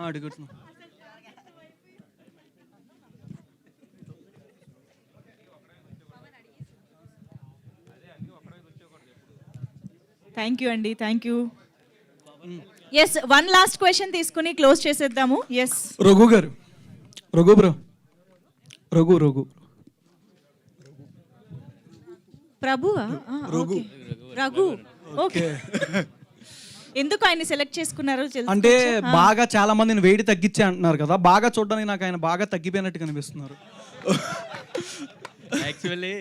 అడుగుతున్నా. థ్యాంక్ యూ అండి, thank you. Yes, 1 last question తీసుకుని క్లోజ్ చేసేద్దాము. ఎస్ రఘు గారు. రఘు బ్రో. రఘు రఘు ప్రభువా? రఘు. రఘు, ఓకే. ఎందుకు ఆయన సెలెక్ట్ చేసుకున్నారు? అంటే బాగా చాలా మందిని వెయిట్ తగ్గించే అంటున్నారు కదా, బాగా చూడడానికి నాకు ఆయన బాగా తగ్గిపోయినట్టు కనిపిస్తున్నారు. యాక్చువల్లీ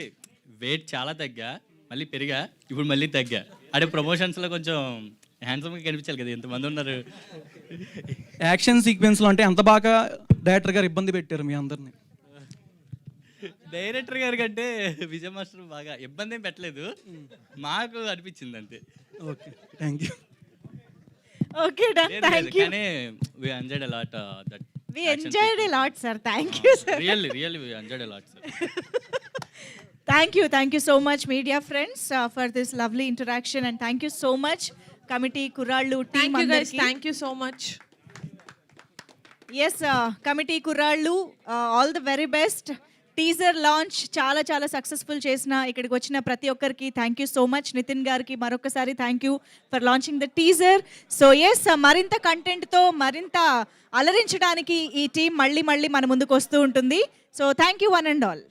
వెయిట్ చాలా తగ్గా, మళ్ళీ పెరిగా, ఇప్పుడు మళ్ళీ తగ్గా. అంటే ప్రమోషన్స్లో కొంచెం హ్యాండ్సమ్గా కనిపించాలి కదా, ఎంతమంది ఉన్నారు. యాక్షన్ సీక్వెన్స్లో అంటే అంత బాగా డైరెక్టర్ గారు ఇబ్బంది పెట్టారు మీ అందరినీ. డైరెక్టర్ గారి కంటే విజయ్ మాస్టర్ బాగా ఇబ్బంది ఏం పెట్టలేదు, మాకు అనిపించింది అంతే. Okay, thank you. Okay done, thank you. కానీ we enjoyed a lot that we enjoyed a lot sir, thank you sir. really we enjoyed a lot sir. Thank you so much media friends for this lovely interaction, and thank you so much committee kurallu team. Thank you guys, andarki. thank you so much. Yes, committee kurallu, all the very best. Teaser launch చాలా సక్సెస్ఫుల్ చేసిన ఇక్కడికి వచ్చిన ప్రతి ఒక్కరికి thank you so much. Nithin గారికి మరొకసారి thank you for launching the teaser. So yes, మరింత కంటెంట్తో మరింత అలరించడానికి ఈ టీం మళ్ళీ మన ముందుకు వస్తూ ఉంటుంది. So thank you one and all.